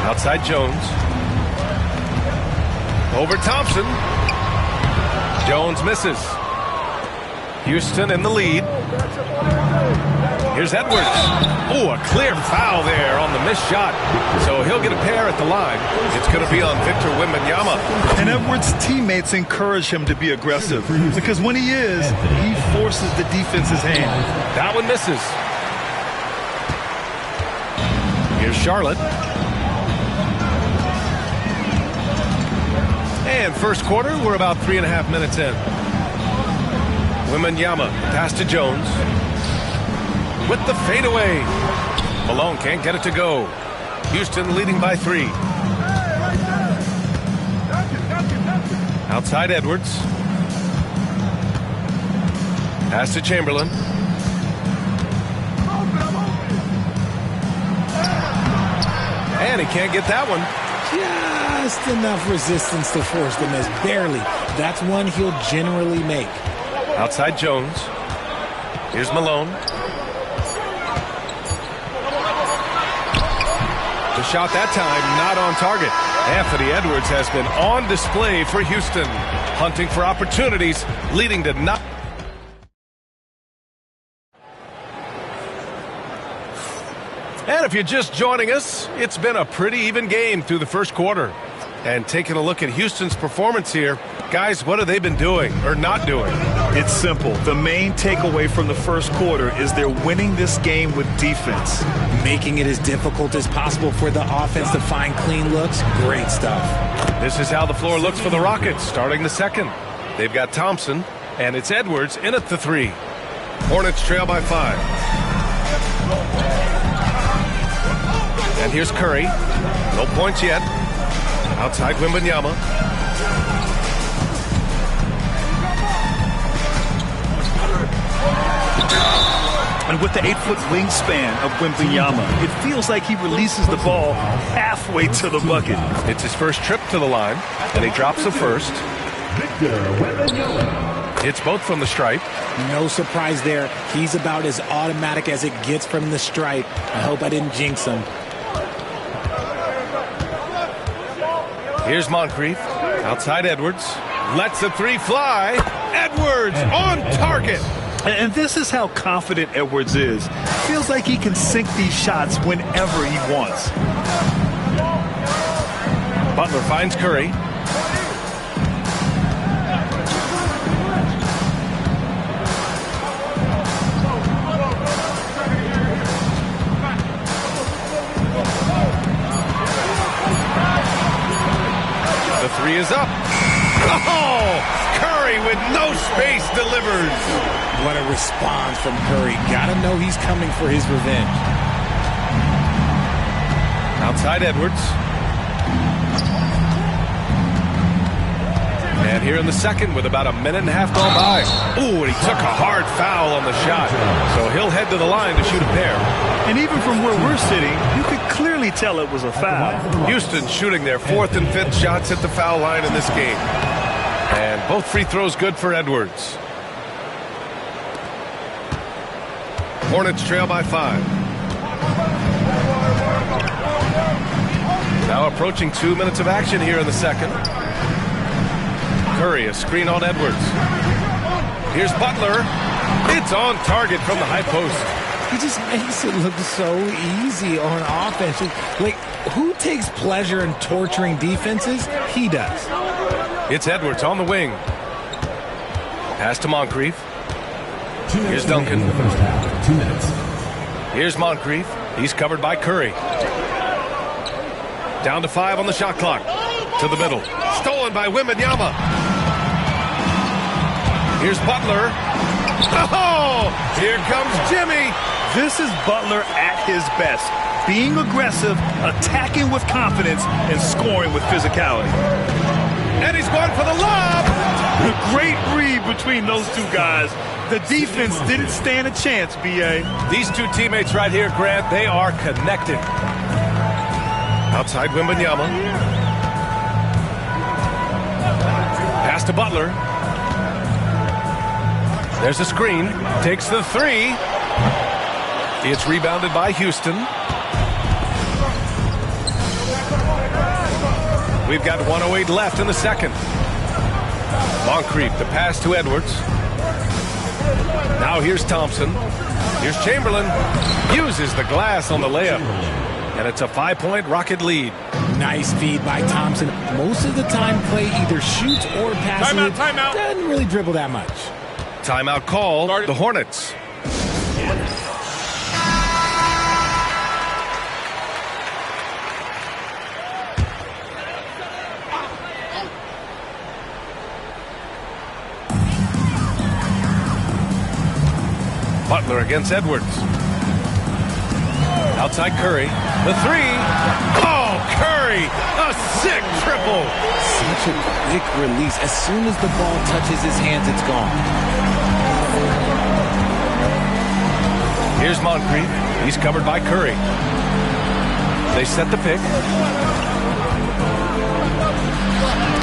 Outside Jones. Over Thompson. Jones misses. Houston in the lead. Here's Edwards. Oh, a clear foul there on the missed shot. So he'll get a pair at the line. It's going to be on Victor Wembanyama. And Edwards' teammates encourage him to be aggressive because when he is, he forces the defense's hand. That one misses. Here's Charlotte. And first quarter, we're about 3.5 minutes in. Wembanyama, pass to Jones. With the fadeaway. Malone can't get it to go. Houston leading by 3. Outside Edwards. Pass to Chamberlain. And he can't get that one. Just enough resistance to force the miss. Barely. That's one he'll generally make. Outside Jones. Here's Malone. The shot that time not on target. Anthony Edwards has been on display for Houston, hunting for opportunities, leading to not. And if you're just joining us, it's been a pretty even game through the first quarter. And taking a look at Houston's performance here, guys, what have they been doing or not doing? It's simple. The main takeaway from the first quarter is they're winning this game with defense. Making it as difficult as possible for the offense to find clean looks. Great stuff. This is how the floor looks for the Rockets starting the second. They've got Thompson, and it's Edwards in at the 3. Hornets trail by 5. And here's Curry. No points yet. Outside Wembanyama. And with the 8-foot wingspan of Wembanyama, it feels like he releases the ball halfway to the bucket. It's his first trip to the line, and he drops the first. It's both from the stripe. No surprise there. He's about as automatic as it gets from the stripe. I hope I didn't jinx him. Here's Moncrief. Outside Edwards. Lets the 3 fly. Edwards on target. And this is how confident Edwards is. Feels like he can sink these shots whenever he wants. Butler finds Curry. The 3 is up. Oh! Curry with no space delivers. What a response from Curry. Gotta know he's coming for his revenge. Outside Edwards. And here in the second with about a minute and a half gone by. Ooh, and he took a hard foul on the shot. So he'll head to the line to shoot a pair. And even from where we're sitting, you could clearly tell it was a foul. Houston shooting their 4th and 5th shots at the foul line in this game. And both free throws good for Edwards. Hornets trail by 5. Now approaching 2 minutes of action here in the second. Curry, a screen on Edwards. Here's Butler. It's on target from the high post. He just makes it look so easy on offense. Like, who takes pleasure in torturing defenses? He does. It's Edwards on the wing. Pass to Moncrief. Here's Duncan. 2 minutes. Here's Moncrief. He's covered by Curry. Down to 5 on the shot clock. To the middle. Stolen by Wembanyama. Here's Butler. Oh! Here comes Jimmy. This is Butler at his best. Being aggressive, attacking with confidence, and scoring with physicality. And he's going for the lob. Great read between those two guys. The defense didn't stand a chance, B.A. These two teammates right here, Grant, they are connected. Outside Wembanyama. Pass to Butler. There's a screen. Takes the 3. It's rebounded by Houston. We've got 1:08 left in the second. Moncrief, the pass to Edwards. Now here's Thompson. Here's Chamberlain. Uses the glass on the layup. And it's a 5-point Rocket lead. Nice feed by Thompson. Most of the time, Clay either shoots or passes. Timeout. Doesn't really dribble that much. Timeout called. The Hornets. Butler against Edwards. Outside Curry. The 3. Oh, Curry! A sick triple! Such a quick release. As soon as the ball touches his hands, it's gone. Here's Moncrief. He's covered by Curry. They set the pick.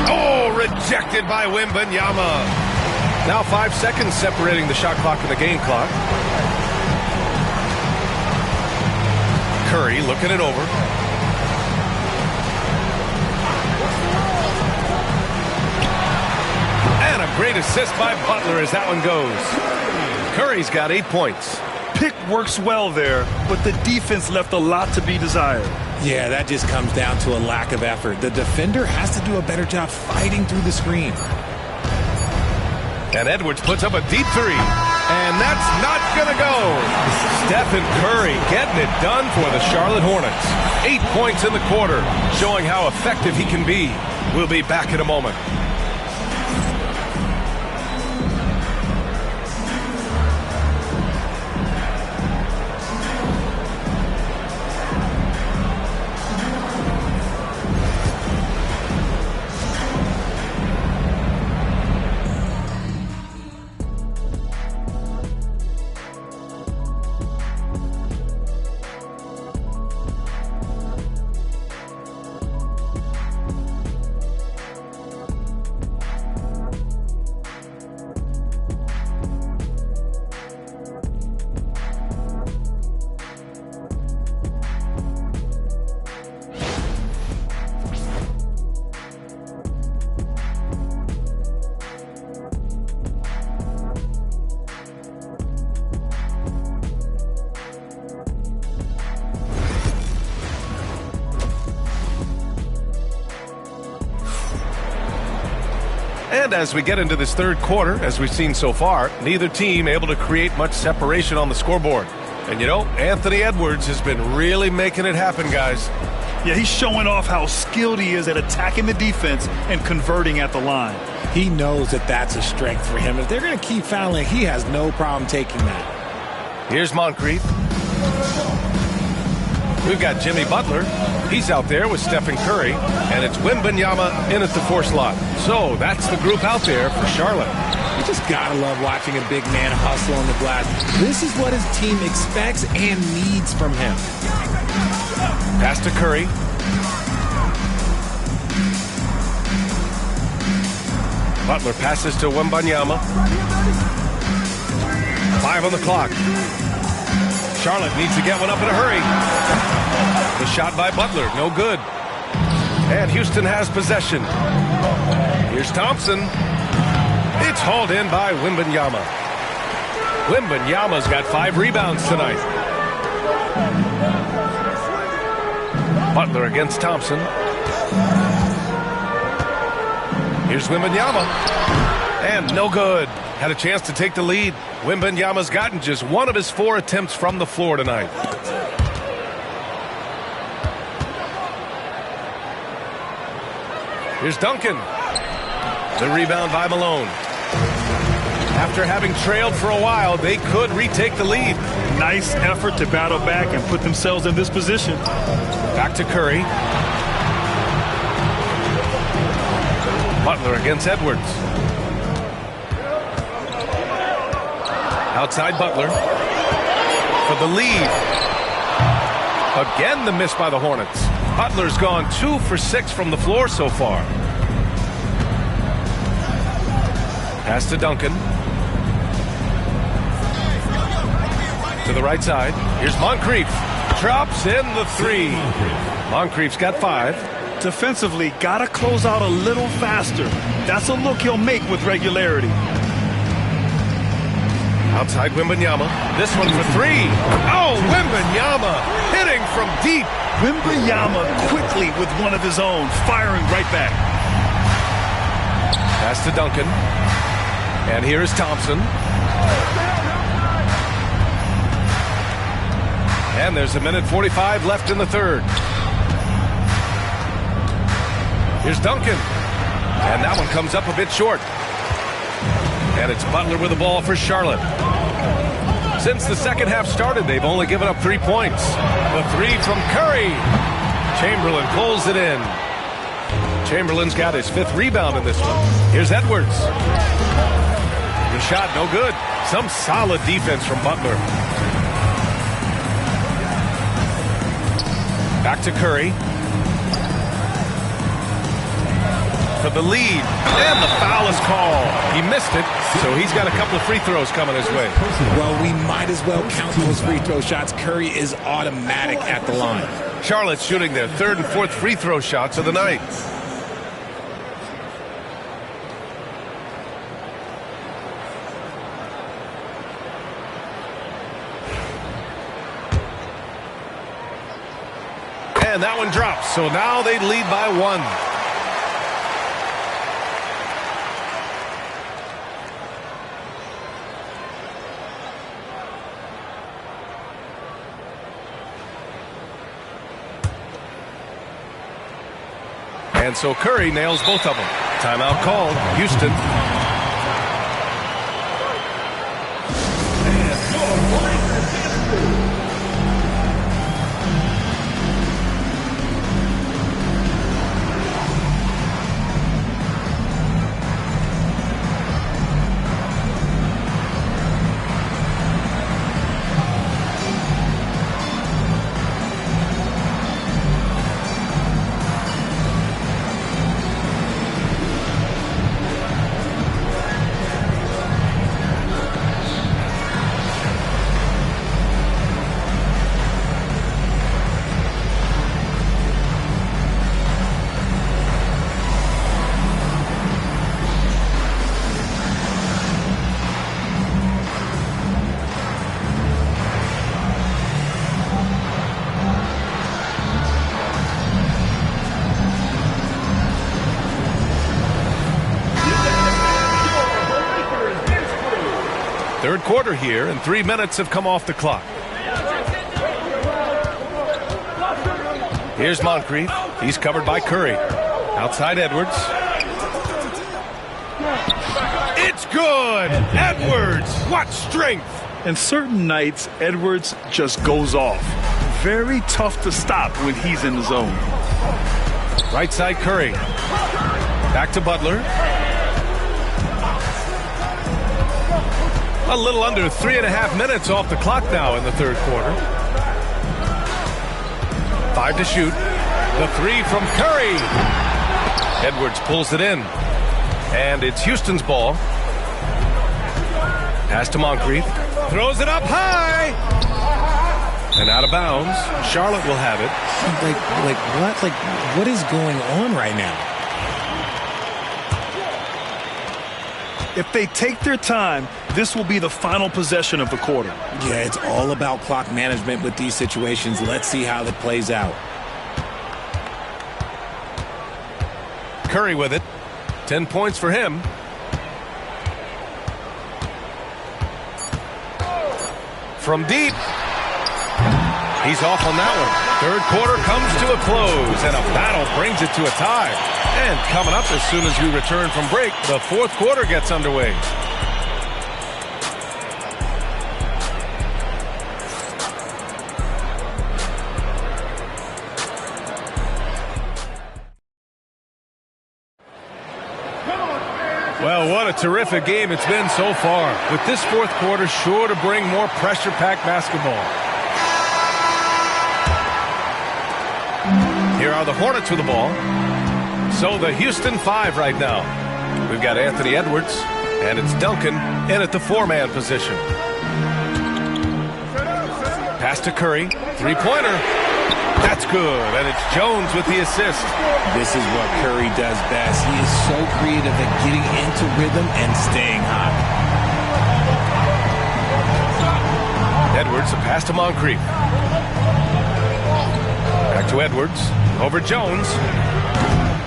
Oh, rejected by Wembanyama. Now 5 seconds separating the shot clock and the game clock. Curry looking it over. And a great assist by Butler as that one goes. Curry's got 8 points. Pick works well there, but the defense left a lot to be desired. Yeah, that just comes down to a lack of effort. The defender has to do a better job fighting through the screen. And Edwards puts up a deep three. And that's not going to go. Stephen Curry getting it done for the Charlotte Hornets. 8 points in the quarter, showing how effective he can be. We'll be back in a moment. And as we get into this third quarter, as we've seen so far, neither team able to create much separation on the scoreboard. And you know, Anthony Edwards has been really making it happen, guys. Yeah, he's showing off how skilled he is at attacking the defense and converting at the line. He knows that that's a strength for him. If they're going to keep fouling, he has no problem taking that. Here's Moncrief. We've got Jimmy Butler. He's out there with Stephen Curry. And it's Wembanyama in at the 4 slot. So that's the group out there for Charlotte. You just gotta love watching a big man hustle on the glass. This is what his team expects and needs from him. Pass to Curry. Butler passes to Wembanyama. 5 on the clock. Charlotte needs to get one up in a hurry. The shot by Butler, no good. And Houston has possession. Here's Thompson. It's hauled in by Wembanyama. Wembanyama's got 5 rebounds tonight. Butler against Thompson. Here's Wembanyama. And no good. Had a chance to take the lead. Wembanyama's gotten just 1 of his 4 attempts from the floor tonight. Here's Duncan. The rebound by Malone. After having trailed for a while, they could retake the lead. Nice effort to battle back and put themselves in this position. Back to Curry. Butler against Edwards. Outside Butler for the lead. Again, the miss by the Hornets. Butler's gone 2 for 6 from the floor so far. Pass to Duncan. To the right side. Here's Moncrief. Drops in the 3. Moncrief's got 5. Defensively, gotta close out a little faster. That's a look he'll make with regularity. Outside Wembanyama. This one for 3. Oh, Wembanyama hitting from deep. Wembanyama quickly with one of his own, firing right back. Pass to Duncan. And here's Thompson. And there's 1:45 left in the third. Here's Duncan. And that one comes up a bit short. And it's Butler with the ball for Charlotte. Since the second half started, they've only given up 3 points. The 3 from Curry. Chamberlain pulls it in. Chamberlain's got his 5th rebound in this one. Here's Edwards. The shot, no good. Some solid defense from Butler. Back to Curry. For the lead. And the foul is called. He missed it, so he's got a couple of free throws coming his way. Well, we might as well count those free throw shots. Curry is automatic at the line. Charlotte's shooting their 3rd and 4th free throw shots of the night. And and that one drops. So now they lead by 1. And so Curry nails both of them. Timeout called. Houston. Third quarter here, and 3 minutes have come off the clock. Here's Moncrief. He's covered by Curry. Outside Edwards. It's good! Edwards! What strength! And certain nights, Edwards just goes off. Very tough to stop when he's in the zone. Right side Curry. Back to Butler. A little under 3.5 minutes off the clock now in the third quarter. 5 to shoot. The 3 from Curry. Edwards pulls it in. And it's Houston's ball. Pass to Moncrief. Throws it up high. And out of bounds. Charlotte will have it. What is going on right now? If they take their time, this will be the final possession of the quarter. Yeah, it's all about clock management with these situations. Let's see how that plays out. Curry with it. 10 points for him. From deep. He's off on that one. Third quarter comes to a close, and a battle brings it to a tie. And coming up as soon as we return from break, the fourth quarter gets underway. Well, what a terrific game it's been so far. With this fourth quarter sure to bring more pressure-packed basketball. Here are the Hornets with the ball. So the Houston 5 right now. We've got Anthony Edwards, and it's Duncan in at the 4-man position. Pass to Curry. Three-pointer. That's good, and it's Jones with the assist. This is what Curry does best. He is so creative at getting into rhythm and staying hot. Edwards, a pass to Moncrief. Back to Edwards. Over Jones.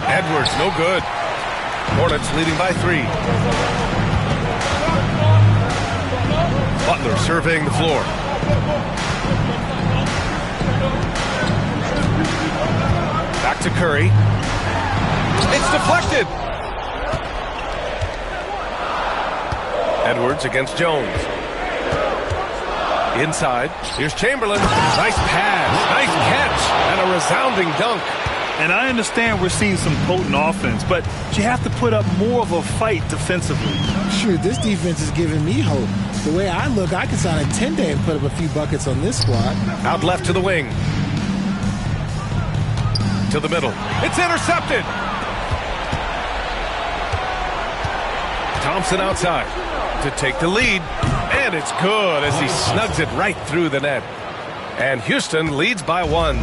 Edwards, no good. Hornets leading by 3. Butler surveying the floor. Back to Curry. It's deflected. Edwards against Jones. Inside. Here's Chamberlain. Nice pass. Nice catch. And a resounding dunk. And I understand we're seeing some potent offense, but you have to put up more of a fight defensively. Sure, this defense is giving me hope. The way I look, I could sign a 10-day and put up a few buckets on this squad. Out left to the wing. To the middle. It's intercepted. Thompson outside to take the lead. And it's good as he snugs it right through the net. And Houston leads by 1.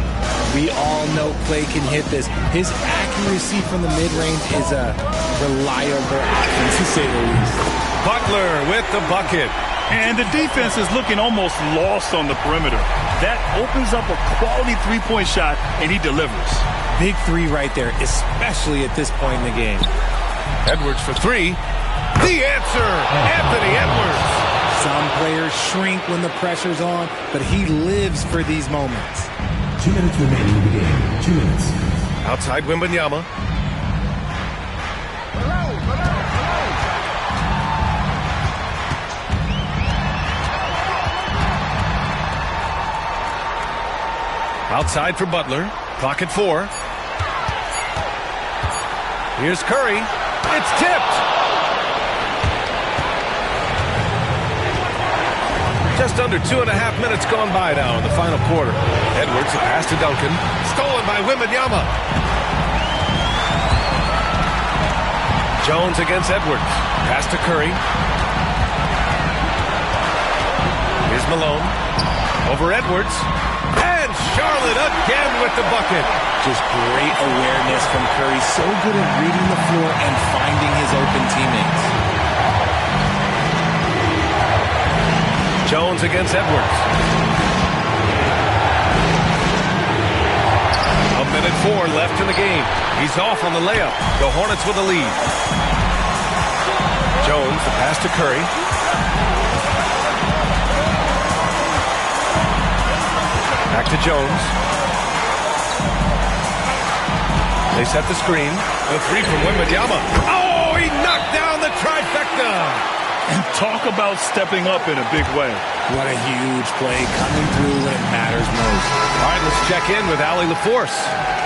We all know Clay can hit this. His accuracy from the mid-range is a reliable offense, to say the least. Butler with the bucket. And the defense is looking almost lost on the perimeter. That opens up a quality three-point shot, and he delivers. Big three right there, especially at this point in the game. Edwards for three. The answer, Anthony Edwards. Some players shrink when the pressure's on, but he lives for these moments. 2 minutes remaining in the game. 2 minutes. Outside Wembanyama. Outside for Butler. Clock at 4. Here's Curry. It's tipped. Just under 2.5 minutes gone by now in the final quarter. Edwards, a pass to Duncan. Stolen by Wembanyama. Jones against Edwards. Pass to Curry. Here's Malone. Over Edwards. And Charlotte again with the bucket. Just great awareness from Curry. So good at reading the floor and finding his open teammates. Jones against Edwards. 1:04 left in the game. He's off on the layup. The Hornets with a lead. Jones, the pass to Curry. Back to Jones. They set the screen. The three from Wembanyama. Oh, he knocked down the trifecta. And talk about stepping up in a big way. What a huge play, coming through when it matters most. All right, let's check in with Allie LaForce.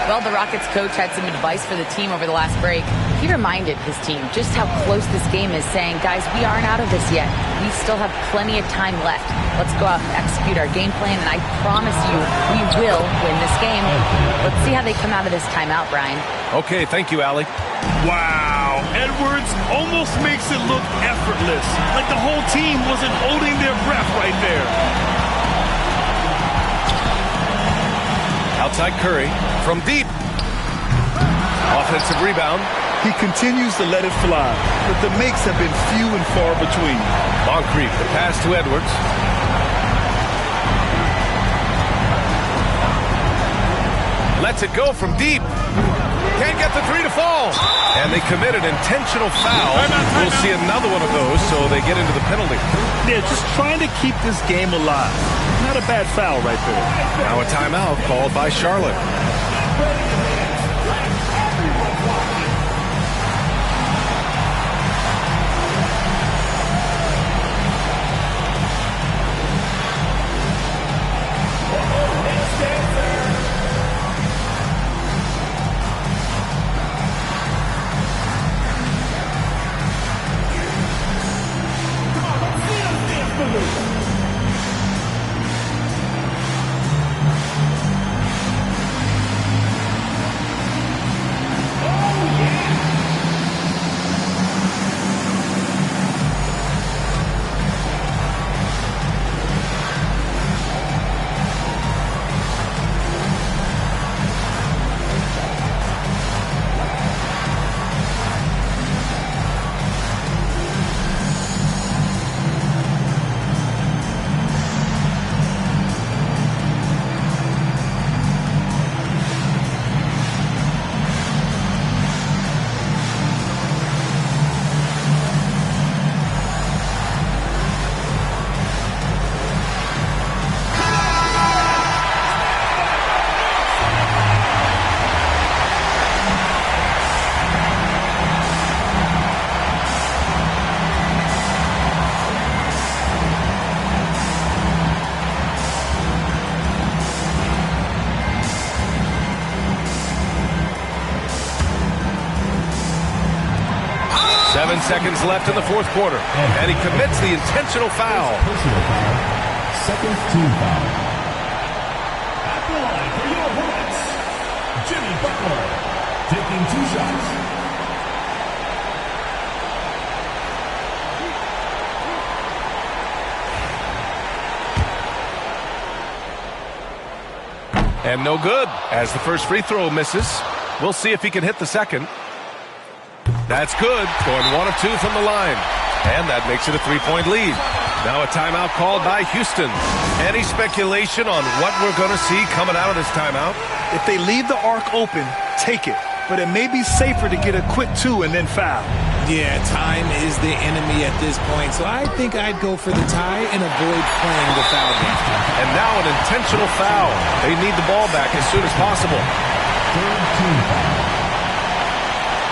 Well, the Rockets coach had some advice for the team over the last break. He reminded his team just how close this game is, saying, guys, we aren't out of this yet. We still have plenty of time left. Let's go out and execute our game plan, and I promise you, we will win this game. Let's see how they come out of this timeout, Brian. Okay, thank you, Allie. Wow, Edwards almost makes it look effortless, like the whole team wasn't holding their breath right there. Outside Curry from deep. Offensive rebound. He continues to let it fly, but the makes have been few and far between. Moncrief, the pass to Edwards. Lets it go from deep. Can't get the three to fall. And they commit an intentional foul. We'll see another one of those, so they get into the penalty. Yeah, just trying to keep this game alive. Not a bad foul right there. Now a timeout called by Charlotte. Seconds left in the fourth quarter, and he commits the intentional foul. Personal foul. Second team foul. At the line for your Hornets, Jimmy Butler, taking 2 shots. And no good, as the first free throw misses. We'll see if he can hit the second. That's good, going 1 of 2 from the line. And that makes it a 3-point lead. Now a timeout called by Houston. Any speculation on what we're going to see coming out of this timeout? If they leave the arc open, take it. But it may be safer to get a quick 2 and then foul. Yeah, time is the enemy at this point, so I think I'd go for the tie and avoid playing the foul game. And now an intentional foul. They need the ball back as soon as possible. Third team foul.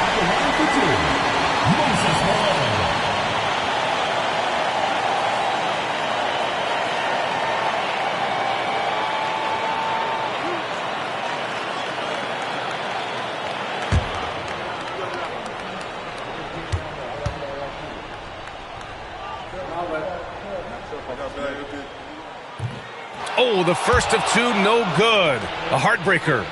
At the line for 2, Moses Malone. Oh, the first of 2, no good. A heartbreaker.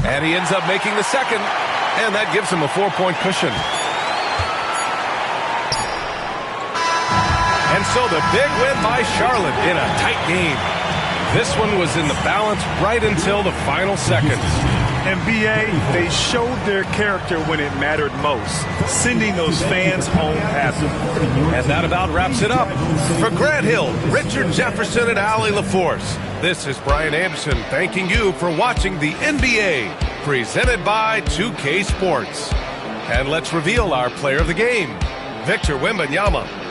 And he ends up making the second, and that gives him a 4-point cushion. And so the big win by Charlotte in a tight game. This one was in the balance right until the final seconds. And BA, they showed their character when it mattered most, sending those fans home happy. And that about wraps it up. For Grant Hill, Richard Jefferson, and Allie LaForce, this is Brian Anderson thanking you for watching the NBA, presented by 2K Sports. And let's reveal our player of the game, Victor Wembanyama.